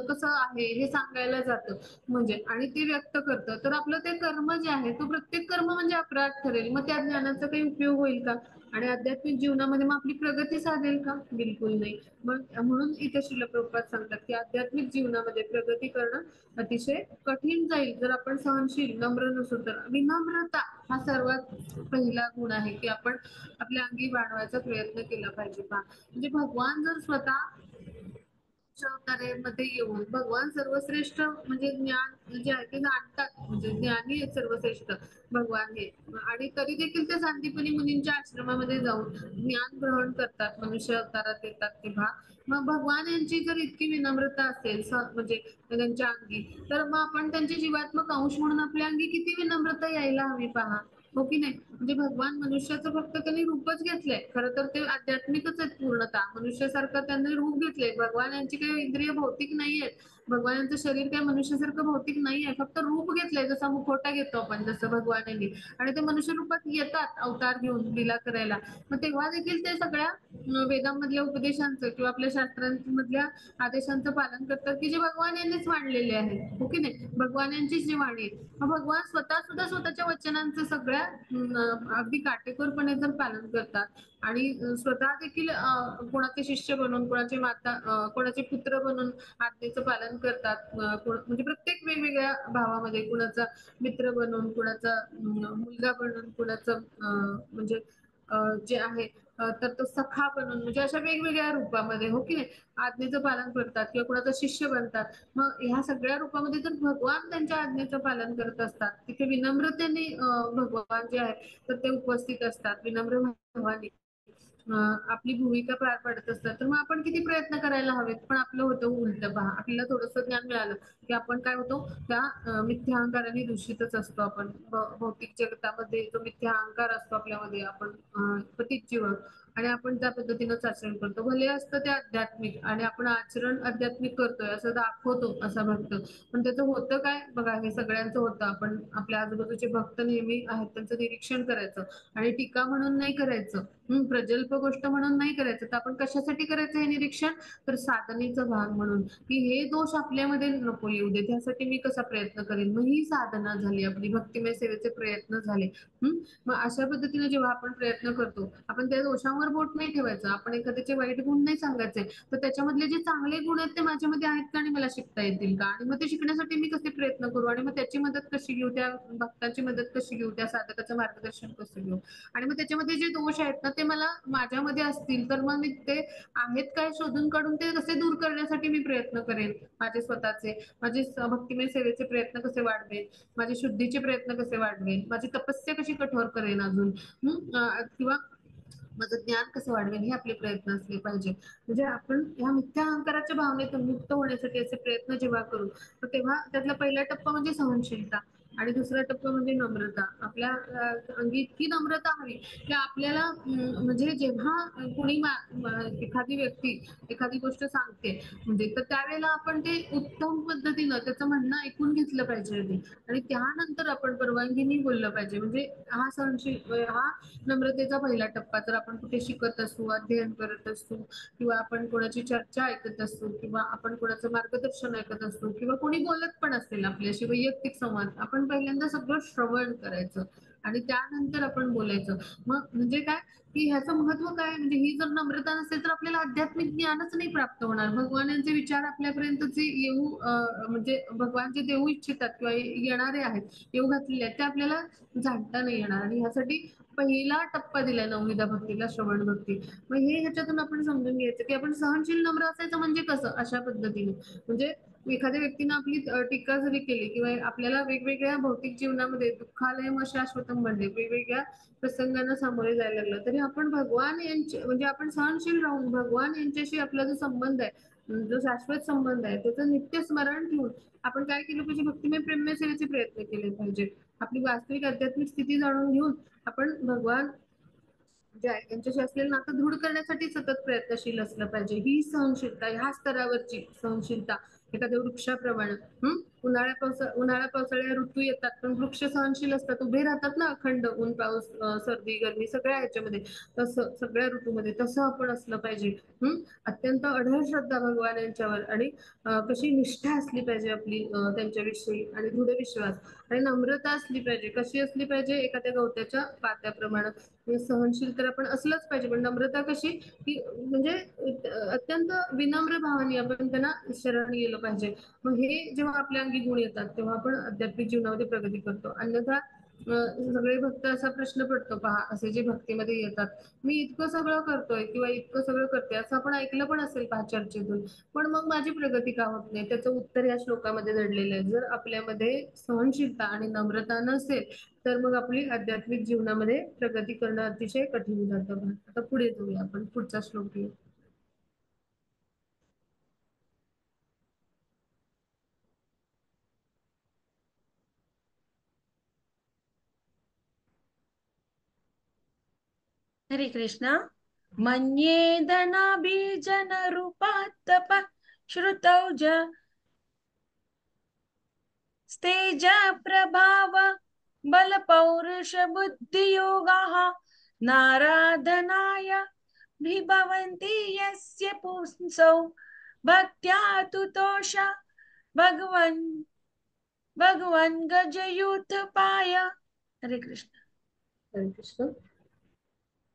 कसं आहे हे सांगायला जातं म्हणजे आणि ते व्यक्त करतं, तर आपलं ते कर्म जे आहे तो प्रत्येक कर्म म्हणजे अपराध ठरेल. मग त्या ज्ञानाचा काही उपयोग होईल का? आणि आध्यात्मिक जीवनामध्ये मग आपली प्रगती साधेल का? बिलकुल नाही. मग म्हणून इथे श्रील प्रभुपाद सांगतात की आध्यात्मिक जीवनामध्ये प्रगती करणं अतिशय कठीण जाईल जर आपण सहनशील, नम्र नसू तर. विनम्रता हा सर्वात पहिला गुण आहे की आपण आपल्या अंगी बाळगण्याचा प्रयत्न केला पाहिजे. पहा, म्हणजे भगवान जर स्वतः अवतारामध्ये येऊन भगवान सर्वश्रेष्ठ म्हणजे ज्ञान जे आहे ते जाणतात, म्हणजे ज्ञानी आहेत सर्वश्रेष्ठ भगवान हे, आणि तरी देखील ते सांदीपनी मुनींच्या आश्रमामध्ये जाऊन ज्ञान ग्रहण करतात, मनुष्य अवतारात येतात तेव्हा. मग भगवान यांची जर इतकी विनम्रता असेल म्हणजे त्यांच्या अंगी, तर मग आपण त्यांचे जीवात्मक अंश म्हणून आपल्या अंगी किती विनम्रता यायला हवी. पहा, हो की नाही. म्हणजे भगवान मनुष्याचं फक्त त्यांनी रूपच घेतलंय, खरं तर ते आध्यात्मिकच आहेत पूर्णतः, मनुष्यासारखं त्यांनी रूप घेतलंय. भगवान यांची काही इंद्रिय भौतिक नाहीयेत, भगवानांचं शरीर काय मनुष्यासारखं भौतिक नाहीये, फक्त रूप घेतलंय, जसा मुखवटा घेतो आपण जसं भगवानांनी, आणि ते मनुष्य रूपात येतात अवतार घेऊन लीला करायला. मग तेव्हा देखील ते सगळ्या वेदांमधल्या उपदेशांचं किंवा आपल्या शास्त्रांमधल्या आदेशांचं पालन करतात की जे भगवान यांनीच मांडलेले आहेत, हो की नाही. भगवान यांचीच जी वाणी आहे, मग भगवान स्वतः सुद्धा स्वतःच्या वचनांचं सगळ्या अगदी काटेकोरपणे जर पालन करतात आणि स्वतः देखील कोणाचे शिष्य बनून, कोणाचे माता, कोणाचे पुत्र बनून आज्ञेचं पालन करतात, म्हणजे प्रत्येक वेगवेगळ्या भावामध्ये, कुणाचा मित्र बनून, कुणाचा मुलगा बनून, कुणाचं म्हणजे जे आहे तर तो सखा बनून, म्हणजे अशा वेगवेगळ्या रूपामध्ये, हो की नाही, आज्ञेचं पालन करतात किंवा कुणाचा शिष्य बनतात. मग ह्या सगळ्या रूपामध्ये जर भगवान त्यांच्या आज्ञेचं पालन करत असतात, तिथे विनम्रतेने भगवान जे आहे तर ते उपस्थित असतात, विनम्र भावाने आपली भूमिका पार पाडत असतात, तर मग आपण किती प्रयत्न करायला हवेत. पण आपलं होतं उलट. पहा, आपल्याला थोडंसं ज्ञान मिळालं की आपण काय होतो, त्या मिथ्या अहंकाराने दूषितच असतो आपण. भौतिक जगतामध्ये जो मिथ्या अहंकार असतो आपल्यामध्ये, आपण पतित जीवक, आणि आपण त्या पद्धतीनं आचरण करतो. भले असतं ते आध्यात्मिक आणि आपण आचरण आध्यात्मिक करतोय असं दाखवतो असा भक्त, पण त्याचं होतं काय बघा, हे सगळ्यांचं होतं. आपण आपल्या आजूबाजूचे भक्त नेहमी आहेत त्यांचं निरीक्षण करायचं आणि टीका म्हणून नाही करायचं, प्रजल्प गोष्ट म्हणून नाही करायचं. तर आपण कशासाठी करायचं हे निरीक्षण, तर साधनेचा भाग म्हणून, की हे दोष आपल्यामध्ये नको येऊ दे, त्यासाठी मी कसा प्रयत्न करेन. मग ही साधना झाली आपली, भक्तिमय सेवेचे प्रयत्न झाले. मग अशा पद्धतीने जेव्हा आपण प्रयत्न करतो, आपण त्या दोषांवर बोट नाही ठेवायचं, आपण एखाद्याचे वाईट गुण नाही सांगायचे, तर त्याच्यामधले जे चांगले गुण आहेत ते माझ्यामध्ये आहेत का आणि मला शिकता येतील का, आणि मग ते शिकण्यासाठी मी कसे प्रयत्न करू, आणि मग त्याची मदत कशी घेऊ, त्या भक्ताची मदत कशी घेऊ, त्या साधकाचं मार्गदर्शन कसं घेऊ, आणि मग त्याच्यामध्ये जे दोष आहेत ना ते मला माझ्यामध्ये असतील तर मग मी ते आहेत काय शोधून काढून ते कसे दूर करण्यासाठी मी प्रयत्न करेन. माझे स्वतःचे, माझे भक्तिमय सेवेचे प्रयत्न कसे वाढवेन, माझे शुद्धीचे प्रयत्न कसे वाढवेन, माझी तपस्या कशी कठोर करेन अजून, किंवा माझं ज्ञान कसं वाढवेल, हे आपले प्रयत्न असले पाहिजे. म्हणजे आपण ह्या मिथ्या अहंकाराच्या भावनेतून मुक्त होण्यासाठी असे प्रयत्न जेव्हा करू, तर तेव्हा त्यातला पहिला टप्पा म्हणजे सहनशीलता आणि दुसरा टप्पा म्हणजे नम्रता. आपल्या अंगी इतकी नम्रता हवी की आपल्याला म्हणजे जेव्हा कोणी एखादी व्यक्ती एखादी गोष्ट सांगते, म्हणजे तर त्यावेळेला आपण ते उत्तम पद्धतीनं त्याचं म्हणणं ऐकून घेतलं पाहिजे आधी, आणि त्यानंतर आपण परवानगीने बोललं पाहिजे. म्हणजे हा हा नम्रतेचा पहिला टप्पा. तर आपण कुठे शिकत असू, अध्ययन करत असू, किंवा आपण कोणाची चर्चा ऐकत असू, किंवा आपण कोणाचं मार्गदर्शन ऐकत असू, किंवा कोणी बोलत पण असेल आपल्याशी वैयक्तिक संवाद, आपण पहिल्यांदा सगळं श्रवण करायचं आणि त्यानंतर आपण बोलायचं. मग म्हणजे काय की ह्याचं महत्व काय, म्हणजे ही जर नम्रता नसेल तर आपल्याला आध्यात्मिक ज्ञानच नाही प्राप्त होणार. भगवानांचे विचार आपल्यापर्यंत जे येऊ म्हणजे भगवान जे देऊ इच्छितात किंवा येणारे आहेत, येऊ घातलेले आहेत, ते आपल्याला जाणता नाही येणार. आणि ह्यासाठी पहिला टप्पा दिलाय नवविधा भक्तीला, श्रवण भक्ती. मग हे ह्याच्यातून आपण समजून घ्यायचं की आपण सहनशील नम्र असायचं म्हणजे कसं, अशा पद्धतीने. म्हणजे एखाद्या व्यक्तीनं आपली टीका जरी केली किंवा आपल्याला वेगवेगळ्या भौतिक जीवनामध्ये दुःखालयम शाश्वतम बनले, वेगवेगळ्या प्रसंगांना सामोरे जायला लागलं, तरी आपण भगवान यांचे म्हणजे आपण सहनशील राहून भगवान यांच्याशी आपला जो संबंध आहे, जो शाश्वत संबंध आहे, त्याचं नित्य स्मरण ठेवून आपण काय केलं पाहिजे, भक्तिमय प्रेममय सेवेचे प्रयत्न केले पाहिजे. आपली वास्तविक आध्यात्मिक स्थिती जाणून घेऊन आपण भगवान यांच्याशी असलेलं नातं दृढ करण्यासाठी सतत प्रयत्नशील असलं पाहिजे. ही सहनशीलता, ह्या स्तरावरची सहनशीलता एखाद्या वृक्षाप्रमाणे. उन्हाळ्या पावसाळ्या ऋतू येतात पण वृक्ष सहनशील असतात, उभे राहतात ना अखंड, ऊन पाऊस सर्दी गरमी सगळ्या ह्याच्यामध्ये. तसं सगळ्या ऋतूमध्ये तसं आपण असलं पाहिजे. अत्यंत अढळ श्रद्धा भगवान यांच्यावर, आणि कशी निष्ठा असली पाहिजे आपली त्यांच्याविषयी, आणि दृढ विश्वास आणि नम्रता असली पाहिजे. कशी असली पाहिजे? एखाद्या गवत्याच्या पात्याप्रमाणे. सहनशील तर आपण असलंच पाहिजे, पण नम्रता कशी की म्हणजे अत्यंत विनम्र भावाने आपण त्यांना शरण गेलं पाहिजे. मग हे जेव्हा आपल्या अंगी गुण येतात तेव्हा आपण आध्यात्मिक जीवनामध्ये प्रगती करतो. अन्यथा सगळे भक्त असा प्रश्न पडतो पहा, असे जे भक्तीमध्ये येतात, मी इतकं सगळं करतोय किंवा इतकं सगळं करते असं आपण ऐकलं पण असेल पहा चर्चेतून, पण मग माझी प्रगती का होत नाही? त्याचं उत्तर या श्लोकामध्ये दडलेलं आहे. जर आपल्यामध्ये सहनशीलता आणि नम्रता नसेल तर मग आपली आध्यात्मिक जीवनामध्ये प्रगती करणं अतिशय कठीण जातं. आता पुढे जाऊया आपण, पुढचा श्लोक घेऊ. हरे कृष्णा. मन्ये धनाभिजन रूपात्तप श्रुतौ ज स्तेज प्रभाव बल पौरुष बुद्धियोगाः नाराधनाय विभवन्ति यस्य पुंसौ भक्त्या तुतोष भगवन् भगवन् गजयुतपाय. हरे कृष्ण. हरे कृष्ण.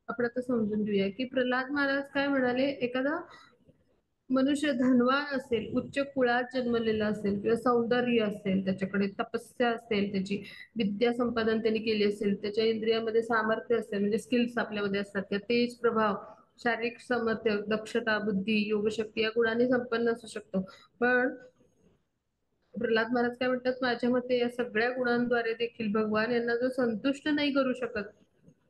आपण आता समजून घेऊया की प्रल्हाद महाराज काय म्हणाले. एखादा मनुष्य धनवान असेल, उच्च कुळात जन्मलेला असेल, किंवा सौंदर्य असेल, त्याच्याकडे तपस्या असेल, त्याची विद्या संपादन त्यांनी केली असेल, त्याच्या इंद्रियामध्ये सामर्थ्य असेल, म्हणजे स्किल्स आपल्यामध्ये असतात, किंवा तेज प्रभाव, शारीरिक सामर्थ्य, दक्षता, बुद्धी, योगशक्ती या गुणांनी संपन्न असू शकतो. पण प्रल्हाद महाराज काय म्हणतात, माझ्या मते या सगळ्या गुणांद्वारे देखील भगवान यांना जो संतुष्ट नाही करू शकत,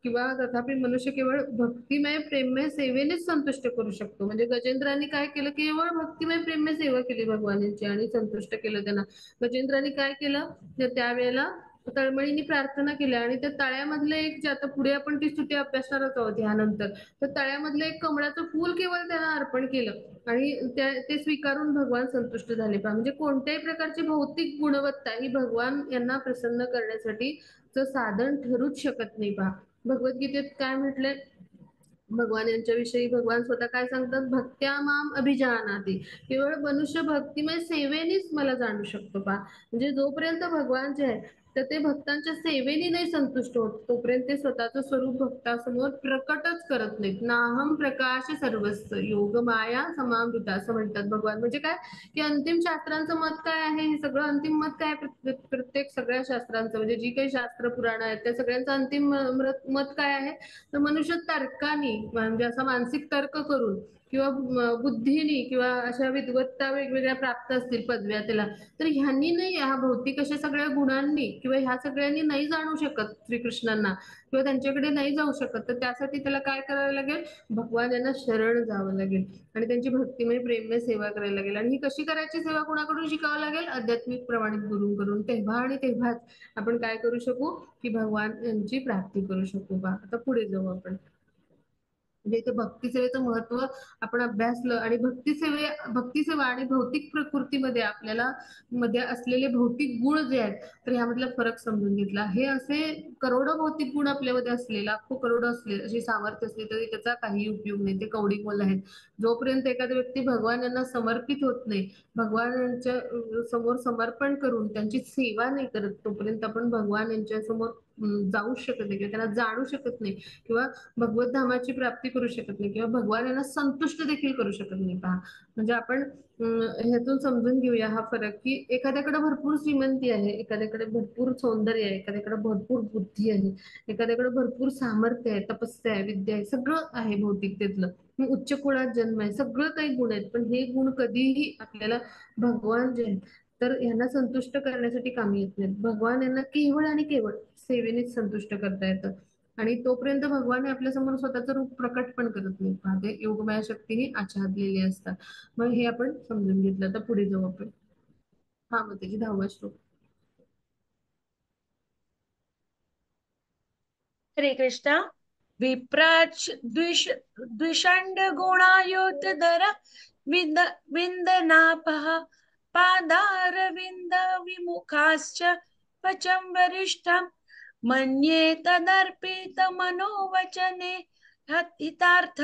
किंवा तथापि मनुष्य केवळ भक्तिमय प्रेममय सेवेनेच संतुष्ट करू शकतो. म्हणजे गजेंद्रांनी काय केलं, केवळ भक्तिमय प्रेममय सेवा केली भगवानांची आणि संतुष्ट केलं त्यांना. गजेंद्रांनी काय केलं, त्यावेळेला तळमळीने प्रार्थना केल्या, आणि त्या तळ्यामधलं एक, जे आता पुढे आपण ती स्तुती अभ्यासणारच आहोत ह्यानंतर, तर तळ्यामधलं एक कमळाचं फूल केवळ त्यांना अर्पण केलं, आणि ते स्वीकारून भगवान संतुष्ट झाले. पहा, म्हणजे कोणत्याही प्रकारची भौतिक गुणवत्ता ही भगवान यांना प्रसन्न करण्यासाठी साधन ठरूच शकत नाही. पहा, भगवद्गीतेत काय म्हटलंय भगवान यांच्याविषयी, भगवान स्वतः काय सांगतात, भक्त्या माम अभिजानाति. केवळ मनुष्य भक्तिमय सेवेनेच मला जाणू शकतो. पहा, म्हणजे जोपर्यंत भगवान जे आहे तर ते भक्तांच्या सेवेने नाही संतुष्ट होत, तोपर्यंत ते स्वतःचं स्वरूप भक्तासमोर प्रकटच करत नाहीत. नाहम प्रकाश सर्वस्व योग माया समामृता, असं म्हणतात भगवान. म्हणजे काय की अंतिम शास्त्रांचं मत काय आहे, हे सगळं अंतिम मत काय प्रत्येक सगळ्या शास्त्रांचं, म्हणजे जी काही शास्त्र पुराण आहेत त्या सगळ्यांचं अंतिम मत काय आहे, तर मनुष्य तर्काने, म्हणजे असा मानसिक तर्क करून किंवा बुद्धीने किंवा अशा विद्वत्ता वेगवेगळ्या प्राप्त असतील पदव्या त्याला, तर ह्यांनी नाही, ह्या भौतिक अशा सगळ्या गुणांनी किंवा ह्या सगळ्यांनी नाही जाणू शकत श्रीकृष्णांना, किंवा त्यांच्याकडे नाही जाऊ शकत. तर त्यासाठी त्याला काय करावं लागेल, भगवान यांना शरण जावं लागेल आणि त्यांची भक्तिमय प्रेममय सेवा करायला लागेल. आणि ही कशी करायची सेवा कोणाकडून शिकावं लागेल, आध्यात्मिक प्रमाणित गुरूंकडून. तेव्हा आणि तेव्हाच आपण काय करू शकू की भगवान यांची प्राप्ती करू शकू. बा, आता पुढे जाऊ आपण. म्हणजे इथे भक्तिसेवेचं महत्व आपण अभ्यासलं, आणि भक्तिसेवा आणि भौतिक प्रकृतीमध्ये आपल्याला मध्ये असलेले भौतिक गुण जे आहेत, तर ह्यामधला फरक समजून घेतला. हे असे करोडो भौतिक गुण आपल्यामध्ये असले, लाखो करोडो असले, अशी सामर्थ्य असली तरी त्याचा काही उपयोग नाही, ते कवडी मोल आहेत. जोपर्यंत एखादी व्यक्ती भगवान यांना समर्पित होत नाही, भगवान यांच्या समोर समर्पण करून त्यांची सेवा नाही करत, तोपर्यंत आपण भगवान यांच्या समोर जाऊ शकत नाही, किंवा त्यांना जाणू शकत नाही, किंवा भगवत धामाची प्राप्ती करू शकत नाही, किंवा भगवान यांना संतुष्ट देखील करू शकत नाही. पहा, म्हणजे आपण ह्यातून समजून घेऊया हा फरक, की एखाद्याकडे भरपूर श्रीमंती आहे, एखाद्याकडे भरपूर सौंदर्य आहे, एखाद्याकडे भरपूर बुद्धी आहे, एखाद्याकडे भरपूर सामर्थ्य आहे, तपस्या आहे, विद्या आहे, सगळं आहे भौतिकतेतलं, उच्च कुळात जन्म आहे, सगळं काही गुण आहेत. पण हे गुण कधीही आपल्याला भगवान जे आहेत तर यांना संतुष्ट करण्यासाठी कामी येत नाहीत. भगवान यांना केवळ आणि केवळ सेवेनेच संतुष्ट करता येतं, आणि तोपर्यंत भगवान हे आपल्या समोर स्वतःचं रूप प्रकट पण करत नाही. पाहते योगमाया शक्तीने आच्छादलेली असतात. मग हे आपण समजून घेतलं. तर पुढे जाऊ आपण. हा, मग त्याची 10वा श्लोक. हरे कृष्णा. विप्राच द्विषंड गुणायोतधर विंद विंदनापः पादारविंद विमुखाश्च वचं वरिष्ठं मन्ये तदर्पित मनोवचने हितार्थ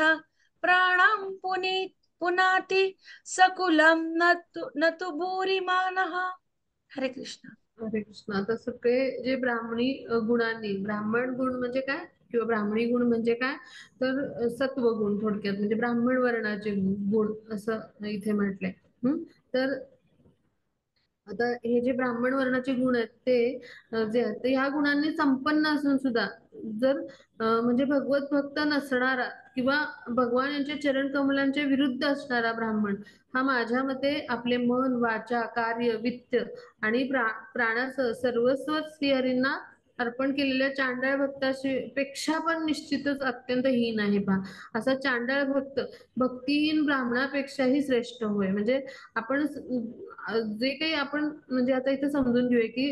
प्राणं पुनाति सकुलं न तु भूरिमानः. हरे कृष्ण. हरे कृष्ण. आता सगळे जे ब्राह्मणी गुणांनी, ब्राह्मण गुण म्हणजे काय किंवा ब्राह्मणी गुण म्हणजे काय, तर सत्व गुण थोडक्यात, म्हणजे ब्राह्मण वर्णाचे गुण असं इथे म्हटलंय. तर आता हे जे ब्राह्मण वर्णाचे गुण आहेत ते जे आहेत ते ह्या गुणांनी संपन्न असून सुद्धा जर म्हणजे भगवत भक्त नसणारा किंवा भगवान यांच्या चरण कमलांच्या विरुद्ध असणारा ब्राह्मण हा माझ्या मते आपले मन, वाचा, कार्य, वित्त आणि प्राणासह सर्वस्व श्रीहरींना अर्पण केलेल्या चांडाळ भक्ताशी पेक्षा पण निश्चितच अत्यंत हीन आहे. पहा, असा चांडाळ भक्त भक्तिहीन ब्राह्मणापेक्षाही श्रेष्ठ होय. म्हणजे आपण जे काही आपण म्हणजे आता इथे समजून घेऊया की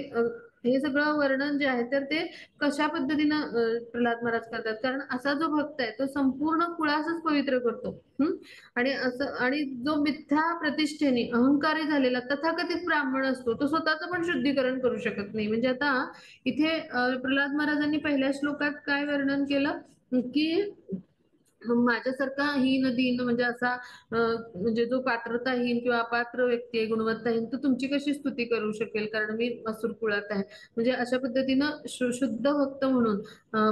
हे सगळं वर्णन जे आहे तर ते कशा पद्धतीनं प्रल्हाद महाराज करतात. कारण असा जो भक्त आहे तो संपूर्ण कुळासच पवित्र करतो. आणि असं, आणि जो मिथ्या प्रतिष्ठेने अहंकारी झालेला तथाकथित ब्राह्मण असतो तो स्वतःच पण शुद्धीकरण करू शकत नाही. म्हणजे आता इथे प्रल्हाद महाराजांनी पहिल्या श्लोकात काय वर्णन केलं की माझ्यासारखा हीन दीन म्हणजे असा म्हणजे जो पात्रताहीन किंवा अपात्र व्यक्ती आहे, गुणवत्ताहीन, तो तुमची कशी स्तुती करू शकेल कारण मी मसूर कुळात आहे. म्हणजे अशा पद्धतीनं शुद्ध भक्त म्हणून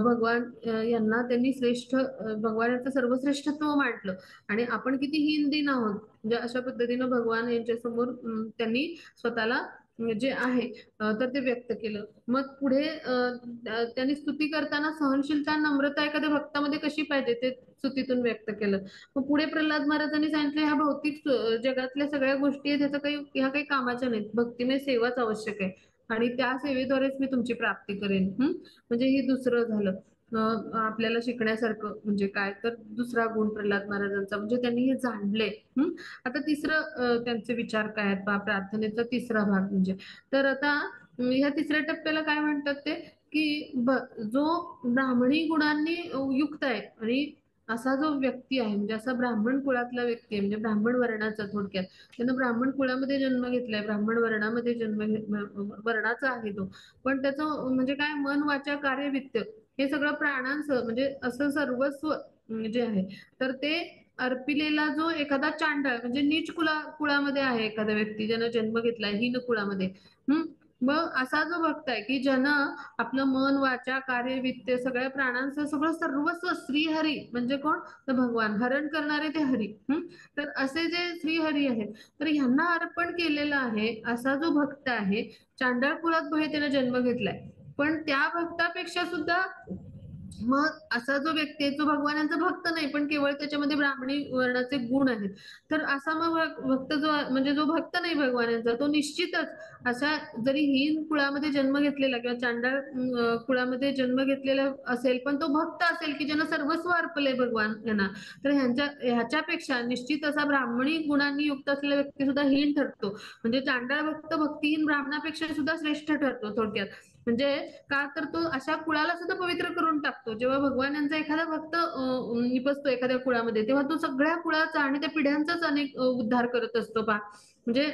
भगवान यांना त्यांनी श्रेष्ठ भगवान यांचं सर्वश्रेष्ठत्व मांडलं. आणि आपण किती हीन दीन आहोत म्हणजे अशा पद्धतीनं भगवान यांच्या समोर त्यांनी स्वतःला जे आहे तर ते व्यक्त केलं. मग पुढे त्यांनी स्तुती करताना सहनशीलता, नम्रता एखाद्या भक्तामध्ये कशी पाहिजे ते स्तुतीतून व्यक्त केलं. मग पुढे प्रल्हाद महाराजांनी सांगितलं ह्या भौतिक जगातल्या सगळ्या गोष्टी आहेत ह्याचं काही, ह्या काही कामाच्या नाहीत, भक्तिमय सेवाच आवश्यक आहे आणि त्या सेवेद्वारेच मी तुमची प्राप्ती करेन. म्हणजे हे दुसरं झालं आपल्याला शिकण्यासारखं. म्हणजे काय तर दुसरा गुण प्रल्हाद महाराजांचा म्हणजे त्यांनी हे जाणले. आता तिसरं त्यांचे विचार काय आहेत पहा, प्रार्थनेचा तिसरा भाग म्हणजे. तर आता ह्या तिसऱ्या टप्प्याला काय म्हणतात ते की जो ब्राह्मणी गुणांनी युक्त आहे आणि असा जो व्यक्ती आहे म्हणजे असा ब्राह्मण कुळातला व्यक्ती आहे म्हणजे ब्राह्मण वर्णाचा, थोडक्यात त्यानं ब्राह्मण कुळामध्ये जन्म घेतलाय, ब्राह्मण वर्णामध्ये वर्णाचा आहे तो, पण त्याचं म्हणजे काय मन, वाचा, कार्य, वित्त हे सगळं प्राणांसह म्हणजे असं सर्वस्व जे आहे तर ते अर्पिलेला जो एखादा चांडाळ म्हणजे नीच कुळामध्ये आहे एखादा व्यक्ती ज्यानं जन्म घेतलाय हीन कुळामध्ये, मग असा जो भक्त आहे की ज्यानं आपलं मन, वाचा, कार्य, वित्त सगळ्या प्राणांचं सगळं सर्वस्व श्रीहरी म्हणजे कोण तर भगवान, हरण करणारे ते हरी. तर असे जे श्रीहरी आहेत तर ह्यांना अर्पण केलेला आहे असा जो भक्त आहे. चांडाळ कुळात त्याने जन्म घेतलाय पण त्या भक्तापेक्षा सुद्धा मग असा जो व्यक्ती आहे जो भगवानांचा भक्त नाही पण केवळ त्याच्यामध्ये ब्राह्मणी वर्णाचे गुण आहेत, तर असा मग भक्त जो म्हणजे जो भक्त नाही भगवानांचा तो निश्चितच अशा जरी हीन कुळामध्ये जन्म घेतलेला किंवा चांडाळ कुळामध्ये जन्म घेतलेला असेल पण तो भक्त असेल की ज्यांना सर्वस्व अर्पले भगवान यांना, तर ह्याच्यापेक्षा निश्चित असा ब्राह्मणी गुणांनी युक्त असलेला व्यक्ती सुद्धा हीन ठरतो. म्हणजे चांडाळ भक्त भक्तिहीन ब्राह्मणापेक्षा सुद्धा श्रेष्ठ ठरतो थोडक्यात. म्हणजे का तर तो अशा कुळाला सुद्धा पवित्र करून टाकतो. जेव्हा भगवान यांचा एखादा भक्त निपजतो एखाद्या कुळामध्ये तेव्हा तो सगळ्या कुळाचा आणि त्या पिढ्यांचाच अनेक उद्धार करत असतो. पहा म्हणजे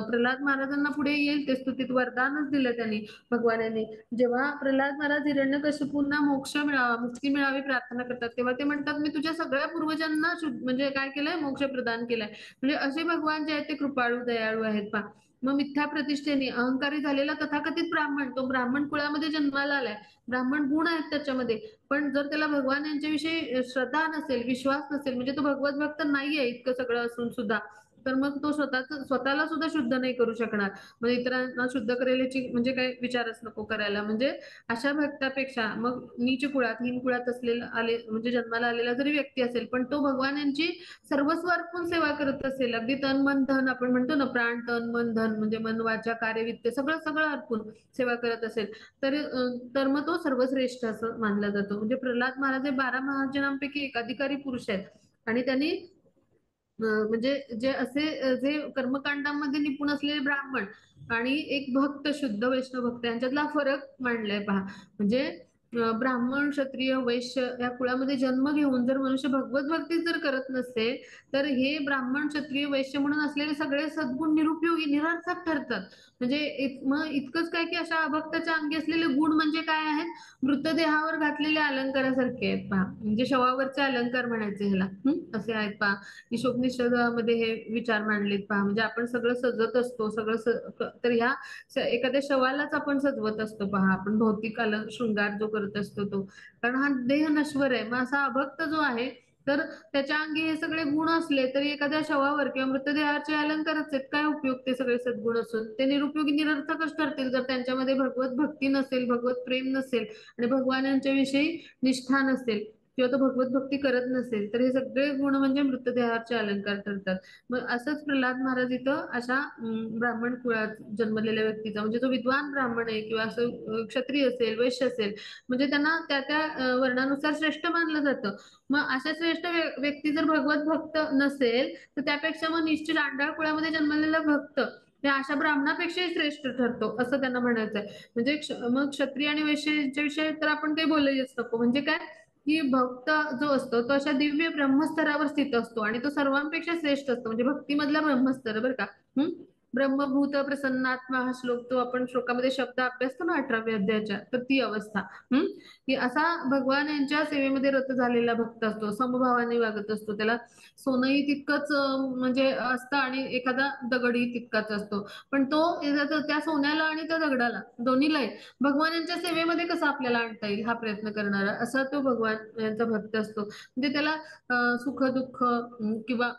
प्रल्हाद महाराजांना पुढे येईल ते स्तुतीत वरदानच दिलं त्यांनी भगवानांनी. जेव्हा प्रल्हाद महाराज हिरण्यकशिपूंना मोक्ष मिळावा, मुक्ती मिळावी प्रार्थना करतात तेव्हा ते म्हणतात मी तुझ्या सगळ्या पूर्वजांना म्हणजे काय केलंय, मोक्ष प्रदान केलाय. म्हणजे असे भगवान जे आहेत ते कृपाळू दयाळू आहेत. पहा मग मिथ्या प्रतिष्ठेने अहंकारी झालेला तथाकथित ब्राह्मण तो ब्राह्मण कुळामध्ये जन्माला आलाय, ब्राह्मण गुण आहेत त्याच्यामध्ये, पण जर त्याला भगवान यांच्याविषयी श्रद्धा नसेल, विश्वास नसेल म्हणजे तो भगवत भक्त नाहीये इतकं सगळं असून सुद्धा, तर मग तो स्वतःला सुद्धा शुद्ध नाही करू शकणार. मग इतरांना शुद्ध करेल म्हणजे काय विचारच नको करायला. म्हणजे अशा भक्तापेक्षा मग नीच कुळात, हीन कुळात असलेला म्हणजे जन्माला आलेला जरी व्यक्ती असेल पण तो भगवान यांची सर्वस्व अर्पण सेवा करत असेल, अगदी तन मन धन आपण म्हणतो ना, प्राण तन मन धन म्हणजे मन वाचा कार्य वित्त सगळं सगळं अर्पून सेवा करत असेल तर मग तो सर्वश्रेष्ठ असं मानला जातो. म्हणजे प्रल्हाद महाराज हे 12 महाजनांपैकी एक अधिकारी पुरुष आहेत आणि त्यांनी म्हणजे जे असे जे कर्मकांडामध्ये निपुण असलेले ब्राह्मण आणि एक भक्त शुद्ध वैष्णव भक्त यांच्यातला फरक मांडलाय. पहा म्हणजे ब्राह्मण क्षत्रिय वैश्य या कुळामध्ये जन्म घेऊन जर मनुष्य भगवत भक्ती जर करत नसेल, तर हे ब्राह्मण क्षत्रिय वैश्य म्हणून असलेले सगळे सद्गुण निरुपयोगी निरर्थक ठरतात. म्हणजे मग इतकंच काय की अशा अभक्ताच्या अंगी असलेले गुण म्हणजे काय आहेत? मृतदेहावर घातलेले अलंकारासारखे आहेत पहा, म्हणजे शवावरचे अलंकार म्हणायचे ह्याला. असे आहेत पहा. ईशोपनिषदामध्ये हे विचार मांडलेत पहा. म्हणजे आपण सगळं सजत असतो, सगळं तर ह्या एखाद्या शवालाच आपण सजवत असतो पहा, आपण भौतिक शृंगार जो करत असतो तो. कारण हा देह नश्वर आहे. मग असा अभक्त जो आहे, तर त्याच्या अंगी हे सगळे गुण असले तरी एखाद्या शवावर किंवा मृतदेहाचे अलंकारच आहेत. काय उपयोग ते सगळे सद्गुण असून? ते निरुपयोगी निरर्थकच ठरतील जर त्यांच्यामध्ये भगवत भक्ती नसेल, भगवत प्रेम नसेल आणि भगवानांच्या विषयी निष्ठा नसेल किंवा तो भगवत भक्ती करत नसेल, तर हे सगळे गुण म्हणजे मृतदेहाचे अलंकार ठरतात. मग असंच प्रल्हाद महाराज इथं अशा ब्राह्मण कुळात जन्मलेल्या व्यक्तीचा, म्हणजे जो विद्वान ब्राह्मण आहे किंवा असं क्षत्रिय असेल वैश्य असेल, म्हणजे त्यांना त्या त्या वर्णानुसार श्रेष्ठ मानलं जातं. मग अशा श्रेष्ठ व्यक्ती जर भगवत भक्त नसेल, तर त्यापेक्षा मग निश्चित अंडाळ कुळामध्ये जन्मलेला भक्त त्या अशा ब्राह्मणापेक्षाही श्रेष्ठ ठरतो, असं त्यांना म्हणायचं आहे. म्हणजे मग क्षत्रिय आणि वैश्याच्या विषयी तर आपण काही बोलायच नको. म्हणजे काय की भक्त जो असतो तो अशा दिव्य ब्रह्मस्तरावर स्थित असतो आणि तो सर्वांपेक्षा श्रेष्ठ असतो. म्हणजे भक्तीमधला ब्रह्मस्तर बरं का. हम्म ब्रह्मभूत प्रसन्नात्मा हा श्लोक तो आपण श्लोकामध्ये शब्द अभ्यासतो ना 18व्या अध्यायाच्या, तर ती अवस्था. हम्म की असा भगवान यांच्या सेवेमध्ये रत झालेला भक्त असतो, समभावाने वागत असतो. त्याला सोनंही तितकंच म्हणजे असतं आणि एखादा दगडही तितकाच असतो. पण तो त्या सोन्याला आणि त्या दगडाला दोन्हीला भगवान यांच्या सेवेमध्ये कसं आपल्याला आणता येईल हा प्रयत्न करणारा असा तो भगवान यांचा भक्त असतो. म्हणजे त्याला सुख दुःख किंवा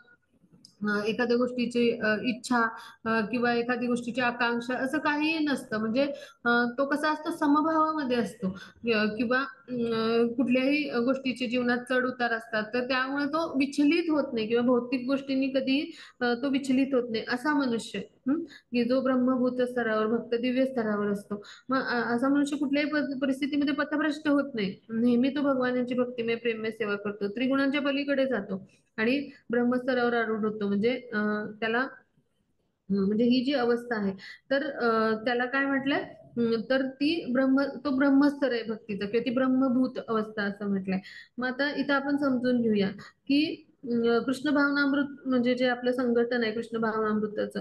एखाद्या गोष्टीची इच्छा किंवा एखादी गोष्टीची आकांक्षा असं काहीही नसतं. म्हणजे तो कसा असतो समभावामध्ये असतो. किंवा कुठल्याही गोष्टीचे जीवनात चढ उतार असतात, तर त्यामुळे तो विचलित होत नाही किंवा भौतिक गोष्टींनी कधी तो विचलित होत नाही असा मनुष्य. की जो ब्रह्मभूत स्तरावर भक्त दिव्य स्तरावर असतो. मग असा मनुष्य कुठल्याही परिस्थितीमध्ये पथभ्रष्ट होत नाही. नेहमी तो भगवानांची भक्तिमय प्रेममय सेवा करतो, त्रिगुणांच्या पलीकडे जातो आणि ब्रह्मस्तरावर आरूढ होतो. म्हणजे त्याला म्हणजे ही जी अवस्था आहे, तर त्याला काय म्हटलंय, तर तो ब्रह्मस्तर आहे भक्तीचा किंवा ती ब्रह्मभूत अवस्था असं म्हटलंय. मग आता इथं आपण समजून घेऊया की कृष्ण भावनामृत म्हणजे जे आपलं संघटन आहे कृष्ण भावनामृताचं,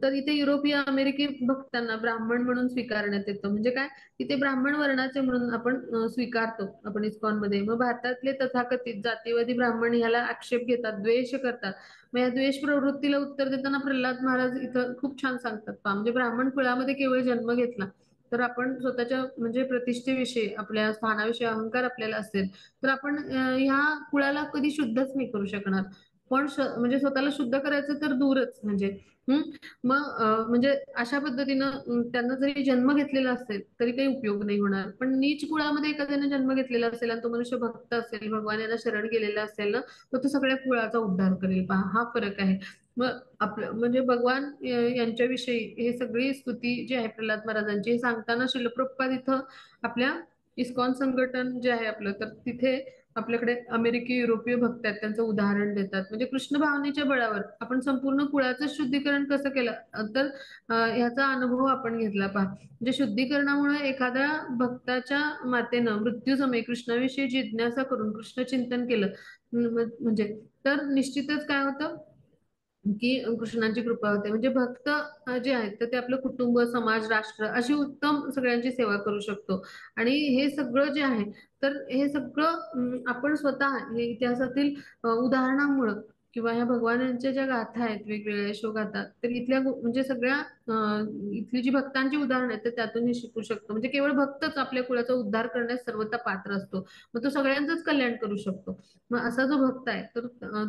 तर इथे युरोपीय अमेरिकी भक्तांना ब्राह्मण म्हणून स्वीकारण्यात येतं. म्हणजे काय, तिथे ब्राह्मण वर्णाचे म्हणून आपण स्वीकारतो आपण इस्कॉन मध्ये. मग भारतातले तथाकथित जातीवादी ब्राह्मण ह्याला आक्षेप घेतात, द्वेष करतात. मग या द्वेष प्रवृत्तीला उत्तर देताना प्रल्हाद महाराज इथं खूप छान सांगतात पहा. म्हणजे ब्राह्मण कुळामध्ये केवळ जन्म घेतला तर आपण स्वतःच्या म्हणजे प्रतिष्ठेविषयी आपल्या स्थानाविषयी अहंकार आपल्याला असेल, तर आपण ह्या कुळाला कधी शुद्धच नाही करू शकणार. पण म्हणजे स्वतःला शुद्ध करायचं तर दूरच. म्हणजे हम्म मग म्हणजे अशा पद्धतीनं त्यांना जरी जन्म घेतलेला असेल तरी काही उपयोग नाही होणार. पण नीच कुळामध्ये एखाद्याने जन्म घेतलेला असेल आणि तो मनुष्य भक्त असेल, भगवान यांना शरण गेलेला असेल ना, तर तो सगळ्या कुळाचा उद्धार करेल पहा. हा फरक आहे. मग आपलं म्हणजे भगवान यांच्याविषयी हे सगळी स्तुती जी आहे प्रल्हाद महाराजांची, हे सांगताना श्रील प्रभुपाद इथं आपल्या इस्कॉन संघटन जे आहे आपलं, तर तिथे आपल्याकडे अमेरिकी युरोपीय भक्त आहेत त्यांचं उदाहरण देतात. म्हणजे कृष्ण भावनेच्या बळावर आपण संपूर्ण कुळाचं शुद्धीकरण कसं केलं, तर ह्याचा अनुभव आपण घेतला पहा. म्हणजे शुद्धीकरणामुळे एखाद्या भक्ताच्या मातेनं मृत्यू समय कृष्णाविषयी जिज्ञासा करून कृष्ण चिंतन केलं, म्हणजे तर निश्चितच काय होतं की कृष्णाची कृपा होते. म्हणजे भक्त जे आहेत तर ते आपलं कुटुंब समाज राष्ट्र अशी उत्तम सगळ्यांची सेवा करू शकतो. आणि हे सगळं जे आहे, तर हे सगळं आपण स्वतः हे इतिहासातील उदाहरणामुळं किंवा ह्या भगवानांच्या ज्या गाथा आहेत वेगवेगळ्या यशोगाथा, तर इथल्या म्हणजे सगळ्या इथली जी भक्तांची उदाहरणं आहेत तर त्यातून हे शिकू शकतो. म्हणजे केवळ भक्तच आपल्या कुळाचा उद्धार करण्यास सर्वथा पात्र असतो. मग तो सगळ्यांचंच कल्याण करू शकतो. मग असा जो भक्त आहे तर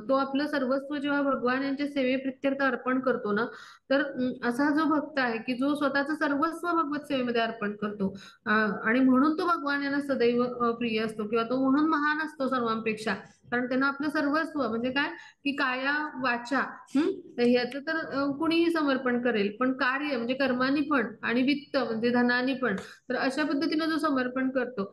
तो आपलं सर्वस्व जेव्हा भगवान यांच्या सेवेप्रित्यर्थ अर्पण करतो ना, तर असा जो भक्त आहे की जो स्वतःचं सर्वस्व भगवत सेवेमध्ये अर्पण करतो आणि म्हणून तो भगवान यांना सदैव प्रिय असतो किंवा तो म्हणून महान असतो सर्वांपेक्षा. कारण त्यांना आपलं सर्वस्व म्हणजे काय की काया वाचा ह्याचं तर कुणीही समर्पण करेल, पण कार्य म्हणजे कर्मानी पण आणि वित्त म्हणजे धनानी पण. तर अशा पद्धतीनं जो समर्पण करतो,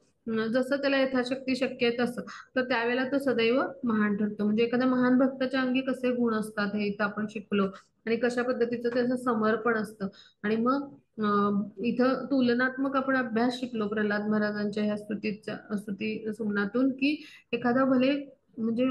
जसं त्याला यथाशक्ती शक्य आहे तसं, तर त्यावेळेला तो सदैव महान ठरतो. म्हणजे एखाद्या महान भक्ताच्या अंगी कसे गुण असतात हे इथं आपण शिकलो आणि कशा पद्धतीचं त्याचं समर्पण असतं. आणि मग इथं तुलनात्मक आपण अभ्यास शिकलो प्रल्हाद महाराजांच्या ह्या स्तुती सुमनातून, की एखादा भले म्हणजे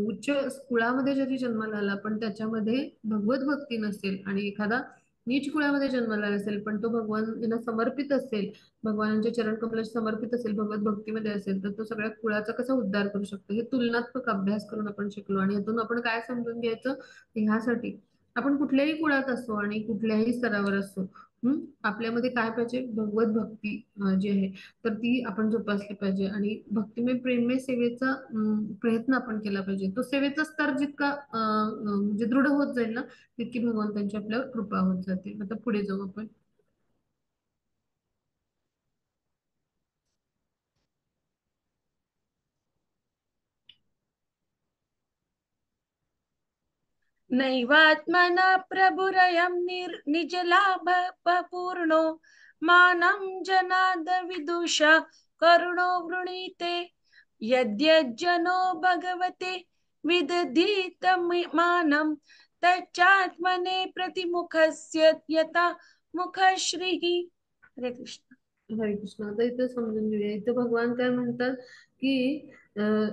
उच्च कुळामध्ये जरी जन्माला आला पण त्याच्यामध्ये भगवत भक्ती नसेल, आणि एखादा नीच कुळामध्ये जन्माला असेल पण तो भगवान समर्पित असेल, भगवानांच्या चरण कमलास समर्पित असेल, भगवत भक्तीमध्ये असेल, तर तो सगळ्या कुळाचा कसा उद्धार करू शकतो हे तुलनात्मक अभ्यास करून आपण शिकलो. आणि यातून आपण काय समजून घ्यायचं, ह्यासाठी आपण कुठल्याही कुळात असो आणि कुठल्याही स्तरावर असो, आपल्यामध्ये काय पाहिजे, भगवत भक्ती जी आहे तर ती आपण जोपासली पाहिजे. आणि भक्तिमय प्रेममय सेवेचा प्रयत्न आपण केला पाहिजे. तो सेवेचा स्तर जितका म्हणजे दृढ होत जाईल ना, तितकी भगवंतांची आपल्यावर कृपा होत जाते. आता पुढे जाऊ आपण. नैवात्मना प्रभुरयं निजलाभपूर्णो मानं जनाद विदुष करुणो वृणीते यद्यज्जनो भगवते विदधीत मानं तच्चात्मने प्रतिमुखस्य यथा मुखश्रीः. हरे कृष्ण. हरे कृष्ण. आता इथं समजून घेऊया, इथं भगवान काय म्हणतात की अं,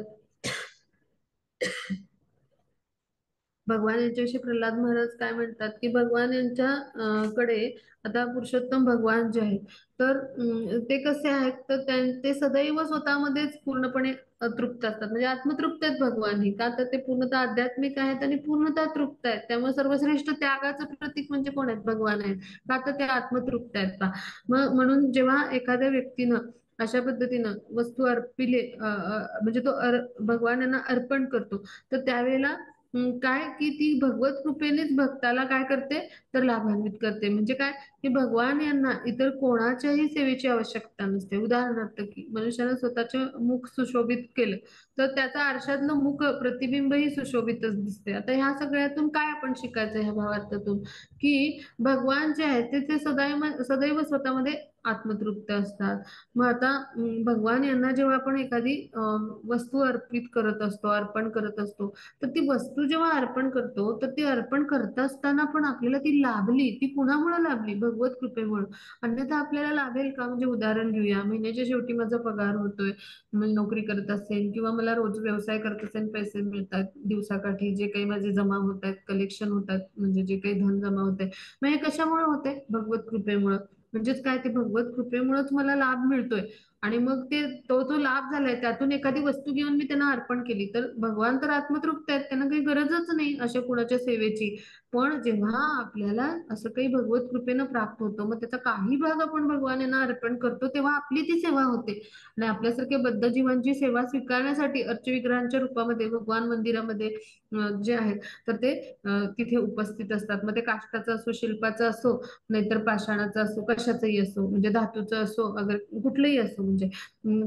भगवान यांच्याविषयी प्रल्हाद महाराज काय म्हणतात की भगवान यांच्या कडे आता पुरुषोत्तम भगवान जे आहेत तर ते कसे आहेत, तर ते सदैव स्वतःमध्येच पूर्णपणे तृप्त असतात. म्हणजे आत्मतृप्त आहेत भगवान हे, का तर ते पूर्णतः आध्यात्मिक आहेत आणि पूर्णतः तृप्त आहेत. त्यामुळे सर्वश्रेष्ठ त्यागाचं प्रतीक म्हणजे कोण आहेत, भगवान आहेत, का तर ते आत्मतृप्त आहेत पा. मग म्हणून जेव्हा एखाद्या व्यक्तीनं अशा पद्धतीनं वस्तू अर्पिले म्हणजे तो भगवान यांना अर्पण करतो, तर त्यावेळेला काय की ती भगवत कृपेनेच भक्ताला काय करते, तर लाभान्वित करते. म्हणजे काय की भगवान यांना इतर कोणाच्याही सेवेची आवश्यकता नसते. उदाहरणार्थ की मनुष्यानं स्वतःचे मुख सुशोभित केलं तर त्याचा आरशातलं मुख प्रतिबिंबही सुशोभितच दिसते. आता ह्या सगळ्यातून काय आपण शिकायचं ह्या भावार्थातून, की भगवान जे आहेत ते सदैव सदैव स्वतःमध्ये आत्मतृप्त असतात. मग आता भगवान यांना जेव्हा आपण एखादी वस्तू अर्पित करत असतो, अर्पण करत असतो, तर ती वस्तू जेव्हा अर्पण करतो तर ती अर्पण करत असताना पण आपल्याला ती लाभली, ती कुणामुळे लाभली, भगवत कृपेमुळे. अन्यथा आपल्याला लाभेल का? म्हणजे उदाहरण घेऊया, महिन्याच्या शेवटी माझा पगार होतोय, मी नोकरी करत असेल किंवा मला रोज व्यवसाय करत असेल, पैसे मिळतात दिवसाकाठी, जे काही माझे जमा होत आहेत, कलेक्शन होतात, म्हणजे जे काही धन जमा होते, मग हे कशामुळे होते, भगवत कृपेमुळे. म्हणजेच काय, ते भगवत कृपेमुळेच मला लाभ मिळतोय. आणि मग ते तो लाभ झालाय त्यातून एखादी वस्तू घेऊन मी त्यांना अर्पण केली, तर भगवान तर आत्मतृप्त आहेत, त्यांना काही गरजच नाही अशा कुणाच्या सेवेची. पण जेव्हा आपल्याला असं काही भगवत कृपेनं प्राप्त होतं, मग त्याचा काही भाग आपण भगवान यांना अर्पण करतो, तेव्हा आपली ती सेवा होते. आणि आपल्यासारख्या बद्ध जीवांची सेवा स्वीकारण्यासाठी अर्चविग्रहांच्या रूपामध्ये भगवान मंदिरामध्ये जे आहेत तर ते तिथे उपस्थित असतात. मग ते काष्टाचं असो, शिल्पाचं असो, नाहीतर पाषाणाचं असो, कशाचंही असो, म्हणजे धातूचं असो, अगर कुठलंही असो, म्हणजे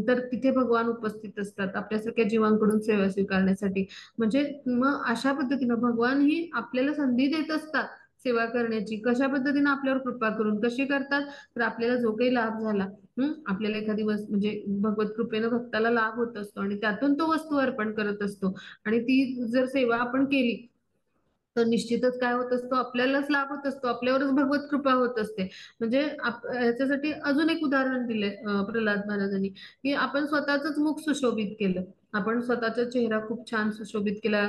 तर तिथे भगवान उपस्थित असतात आपल्यासारख्या जीवांकडून सेवा स्वीकारण्यासाठी. म्हणजे मग अशा पद्धतीनं भगवान ही आपल्याला संधी देत असतात सेवा करण्याची. कशा पद्धतीनं आपल्यावर कृपा करून कशी करतात, तर आपल्याला जो काही लाभ झाला, आपल्याला एखादी वस्तू म्हणजे भगवत कृपेनं भक्ताला लाभ होत असतो आणि त्यातून तो वस्तू अर्पण करत असतो, आणि ती जर सेवा आपण केली तर निश्चितच काय होत असतो, आपल्यालाच लाभ होत असतो, आपल्यावरच भगवत कृपा होत असते. म्हणजे याच्यासाठी अजून एक उदाहरण दिलंय प्रल्हाद महाराजांनी, की आपण स्वतःच मुख सुशोभित केलं, आपण स्वतःचा चेहरा खूप छान सुशोभित केला.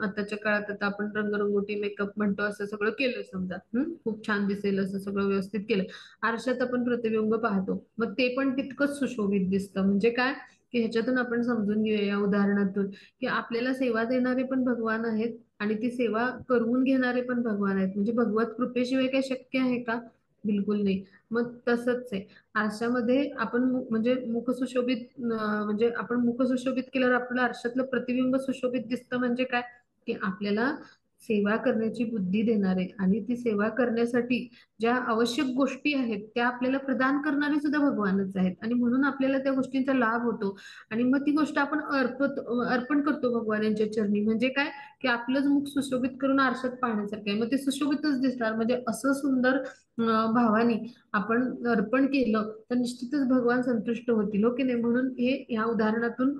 आताच्या काळात आता आपण रंगरंगोटी मेकअप म्हणतो, असं सगळं केलं समजा, खूप छान दिसेल असं सगळं व्यवस्थित केलं. आरशात आपण प्रतिबिंब पाहतो, मग ते पण तितकंच सुशोभित दिसतं. म्हणजे काय, की ह्याच्यातून आपण समजून घेऊया या उदाहरणातून, की आपल्याला सेवा देणारे पण भगवान आहेत आणि ती सेवा करून घेणारे पण भगवान आहेत. म्हणजे भगवत कृपेशिवाय काही शक्य आहे का? बिलकुल नाही. मग तसंच आहे आरशामध्ये आपण म्हणजे मुख सुशोभित म्हणजे आपण मुख सुशोभित केल्यावर आपलं आरशातलं प्रतिबिंब सुशोभित दिसतं. म्हणजे काय, की आपल्याला सेवा करण्याची बुद्धी देणारे आणि ती सेवा करण्यासाठी ज्या आवश्यक गोष्टी आहेत त्या आपल्याला प्रदान करणारे सुद्धा भगवानच आहेत, आणि म्हणून आपल्याला त्या गोष्टींचा लाभ होतो. आणि मग ती गोष्ट आपण अर्पण करतो भगवान यांच्या चरणी. म्हणजे काय, की आपलंच मुख सुशोभित करून आरशात पाहण्यासारखं आहे, मग ते सुशोभितच दिसणार. म्हणजे असं सुंदर भावानी आपण अर्पण केलं तर निश्चितच भगवान संतुष्ट होतील, हो की नाही. म्हणून हे या उदाहरणातून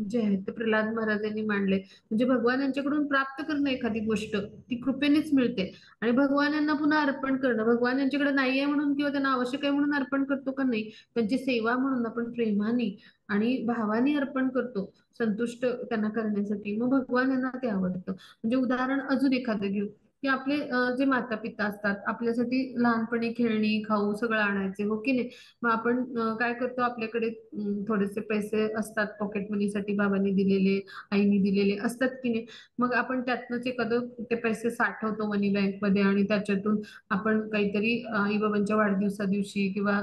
जे आहे ते प्रल्हाद महाराज यांनी मांडले. म्हणजे भगवान यांच्याकडून प्राप्त करणं एखादी गोष्ट ती कृपेनेच मिळते, आणि भगवान यांना पुन्हा अर्पण करणं, भगवान यांच्याकडे नाही आहे म्हणून किंवा त्यांना आवश्यक आहे म्हणून अर्पण करतो का नाही, त्यांची सेवा म्हणून आपण प्रेमाने आणि भावाने अर्पण करतो संतुष्ट त्यांना करण्यासाठी, मग भगवान यांना ते आवडतं. म्हणजे उदाहरण अजून एखादं घेऊ, की आपले जे माता पिता असतात आपल्यासाठी लहानपणी खेळणी खाऊ सगळं आणायचे, हो की नाही. मग आपण काय करतो, आपल्याकडे थोडेसे पैसे असतात पॉकेट मनीसाठी, बाबांनी दिलेले आईनी दिलेले असतात की नाही. मग आपण त्यातनंच एखादं ते पैसे साठवतो मनी बँक मध्ये, आणि त्याच्यातून आपण काहीतरी आई बाबांच्या वाढदिवसा दिवशी किंवा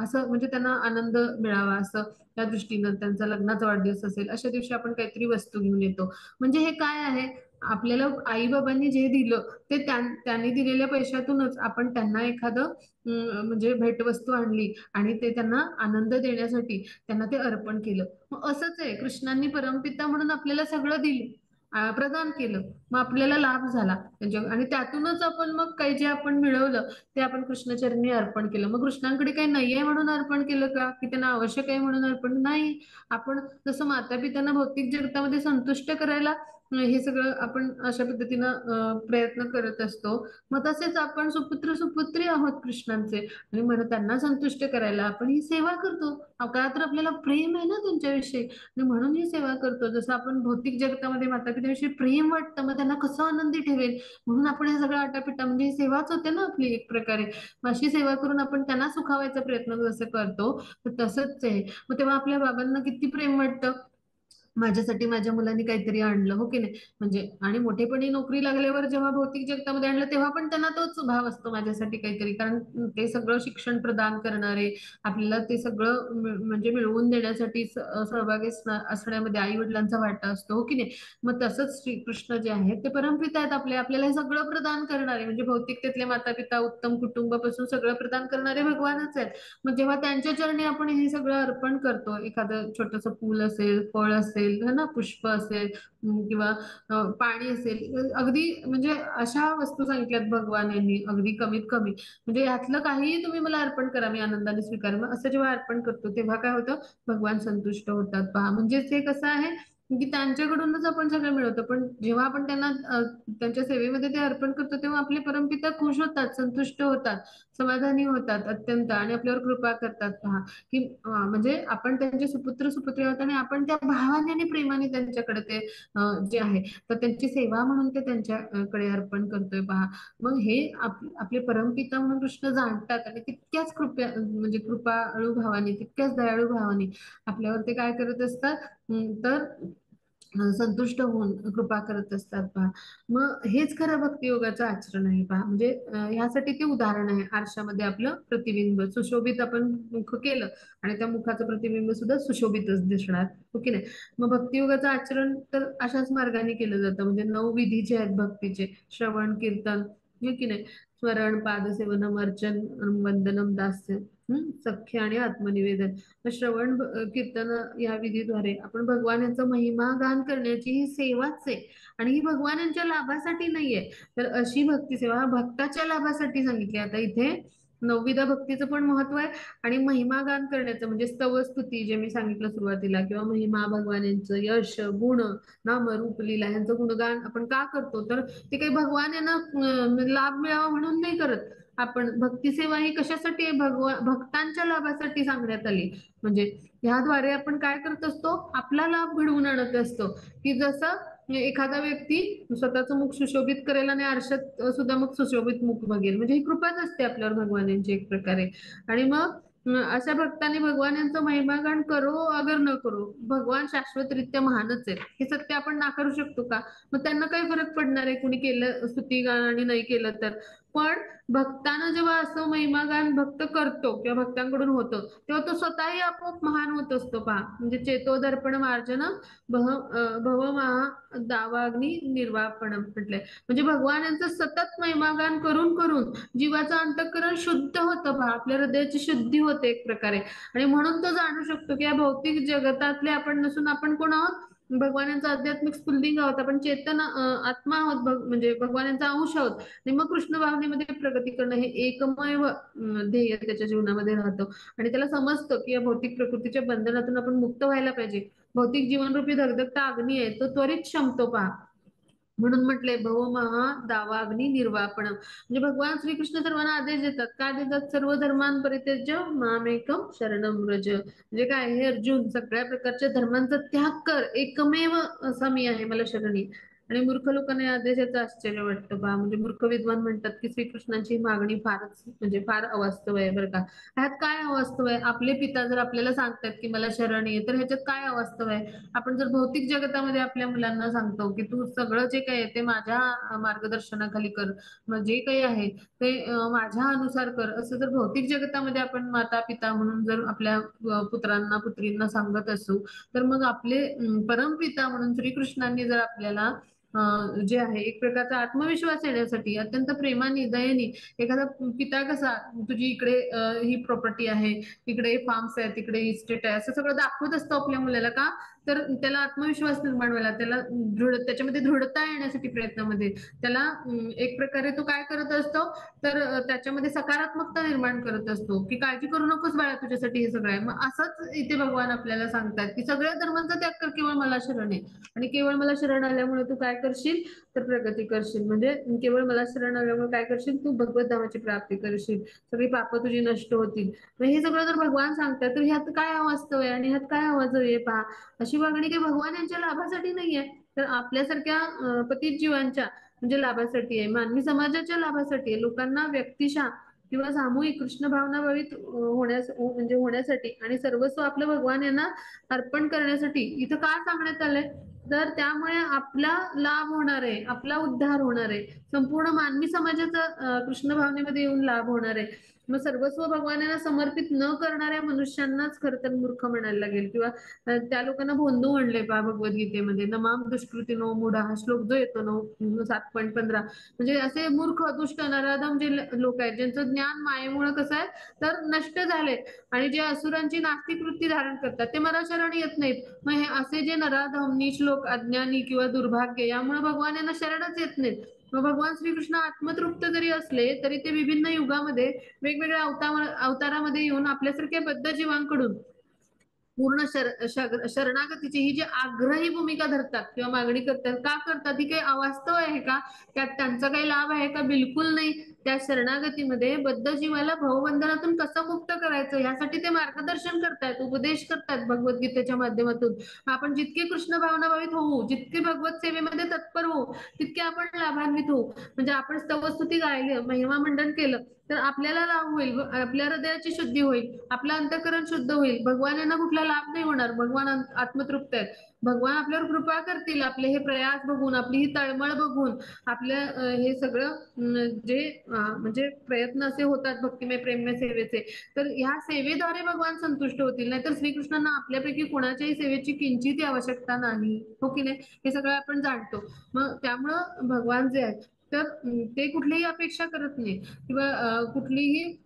असं म्हणजे त्यांना आनंद मिळावा असं त्या दृष्टीनं, त्यांचा लग्नाचा वाढदिवस असेल अशा दिवशी आपण काहीतरी वस्तू घेऊन येतो. म्हणजे हे काय आहे, आपल्याला आई बाबांनी जे दिलं ते त्यांनी दिलेल्या पैशातूनच आपण त्यांना एखादं म्हणजे भेटवस्तू आणली आणि ते त्यांना आनंद देण्यासाठी त्यांना ते अर्पण केलं. मग असंच आहे, कृष्णांनी परमपिता म्हणून आपल्याला सगळं दिलं, प्रदान केलं, मग आपल्याला लाभ झाला त्यांच्या, आणि त्यातूनच आपण मग काही जे आपण मिळवलं ते आपण कृष्णचरणी अर्पण केलं. मग कृष्णांकडे काही नाहीये म्हणून अर्पण केलं का, की त्यांना आवश्यक आहे म्हणून अर्पण नाही. आपण जसं माता पित्यांना भौतिक जगतामध्ये संतुष्ट करायला हे सगळं आपण अशा पद्धतीनं प्रयत्न करत असतो, मग तसेच आपण सुपुत्र सुपुत्री आहोत कृष्णांचे, आणि म्हणून त्यांना संतुष्ट करायला आपण ही सेवा करतो. का तर आपल्याला प्रेम आहे ना त्यांच्याविषयी, आणि म्हणून ही सेवा करतो. जसं आपण भौतिक जगतामध्ये माता पित्याविषयी प्रेम वाटतं, मग त्यांना कसं आनंदी ठेवेल म्हणून आपण हे सगळं आटापिटा, म्हणजे ही सेवाच होते ना आपली एक प्रकारे. मग अशी सेवा करून आपण त्यांना सुखावायचा प्रयत्न जसं करतो, तर तसंच आहे. मग तेव्हा आपल्या बाबांना किती प्रेम वाटतं, माझ्यासाठी माझ्या मुलांनी काहीतरी आणलं, हो की नाही. म्हणजे आणि मोठेपणी नोकरी लागल्यावर जेव्हा भौतिक जगतामध्ये आणलं तेव्हा पण त्यांना तोच भाव असतो माझ्यासाठी काहीतरी, कारण ते सगळं शिक्षण प्रदान करणारे, आपल्याला ते सगळं म्हणजे मिळवून देण्यासाठी सहभागी असण्यामध्ये आई वडिलांचा वाटा असतो, हो की नाही. मग तसंच श्रीकृष्ण जे आहेत ते परमपिता आहेत आपले, आपल्याला हे सगळं प्रदान करणारे, म्हणजे भौतिकतेतले माता पिता उत्तम कुटुंबापासून सगळं प्रदान करणारे भगवानच आहेत. मग जेव्हा त्यांच्या चरणी आपण हे सगळं अर्पण करतो, एखादं छोटस फूल असेल, फळ असेल, है ना, पुष्प असेल, किंवा पाणी असेल, अगदी म्हणजे अशा वस्तू सांगितल्यात भगवान यांनी, अगदी कमीत कमी म्हणजे यातलं काहीही तुम्ही मला अर्पण करा मी आनंदाने स्वीकार. मग असं जेव्हा अर्पण करतो तेव्हा काय होतं, भगवान संतुष्ट होतात पहा. म्हणजे ते कसं आहे की त्यांच्याकडूनच आपण सगळं मिळवतो, पण जेव्हा आपण त्यांना त्यांच्या सेवेमध्ये ते अर्पण करतो तेव्हा आपले परमपिता खुश होतात, संतुष्ट होतात, समाधानी होतात अत्यंत, आणि आपल्यावर कृपा करतात पहा. की म्हणजे आपण त्यांचे सुपुत्र सुपुत्री आहोत, आणि आपण त्या भावाने आणि प्रेमाने त्यांच्याकडे ते जे आहे तर त्यांची सेवा म्हणून ते त्यांच्याकडे अर्पण करतोय पहा. मग हे आपले परमपिता म्हणून कृष्ण जाणतात, आणि तितक्याच म्हणजे कृपाळू भावाने, तितक्याच दयाळू भावाने आपल्यावर ते काय करत असतात, तर संतुष्ट होऊन कृपा करत असतात पहा. मग हेच खरं भक्तियोगाचं आचरण आहे पहा. म्हणजे ह्यासाठी ते उदाहरण आहे, आरशामध्ये आपलं प्रतिबिंब सुशोभित आपण मुख केलं आणि त्या मुखाचं प्रतिबिंब सुद्धा सुशोभितच दिसणार, हो की नाही. मग भक्तियोगाचं आचरण तर अशाच मार्गाने केलं जातं, म्हणजे 9 विधी जे आहेत भक्तीचे, श्रवण कीर्तन, हो की नाही, स्मरण पादसेवनम अर्चन वंदनम दास्य, सख्य आणि आत्मनिवेदन. तर श्रवण कीर्तन या विधीद्वारे आपण भगवान यांचा महिमा गान करण्याची ही सेवाच आहे, आणि ही भगवान यांच्या लाभासाठी नाहीये, तर अशी भक्ती सेवा भक्ताच्या लाभासाठी सांगितली. आता इथे नवविधा भक्तीचं पण महत्व आहे, आणि महिमा गान करण्याचं म्हणजे स्तवस्तुती जे मी सांगितलं सुरुवातीला, किंवा महिमा भगवान यांचं यश गुण नाम रूप लीला यांचं गुणगान आपण का करतो, तर ते काही भगवान यांना लाभ मिळावा म्हणून नाही करत. आपण भक्ती सेवा ही कशासाठी आहे, भक्तांच्या लाभासाठी सांगण्यात आली. म्हणजे ह्याद्वारे आपण काय करत असतो, आपला लाभ घडवून आणत असतो. की जसं एखादा व्यक्ती स्वतःचं मुख सुशोभित करेल आणि आरशात सुद्धा मग सुशोभित मुख बघेल, म्हणजे ही कृपाच असते आपल्यावर भगवानांची एक प्रकारे. आणि मग अशा भक्तांनी भगवान यांचं महिमागान करो अगर न करो, भगवान शाश्वतरित्या महानच आहे, हे सत्य आपण नाकारू शकतो का. मग त्यांना काही फरक पडणार आहे कुणी केलं स्तुतिगान आणि नाही केलं तर. पण भक्तानं जेव्हा असं महिमागान भक्त करतो किंवा भक्तांकडून होतं, तेव्हा तो स्वतःही आपोआप महान होत असतो पहा. म्हणजे चेतोदर्पण मार्जन भव दावाग्नी निर्वापणम म्हटलंय. म्हणजे भगवान यांचं सतत महिमागान करून करून जीवाचं अंतःकरण शुद्ध होतं पहा, आपल्या हृदयाची शुद्धी होते एक प्रकारे. आणि म्हणून तो जाणू शकतो की या भौतिक जगतातले आपण नसून आपण कोण आहोत, भगवानांचा आध्यात्मिक स्फुल्लिंग आहोत आपण, चेतन आत्मा आहोत, म्हणजे भगवानांचा अंश आहोत. आणि मग कृष्ण भावनेमध्ये प्रगती करणं हे एकमेव ध्येय त्याच्या जीवनामध्ये राहतं. आणि त्याला समजतं की या भौतिक प्रकृतीच्या बंधनातून आपण मुक्त व्हायला पाहिजे. भौतिक जीवनरूपी धगधगता अग्नी आहे, तो त्वरित शमतो पहा. म्हणून म्हटलंय भव महा दावाग्नी निर्वापण. म्हणजे भगवान श्रीकृष्ण सर्वांना आदेश देतात. काय देतात? सर्व धर्मान परित्यज्य मामेकम शरणम व्रज. म्हणजे काय, हे अर्जुन, सगळ्या प्रकारच्या धर्मांचा त्याग कर, एकमेव असा मी आहे, मला शरण ये. आणि मूर्ख लोकांना या आदेशाचं आश्चर्य वाटतं बा. म्हणजे मूर्ख विद्वान म्हणतात की श्रीकृष्णांची मागणी फारच, म्हणजे फार अवास्तव आहे बरं का. ह्यात काय अवास्तव आहे? आपले पिता जर आपल्याला सांगतात की मला शरण ये, तर ह्याच्यात काय अवास्तव आहे? आपण जर भौतिक जगतामध्ये आपल्या मुलांना सांगतो की तू सगळं जे काही आहे ते माझ्या मार्गदर्शनाखाली कर, मग जे काही आहे ते माझ्या अनुसार कर, असं जर भौतिक जगतामध्ये आपण माता पिता म्हणून जर आपल्या पुत्रांना पुत्रींना सांगत असू, तर मग आपले परमपिता म्हणून श्रीकृष्णांनी जर आपल्याला जे आहे एक प्रकारचा आत्मविश्वास येण्यासाठी अत्यंत प्रेमाने दयेने, एखादा पिता कसा तुझी इकडे ही प्रॉपर्टी आहे, इकडे फार्म्स आहे, तिकडे इस्टेट आहे, असं सगळं दाखवत असतो आपल्या मुलाला. का? तर त्याला आत्मविश्वास निर्माण व्हायला, त्याला त्याच्यामध्ये दृढता येण्यासाठी, प्रयत्नामध्ये त्याला एक प्रकारे तो काय करत असतो, तर त्याच्यामध्ये सकारात्मकता निर्माण करत असतो की काळजी करू नकोस बाळा, तुझ्यासाठी हे सगळं आहे. मग असंच इथे भगवान आपल्याला सांगतात की सगळ्या धर्मांचा त्याग कर, केवळ मला शरण आहे. आणि केवळ मला शरण आल्यामुळे तू काय करशील, तर प्रगती करशील. म्हणजे केवळ मला शरण आल्यामुळे काय करशील, तू भगवत धामाची प्राप्ती करशील, सगळी पापं तुझी नष्ट होतील. मग हे सगळं जर भगवान सांगतात, तर ह्यात काय अवास्तव आहे आणि ह्यात काय आवाज आहे पहा. अशी वागणी काही भगवान यांच्या लाभासाठी नाहीये, तर आपल्यासारख्या पतित जीवांच्या म्हणजे लाभासाठी आहे, मानवी समाजाच्या लाभासाठी आहे, लोकांना व्यक्तिशः किंवा सामूहिक कृष्ण भावना भावित होण्यास, म्हणजे होण्यासाठी आणि सर्वस्व आपलं भगवान यांना अर्पण करण्यासाठी इथं का सांगण्यात आलंय, तर त्यामुळे आपला लाभ होणार आहे, आपला उद्धार होणार आहे, संपूर्ण मानवी समाजाचा कृष्ण भावनेमध्ये येऊन लाभ होणार आहे. मग सर्वस्व भगवानांना समर्पित न करणाऱ्या मनुष्यांनाच खरं तर मूर्ख म्हणायला लागेल, किंवा त्या लोकांना भोंदू म्हणले पहा भगवद्गीतेमध्ये, नमाम दुष्कृतीनो मूढा, हा श्लोक जो येतो ना 7.15. म्हणजे असे मूर्ख दुष्ट नराधम जे लोक आहेत, ज्यांचं ज्ञान मायेमुळे कसं आहे, तर नष्ट झाले, आणि जे असुरांची नास्तिक वृत्ती धारण करतात, ते मला शरण येत नाहीत. मग हे असे जे नराधम नीच लोक, अज्ञानी किंवा दुर्भाग्य, यामुळे भगवान यांना शरणच येत नाहीत. मग भगवान श्रीकृष्ण आत्मतृप्त जरी असले, तरी ते विभिन्न युगामध्ये वेगवेगळ्या अवतारामध्ये येऊन आपल्यासारख्या बद्ध जीवांकडून पूर्ण शरणागतीची ही जी आग्रही भूमिका धरतात किंवा मागणी करतात. का करतात? ही काही अवास्तव आहे का? त्यात त्यांचा काही लाभ आहे का? बिलकुल नाही. त्या शरणागतीमध्ये बद्ध जीवाला भवबंधनातून कसं मुक्त करायचं, यासाठी ते मार्गदर्शन करतायत, उपदेश करतात भगवद्गीतेच्या माध्यमातून. आपण जितके कृष्ण भावनाभावित होऊ, जितके भगवत सेवेमध्ये तत्पर होऊ, तितके आपण लाभान्वित होऊ. म्हणजे आपण स्तवस्तुती गायली, महिमा मंडन केलं, तर आपल्याला लाभ होईल, आपल्या हृदयाची शुद्धी होईल, आपलं अंतःकरण शुद्ध होईल. भगवान यांना कुठला लाभ नाही होणार, भगवान आत्मतृप्त आहेत. भगवान आपल्यावर कृपा करतील, आपले हे प्रयास बघून, आपली ही तळमळ बघून, आपल्या हे सगळं जे म्हणजे प्रयत्न असे होतात भक्तिमय प्रेममय सेवेचे, तर ह्या सेवेद्वारे भगवान संतुष्ट होतील. नाहीतर श्रीकृष्णांना आपल्यापैकी कोणाच्याही सेवेची किंचित आवश्यकता नाही, हो की नाही, हे सगळं आपण जाणतो. मग त्यामुळं भगवान जे आहेत, तर ते कुठलीही अपेक्षा करत नाही किंवा कुठलीही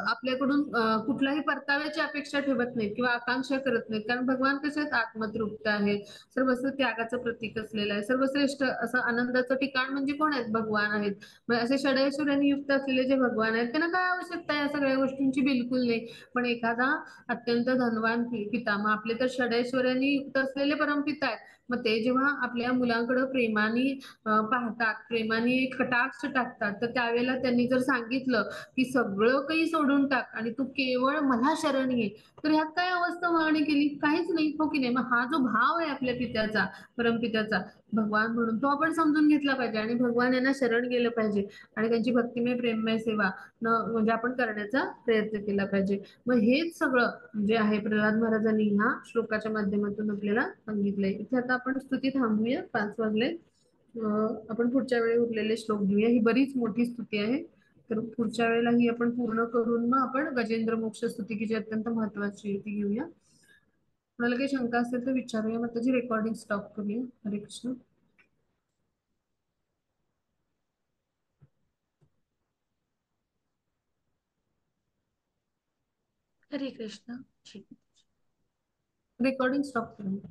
आपल्याकडून कुठल्याही परताव्याची अपेक्षा ठेवत नाहीत किंवा आकांक्षा करत नाहीत. कारण भगवान कसे आहेत? आत्मतृप्त आहेत, सर्वस्व त्यागाचं प्रतीक असलेलं आहे, सर्वश्रेष्ठ असं आनंदाचं ठिकाण म्हणजे कोण आहेत? भगवान आहेत. मग असे षडैश्वर्याने युक्त असलेले जे भगवान आहेत, त्यांना काय आवश्यकता आहे या सगळ्या गोष्टींची? बिलकुल नाही. पण एखादा अत्यंत धनवान पिता, मग आपले तर षडैश्वर्याने युक्त असलेले परमपिता आहेत, मग ते जेव्हा आपल्या मुलांकडे प्रेमाने पाहतात, प्रेमाने कटाक्ष टाकतात, तर त्यावेळेला त्यांनी जर सांगितलं की सगळं काही सोडून टाक आणि तू केवळ मला शरण ये, तर ह्यात काय अवस्था मागणी केली? काहीच नाही, हो की नाही. मग हा जो भाव आहे आपल्या पित्याचा, परमपित्याचा, भगवान म्हणून, तो आपण समजून घेतला पाहिजे आणि भगवान यांना शरण गेलं पाहिजे आणि त्यांची भक्तिमय प्रेममय सेवा म्हणजे आपण करण्याचा प्रयत्न केला पाहिजे. मग हेच सगळं जे आहे प्रल्हाद महाराजांनी ह्या श्लोकाच्या माध्यमातून आपल्याला सांगितलंय. इथे आता आपण स्तुती थांबूया, 5 वाजले. आपण पुढच्या वेळी उरलेले श्लोक घेऊया. ही बरीच मोठी स्तुती आहे, तर पुढच्या वेळेला ही आपण पूर्ण करून मग आपण गजेंद्र मोक्ष स्तुती, की जी अत्यंत महत्वाची आहे, ती घेऊया. कोणाला काही शंका असेल तर विचारूया, मग त्याची रेकॉर्डिंग स्टॉप करूया. हरे कृष्ण. हरे कृष्ण. रेकॉर्डिंग स्टॉप करूया.